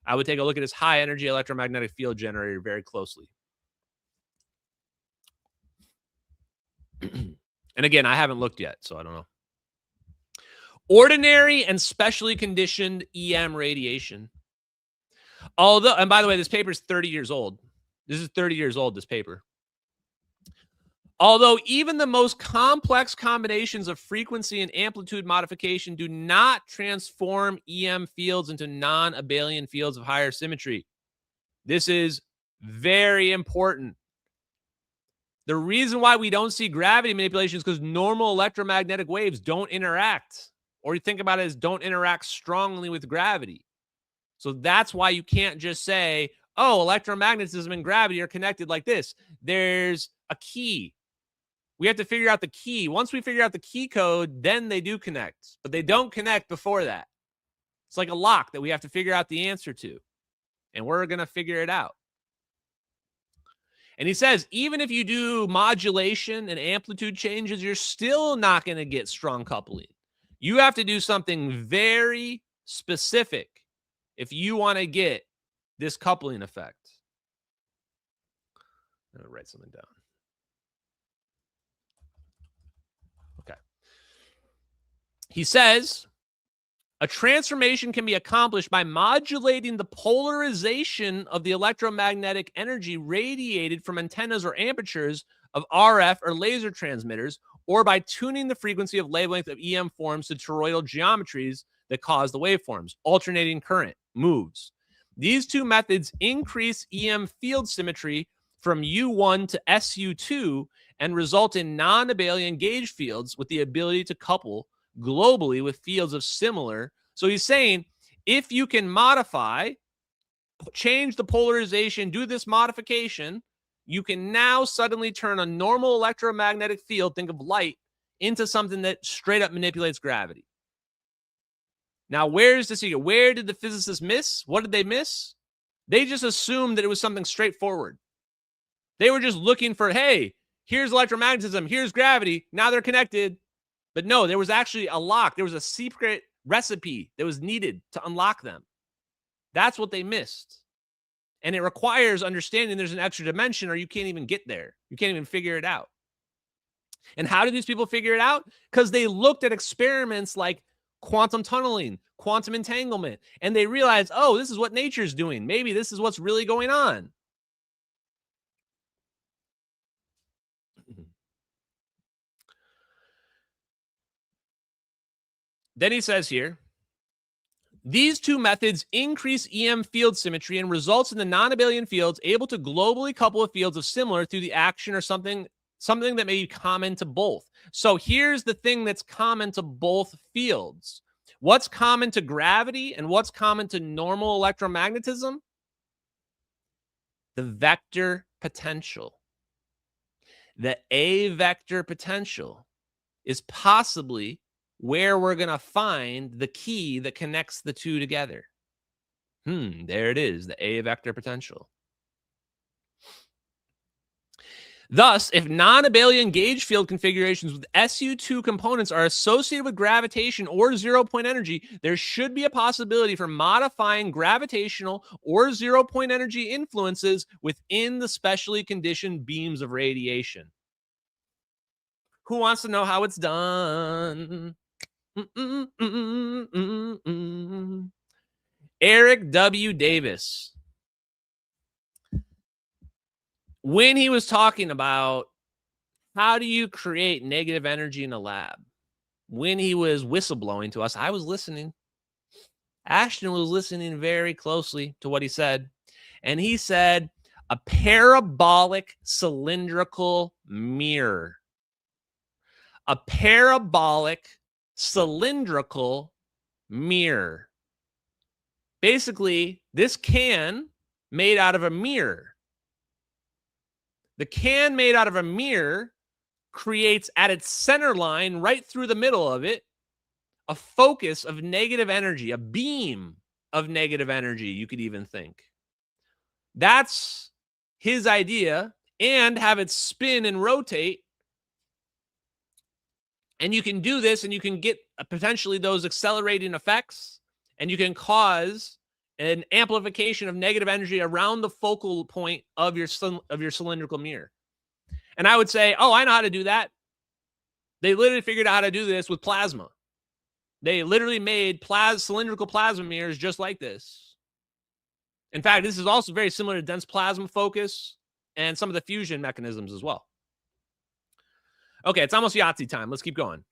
I would take a look at his high energy electromagnetic field generator very closely. And again, I haven't looked yet, so I don't know. Ordinary and specially conditioned EM radiation. Although, and by the way, this paper is 30 years old. This is 30 years old, this paper. Although even the most complex combinations of frequency and amplitude modification do not transform EM fields into non-abelian fields of higher symmetry. This is very important. The reason why we don't see gravity manipulation is because normal electromagnetic waves don't interact. Or you think about it as don't interact strongly with gravity. So that's why you can't just say, oh, electromagnetism and gravity are connected like this. There's a key. We have to figure out the key. Once we figure out the key code, then they do connect. But they don't connect before that. It's like a lock that we have to figure out the answer to. And we're going to figure it out. And he says, even if you do modulation and amplitude changes, you're still not going to get strong coupling. You have to do something very specific if you want to get this coupling effect. I'm going to write something down. Okay. He says, a transformation can be accomplished by modulating the polarization of the electromagnetic energy radiated from antennas or apertures of RF or laser transmitters, or by tuning the frequency of wavelength of EM forms to toroidal geometries that cause the waveforms. Alternating current moves. These two methods increase EM field symmetry from U1 to SU2 and result in non-abelian gauge fields with the ability to couple globally with fields of similar. So he's saying if you can modify, change the polarization, do this modification, you can now suddenly turn a normal electromagnetic field, think of light, into something that straight up manipulates gravity. Now, where's the secret? Where did the physicists miss? What did they miss? They just assumed that it was something straightforward. They were just looking for, hey, here's electromagnetism, here's gravity, now they're connected. But no, there was actually a lock. There was a secret recipe that was needed to unlock them. That's what they missed. And it requires understanding there's an extra dimension or you can't even get there. You can't even figure it out. And how did these people figure it out? Because they looked at experiments like quantum tunneling, quantum entanglement, and they realized, oh, this is what nature's doing. Maybe this is what's really going on. Then he says here, these two methods increase EM field symmetry and results in the non-abelian fields able to globally couple with fields of similar through the action or something that may be common to both. So here's the thing that's common to both fields. What's common to gravity and what's common to normal electromagnetism? The vector potential. The A vector potential is possibly where we're going to find the key that connects the two together. There it is, the A vector potential. Thus, if non-abelian gauge field configurations with SU2 components are associated with gravitation or zero-point energy, there should be a possibility for modifying gravitational or zero-point energy influences within the specially conditioned beams of radiation. Who wants to know how it's done? Eric W. Davis. When he was talking about how do you create negative energy in a lab, when he was whistleblowing to us, I was listening. Ashton was listening very closely to what he said. And he said, a parabolic cylindrical mirror. A parabolic cylindrical mirror. Basically, this can made out of a mirror. The can made out of a mirror creates at its center line, right through the middle of it, a focus of negative energy, a beam of negative energy, you could even think. That's his idea, and have it spin and rotate. And you can do this, and you can get potentially those accelerating effects, and you can cause an amplification of negative energy around the focal point of your cylindrical mirror. And I would say, oh, I know how to do that. They literally figured out how to do this with plasma. They literally made cylindrical plasma mirrors just like this. In fact, this is also very similar to dense plasma focus and some of the fusion mechanisms as well. Okay, it's almost Yahtzee time. Let's keep going.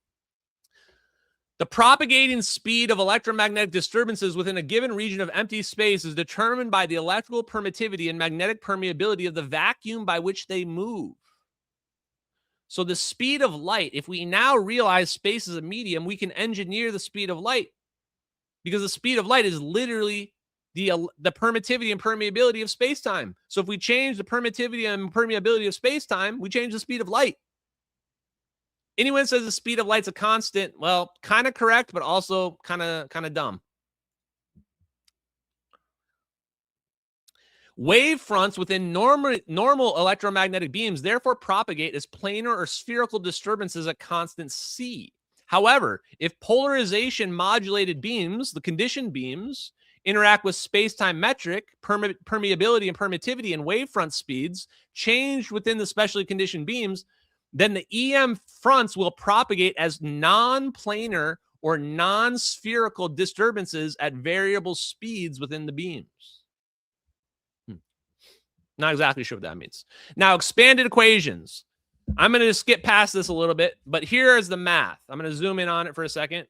The propagating speed of electromagnetic disturbances within a given region of empty space is determined by the electrical permittivity and magnetic permeability of the vacuum by which they move. So the speed of light, if we now realize space is a medium, we can engineer the speed of light, because the speed of light is literally the permittivity and permeability of space-time. So if we change the permittivity and permeability of space-time, we change the speed of light. Anyone says the speed of light's a constant, well, kind of correct, but also kind of dumb. Wave fronts within normal electromagnetic beams therefore propagate as planar or spherical disturbances at constant c. However, if polarization modulated beams, the conditioned beams, interact with space-time metric, permeability and permittivity and wavefront speeds changed within the specially conditioned beams, then the EM fronts will propagate as non-planar or non-spherical disturbances at variable speeds within the beams. Not exactly sure what that means. Now, expanded equations. I'm going to skip past this a little bit, but here is the math. I'm going to zoom in on it for a second.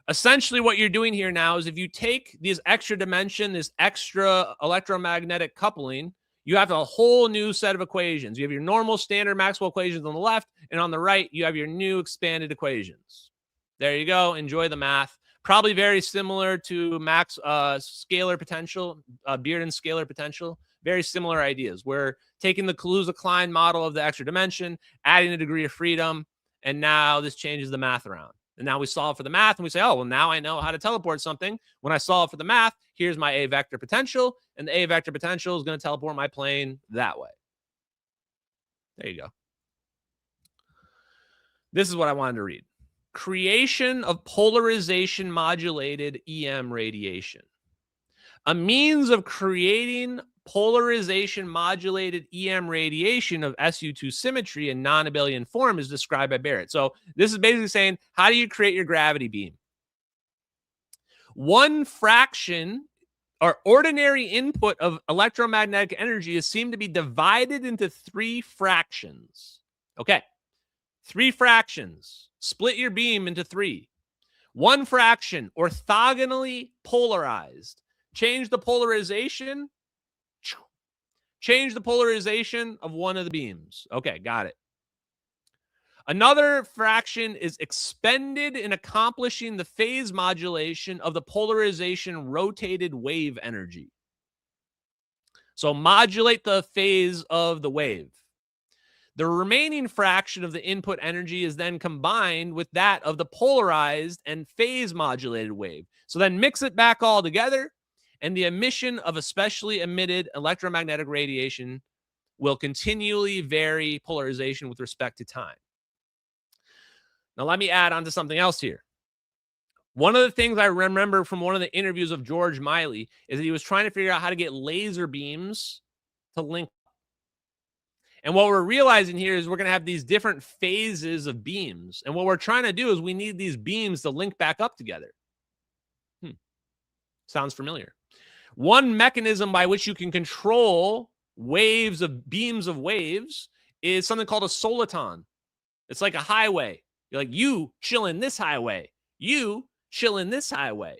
Essentially, what you're doing here now is if you take this extra dimension, this extra electromagnetic coupling, you have a whole new set of equations. You have your normal standard Maxwell equations on the left, and on the right, you have your new expanded equations. There you go. Enjoy the math. Probably very similar to scalar potential, Bearden scalar potential. Very similar ideas. We're taking the Kaluza-Klein model of the extra dimension, adding a degree of freedom, and now this changes the math around. And now we solve for the math, and we say, oh, well, now I know how to teleport something. When I solve for the math, here's my A vector potential, and the A vector potential is going to teleport my plane that way. There you go. This is what I wanted to read. Creation of polarization modulated EM radiation. A means of creating polarization modulated EM radiation of SU2 symmetry in non-abelian form is described by Barrett. So this is basically saying, how do you create your gravity beam? One fraction or ordinary input of electromagnetic energy is seen to be divided into three fractions. Okay, three fractions. Split your beam into three. One fraction, orthogonally polarized. Change the polarization. Change the polarization of one of the beams. Okay, got it. Another fraction is expended in accomplishing the phase modulation of the polarization rotated wave energy. So modulate the phase of the wave. The remaining fraction of the input energy is then combined with that of the polarized and phase modulated wave. So then mix it back all together, and the emission of especially emitted electromagnetic radiation will continually vary polarization with respect to time. Now, let me add on to something else here. One of the things I remember from one of the interviews of George Miley is that he was trying to figure out how to get laser beams to link. And what we're realizing here is we're going to have these different phases of beams. And what we're trying to do is we need these beams to link back up together. Sounds familiar. One mechanism by which you can control waves of beams of waves is something called a soliton. It's like a highway. You're like, you chill in this highway. You chill in this highway.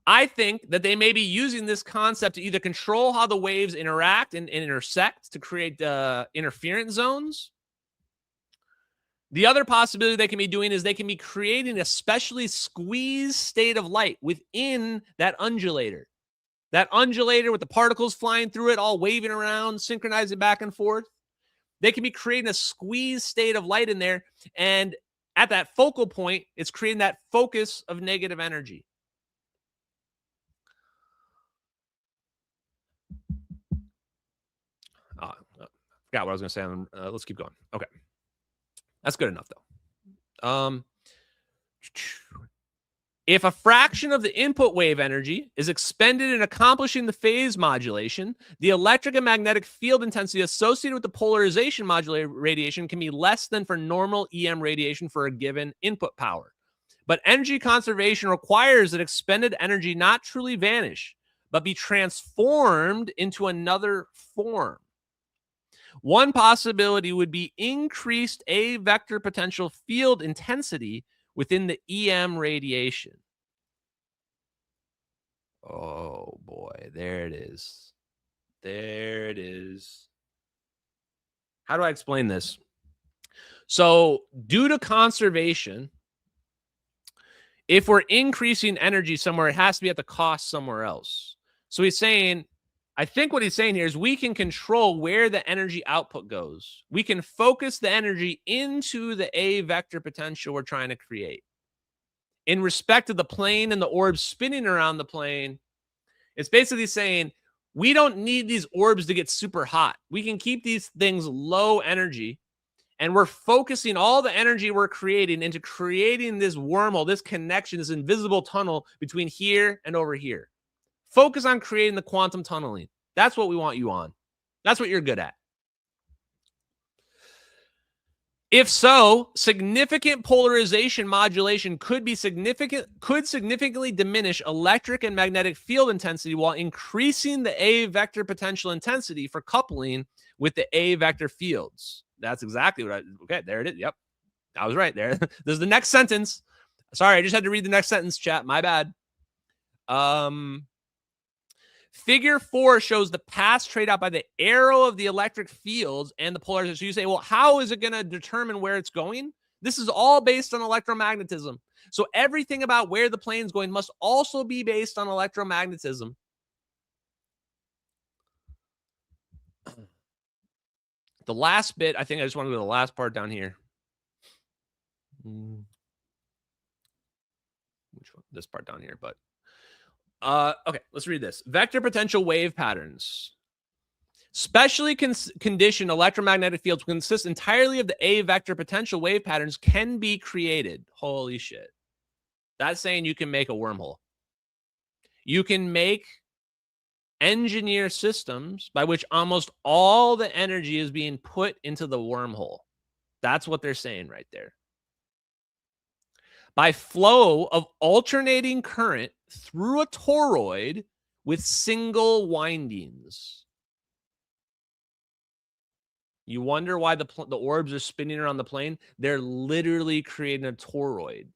I think that they may be using this concept to either control how the waves interact and intersect to create interference zones. The other possibility they can be doing is they can be creating a specially squeezed state of light within that undulator. That undulator with the particles flying through it, all waving around, synchronizing back and forth. They can be creating a squeezed state of light in there, and at that focal point, it's creating that focus of negative energy. Forgot what I was going to say. Let's keep going. Okay. That's good enough, though. If a fraction of the input wave energy is expended in accomplishing the phase modulation, the electric and magnetic field intensity associated with the polarization modulated radiation can be less than for normal EM radiation for a given input power. But energy conservation requires that expended energy not truly vanish, but be transformed into another form. One possibility would be increased A vector potential field intensity within the EM radiation. Oh boy, there it is. There it is. How do I explain this? So, due to conservation, if we're increasing energy somewhere, it has to be at the cost somewhere else. So he's saying, I think what he's saying here is we can control where the energy output goes. We can focus the energy into the A vector potential we're trying to create. In respect to the plane and the orbs spinning around the plane, it's basically saying we don't need these orbs to get super hot. We can keep these things low energy, and we're focusing all the energy we're creating into creating this wormhole, this connection, this invisible tunnel between here and over here. Focus on creating the quantum tunneling. That's what we want you on. That's what you're good at. If so, significant polarization modulation could significantly diminish electric and magnetic field intensity while increasing the A vector potential intensity for coupling with the A vector fields. That's exactly what okay, there it is. Yep. I was right there. There's the next sentence. Sorry, I just had to read the next sentence, chat. My bad. Figure 4 shows the paths trade out by the arrow of the electric fields and the polarization. So you say, well, how is it going to determine where it's going? This is all based on electromagnetism. So everything about where the plane's going must also be based on electromagnetism. The last bit, I think I just want to go to the last part down here. Which one? This part down here, but okay, let's read this. Vector potential wave patterns. Specially conditioned electromagnetic fields consist entirely of the A vector potential wave patterns can be created. Holy shit. That's saying you can make a wormhole. You can engineer systems by which almost all the energy is being put into the wormhole. That's what they're saying right there. By flow of alternating current through a toroid with single windings. You wonder why the orbs are spinning around the plane? They're literally creating a toroid.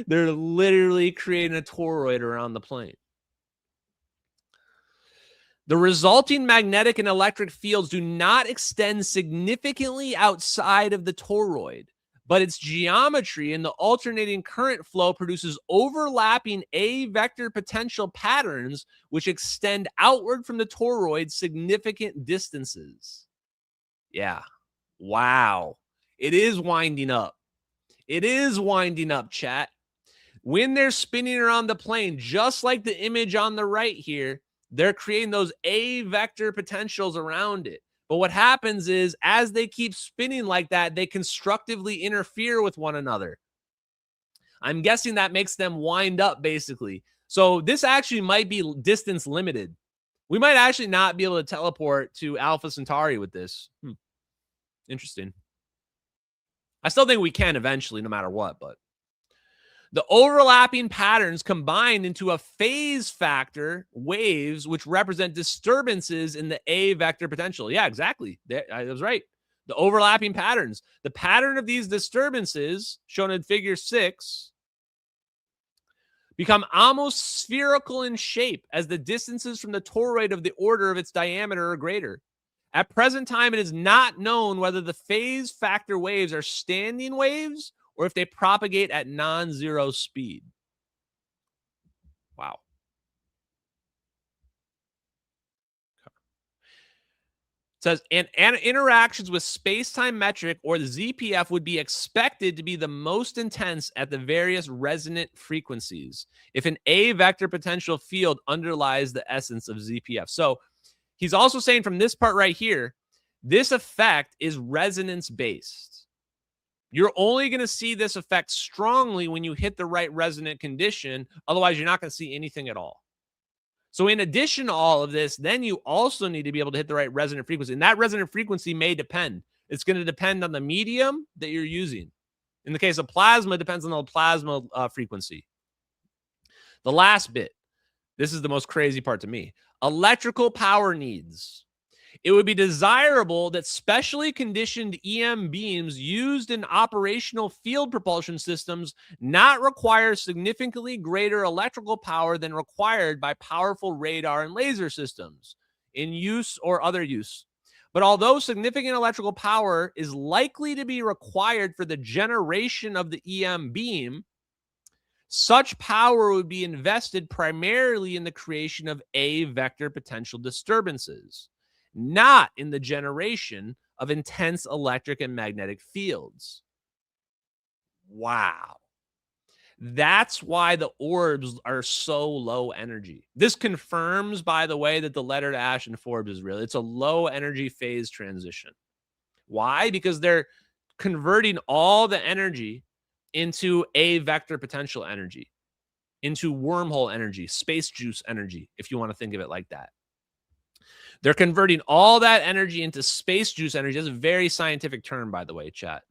They're literally creating a toroid around the plane. The resulting magnetic and electric fields do not extend significantly outside of the toroid, but its geometry and the alternating current flow produces overlapping A vector potential patterns which extend outward from the toroid significant distances. Yeah. Wow. It is winding up. It is winding up, chat. When they're spinning around the plane, just like the image on the right here, they're creating those A vector potentials around it. But what happens is, as they keep spinning like that, they constructively interfere with one another. I'm guessing that makes them wind up, basically. So this actually might be distance limited. We might actually not be able to teleport to Alpha Centauri with this. Interesting. I still think we can eventually, no matter what, but the overlapping patterns combine into a phase factor waves, which represent disturbances in the A vector potential. Yeah, exactly. I was right. The overlapping patterns. The pattern of these disturbances, shown in figure 6, become almost spherical in shape as the distances from the toroid of the order of its diameter are greater. At present time, it is not known whether the phase factor waves are standing waves or if they propagate at non-zero speed. Wow. It says, and interactions with space-time metric or the ZPF would be expected to be the most intense at the various resonant frequencies if an A vector potential field underlies the essence of ZPF. So he's also saying from this part right here, this effect is resonance-based. You're only going to see this effect strongly when you hit the right resonant condition. Otherwise, you're not going to see anything at all. So in addition to all of this, then you also need to be able to hit the right resonant frequency. And that resonant frequency may depend. It's going to depend on the medium that you're using. In the case of plasma, it depends on the plasma frequency. The last bit, this is the most crazy part to me. Electrical power needs. It would be desirable that specially conditioned EM beams used in operational field propulsion systems not require significantly greater electrical power than required by powerful radar and laser systems in use or other use. But although significant electrical power is likely to be required for the generation of the EM beam, such power would be invested primarily in the creation of A vector potential disturbances, not in the generation of intense electric and magnetic fields. Wow. That's why the orbs are so low energy. This confirms, by the way, that the letter to Ashton Forbes is real. It's a low energy phase transition. Why? Because they're converting all the energy into A vector potential energy, into wormhole energy, space juice energy, if you want to think of it like that. They're converting all that energy into space juice energy. That's a very scientific term, by the way, chat.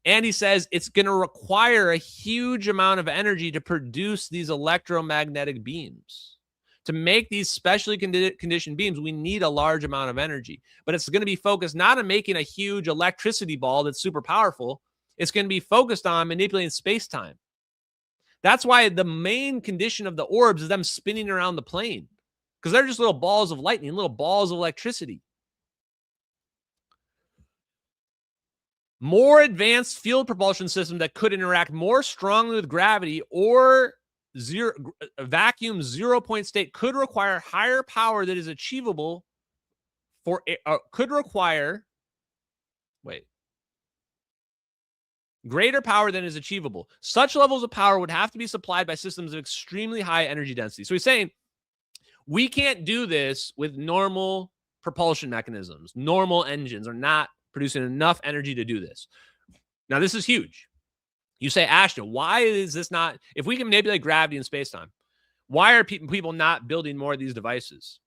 And he says it's going to require a huge amount of energy to produce these electromagnetic beams. To make these specially conditioned beams, we need a large amount of energy. But it's going to be focused not on making a huge electricity ball that's super powerful. It's going to be focused on manipulating space-time. That's why the main condition of the orbs is them spinning around the plane. Because they're just little balls of lightning, little balls of electricity. More advanced field propulsion systems that could interact more strongly with gravity or vacuum zero-point state could require higher power that is achievable for greater power than is achievable. Such levels of power would have to be supplied by systems of extremely high energy density. So he's saying, we can't do this with normal propulsion mechanisms. Normal engines are not producing enough energy to do this. Now, this is huge. You say, Ashton, why is this not, if we can manipulate gravity and space-time, why are people not building more of these devices?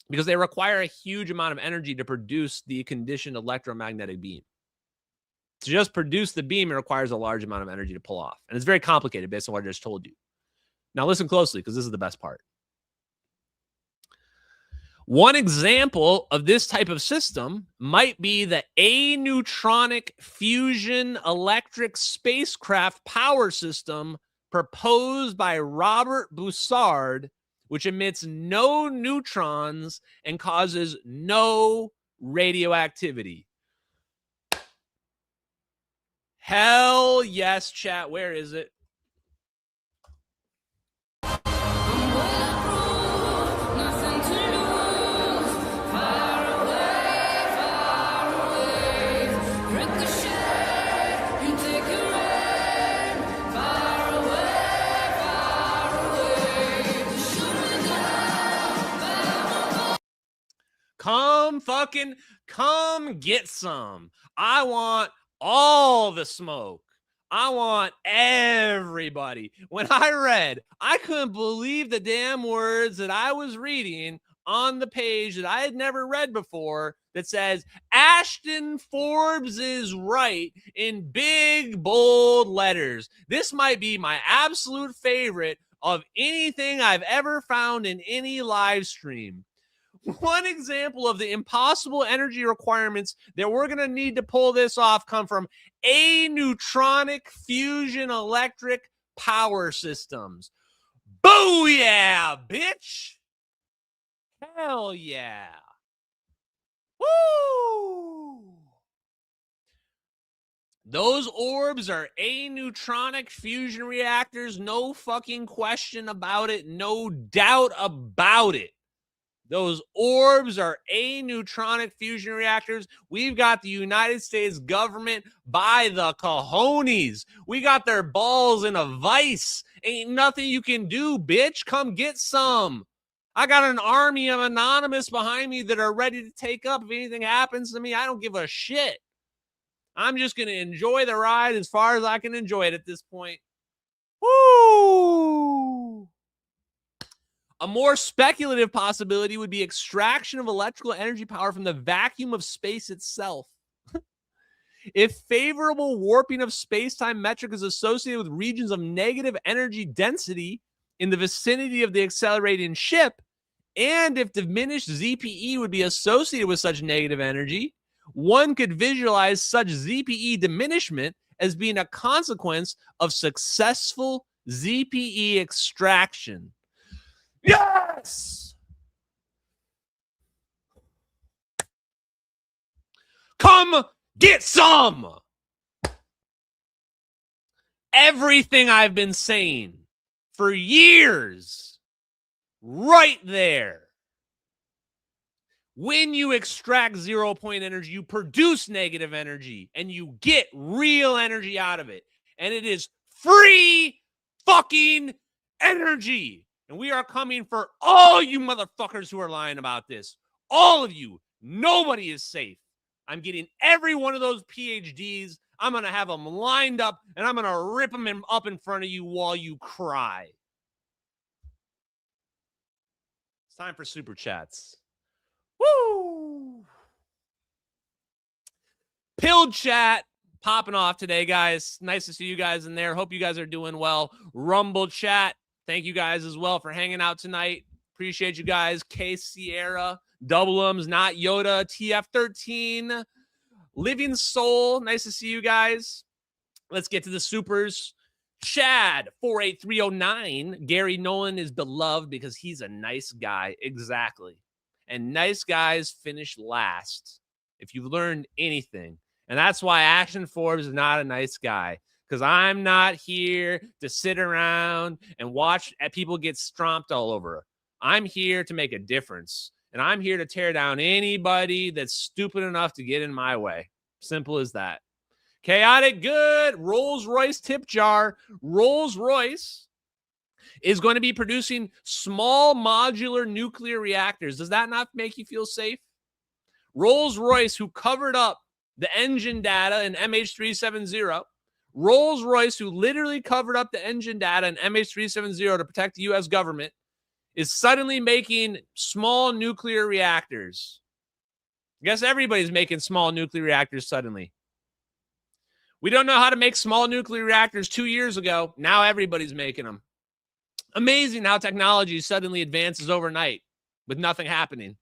Because they require a huge amount of energy to produce the conditioned electromagnetic beam. To just produce the beam, it requires a large amount of energy to pull off. And it's very complicated based on what I just told you. Now, listen closely, because this is the best part. One example of this type of system might be the aneutronic fusion electric spacecraft power system proposed by Robert Bussard, which emits no neutrons and causes no radioactivity. Hell yes, chat. Where is it? Come get some. I want all the smoke. I want everybody. When I read, I couldn't believe the damn words that I was reading on the page that I had never read before that says, Ashton Forbes is right, in big, bold letters. This might be my absolute favorite of anything I've ever found in any live stream. One example of the impossible energy requirements that we're going to need to pull this off come from aneutronic fusion electric power systems. Booyah, bitch! Hell yeah. Woo! Those orbs are aneutronic fusion reactors. No fucking question about it. No doubt about it. Those orbs are aneutronic fusion reactors. We've got the United States government by the cojones. We got their balls in a vice. Ain't nothing you can do, bitch. Come get some. I got an army of anonymous behind me that are ready to take up. If anything happens to me, I don't give a shit. I'm just going to enjoy the ride as far as I can enjoy it at this point. Woo! A more speculative possibility would be extraction of electrical energy power from the vacuum of space itself. If favorable warping of space-time metric is associated with regions of negative energy density in the vicinity of the accelerating ship, and if diminished ZPE would be associated with such negative energy, one could visualize such ZPE diminishment as being a consequence of successful ZPE extraction. Yes! Come get some! Everything I've been saying for years, right there. When you extract 0-point energy, you produce negative energy and you get real energy out of it. And it is free fucking energy. And we are coming for all you motherfuckers who are lying about this. All of you. Nobody is safe. I'm getting every one of those PhDs. I'm going to have them lined up and I'm going to rip them up in front of you while you cry. It's time for super chats. Woo! Pill chat popping off today, guys. Nice to see you guys in there. Hope you guys are doing well. Rumble chat. Thank you guys as well for hanging out tonight. Appreciate you guys. K Sierra, Double M's, Not Yoda, TF13, Living Soul. Nice to see you guys. Let's get to the supers. Chad 48309. Gary Nolan is beloved because he's a nice guy. Exactly. And nice guys finish last. If you've learned anything. And that's why Ashton Forbes is not a nice guy. Because I'm not here to sit around and watch people get stomped all over. I'm here to make a difference. And I'm here to tear down anybody that's stupid enough to get in my way. Simple as that. Chaotic Good. Rolls-Royce tip jar. Rolls-Royce is going to be producing small modular nuclear reactors. Does that not make you feel safe? Rolls-Royce, who covered up the engine data in MH370, Rolls-Royce, who literally covered up the engine data in MH370 to protect the U.S. government, is suddenly making small nuclear reactors. I guess everybody's making small nuclear reactors suddenly. We don't know how to make small nuclear reactors 2 years ago. Now everybody's making them. Amazing how technology suddenly advances overnight with nothing happening.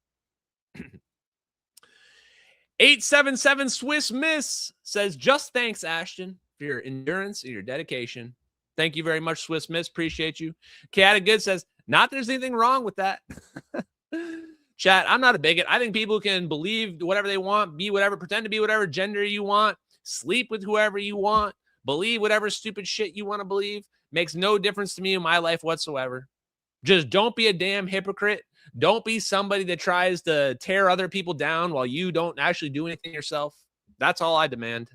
877 Swiss Miss says, just thanks, Ashton, for your endurance and your dedication. Thank you very much, Swiss Miss. Appreciate you. Chaotic Good says, not there's anything wrong with that. Chat, I'm not a bigot. I think people can believe whatever they want, be whatever, pretend to be whatever gender you want, sleep with whoever you want, believe whatever stupid shit you want to believe. Makes no difference to me in my life whatsoever. Just don't be a damn hypocrite. Don't be somebody that tries to tear other people down while you don't actually do anything yourself. That's all I demand.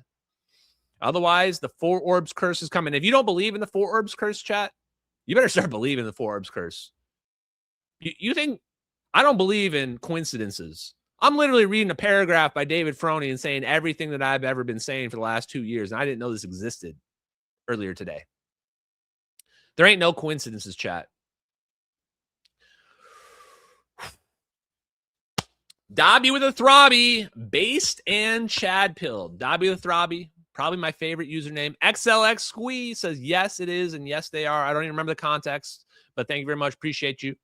Otherwise, the Four Orbs curse is coming. If you don't believe in the Four Orbs curse, chat, you better start believing in the Four Orbs curse. You think I don't believe in coincidences. I'm literally reading a paragraph by David Froning and saying everything that I've ever been saying for the last 2 years, and I didn't know this existed earlier today. There ain't no coincidences, chat. Dobby with a Throbby, Based and Chad Pill. Dobby with a Throbby, probably my favorite username. XLX Squeeze says, yes, it is, and yes, they are. I don't even remember the context, but thank you very much. Appreciate you.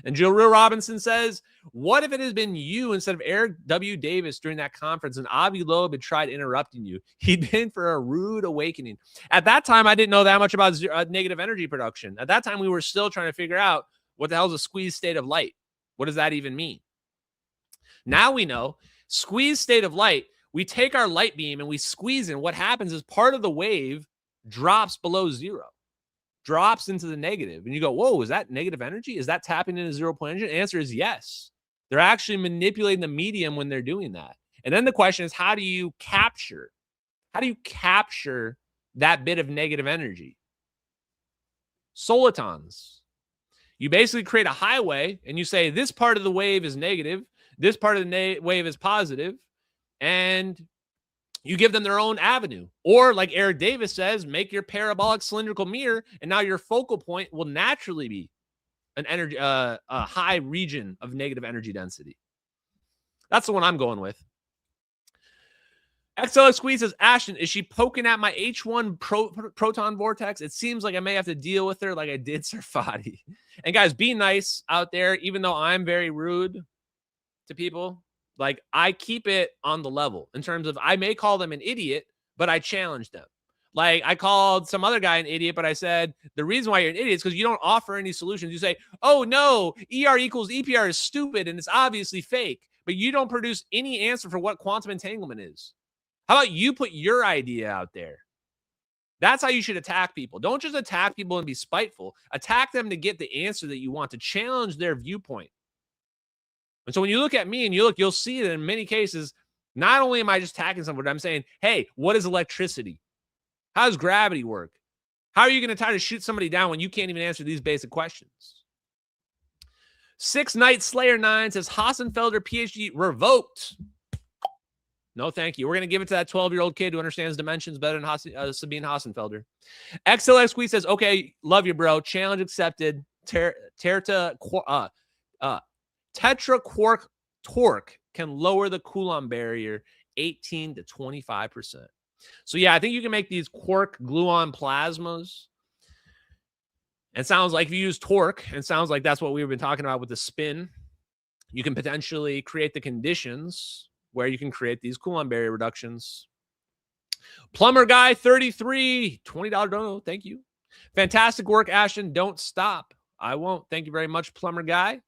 And Jill Real Robinson says, what if it has been you instead of Eric W. Davis during that conference and Avi Loeb had tried interrupting you? He'd been for a rude awakening. At that time, I didn't know that much about negative energy production. At that time, we were still trying to figure out what the hell is a squeeze state of light? What does that even mean? Now we know squeeze state of light. We take our light beam and we squeeze in. What happens is part of the wave drops below zero, drops into the negative. And you go, whoa, is that negative energy? Is that tapping into 0-point energy? The answer is yes. They're actually manipulating the medium when they're doing that. And then the question is, how do you capture that bit of negative energy? Solitons. You basically create a highway and you say this part of the wave is negative, this part of the wave is positive, and you give them their own avenue. Or like Eric Davis says, make your parabolic cylindrical mirror, and now your focal point will naturally be an energy, a high region of negative energy density. That's the one I'm going with. XLX Squeeze says, Ashton, is she poking at my H1 proton vortex? It seems like I may have to deal with her like I did Sarfati. And guys, be nice out there, even though I'm very rude to people. Like, I keep it on the level in terms of I may call them an idiot, but I challenge them. Like, I called some other guy an idiot, but I said, the reason why you're an idiot is because you don't offer any solutions. You say, oh, no, ER equals EPR is stupid and it's obviously fake, but you don't produce any answer for what quantum entanglement is. How about you put your idea out there? That's how you should attack people. Don't just attack people and be spiteful. Attack them to get the answer that you want, to challenge their viewpoint. And so when you look at me and you'll see that in many cases, not only am I just attacking someone, but I'm saying, hey, what is electricity? How does gravity work? How are you going to try to shoot somebody down when you can't even answer these basic questions? 6 Night Slayer 9 says, Hossenfelder PhD revoked. No, thank you. We're going to give it to that 12-year-old kid who understands dimensions better than Sabine Hossenfelder. XLX Squeeze says, okay, love you, bro. Challenge accepted. Tetra quark torque can lower the Coulomb barrier 18 to 25%. So, yeah, I think you can make these quark gluon plasmas. And sounds like if you use torque, and sounds like that's what we've been talking about with the spin, you can potentially create the conditions where you can create these Coulomb barrier reductions. Plumber Guy 33, $20 dono. Thank you. Fantastic work, Ashton. Don't stop. I won't. Thank you very much, Plumber Guy.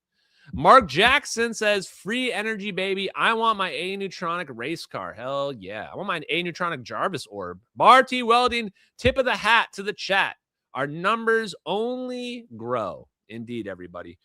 Mark Jackson says, free energy, baby. I want my A-neutronic race car. Hell yeah. I want my A-neutronic Jarvis orb. Bar T Welding, tip of the hat to the chat. Our numbers only grow. Indeed, everybody.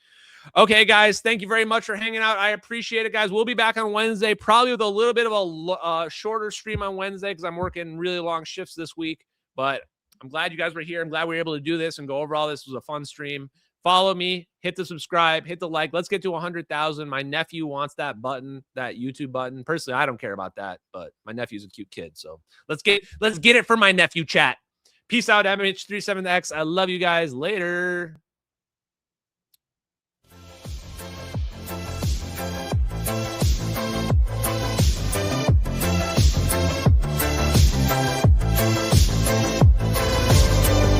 Okay, guys, thank you very much for hanging out. I appreciate it, guys. We'll be back on Wednesday, probably with a little bit of a shorter stream on Wednesday because I'm working really long shifts this week. But I'm glad you guys were here. I'm glad we were able to do this and go over all this. It was a fun stream. Follow me, hit the subscribe, hit the like. Let's get to 100,000. My nephew wants that button, that YouTube button. Personally, I don't care about that, but my nephew's a cute kid. So let's get it for my nephew, chat. Peace out, MH37X. I love you guys. Later.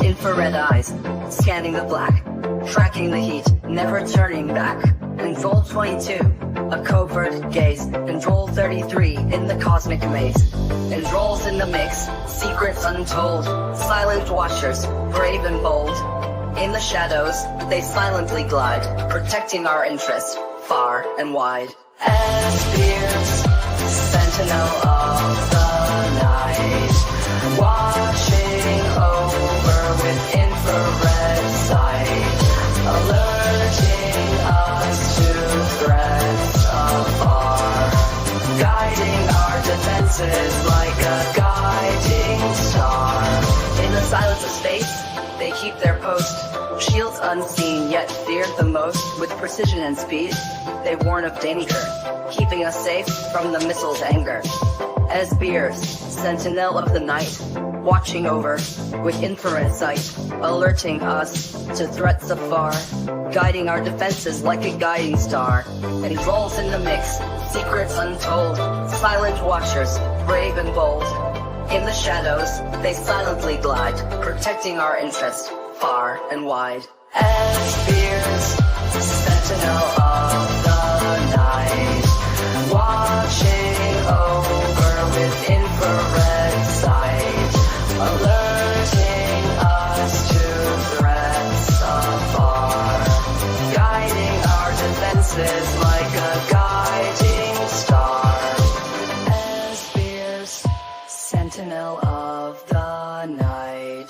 Infrared eyes, scanning the black, tracking the heat, never turning back. Control 22, a covert gaze. Control 33, in the cosmic maze. Controls in the mix, secrets untold. Silent watchers, brave and bold. In the shadows, they silently glide, protecting our interest, far and wide. Spears, sentinel of the night, watching over with infrared sight, alerting us to threats afar, guiding our defenses like a guiding star. In the silence of space, they keep their post, shields unseen yet feared the most. With precision and speed, they warn of danger, keeping us safe from the missile's anger. As Beers, sentinel of the night, watching over with infrared sight, alerting us to threats afar, guiding our defenses like a guiding star. Controls in the mix, secrets untold, silent watchers, brave and bold. In the shadows, they silently glide, protecting our interest, far and wide. As Beers, sentinel of the night, watching over with infrared sight, alerting us to threats afar, guiding our defenses like a guiding star. As Beers, sentinel of the night,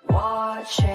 watching